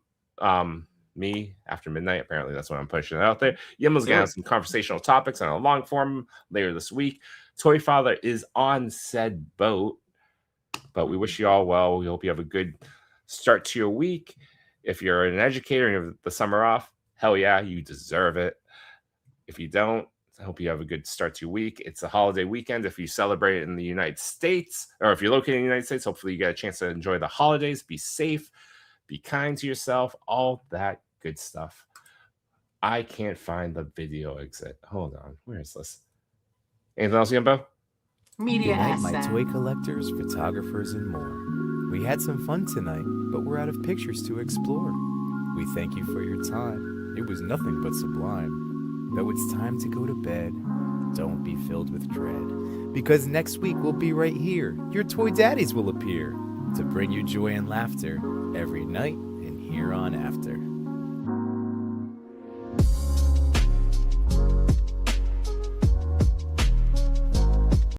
me after midnight. Apparently, that's when I'm pushing it out there. Yimbo's going to have some conversational topics on a long form later this week. Toy.Father is on said boat. But we wish you all well. We hope you have a good start to your week. If you're an educator and you have the summer off, hell yeah, you deserve it. If you don't, I hope you have a good start to your week. It's a holiday weekend. If you celebrate it in the United States, or if you're located in the United States, hopefully you get a chance to enjoy the holidays. Be safe, be kind to yourself, all that good stuff. I can't find the video exit. Hold on. Where is this? Anything else, Yimbo? Media Good night, my asset. toy collectors, photographers, and more. We had some fun tonight, but we're out of pictures to explore. We thank you for your time. It was nothing but sublime. Though it's time to go to bed, don't be filled with dread, because next week we'll be right here. Your toy daddies will appear to bring you joy and laughter every night and here on after.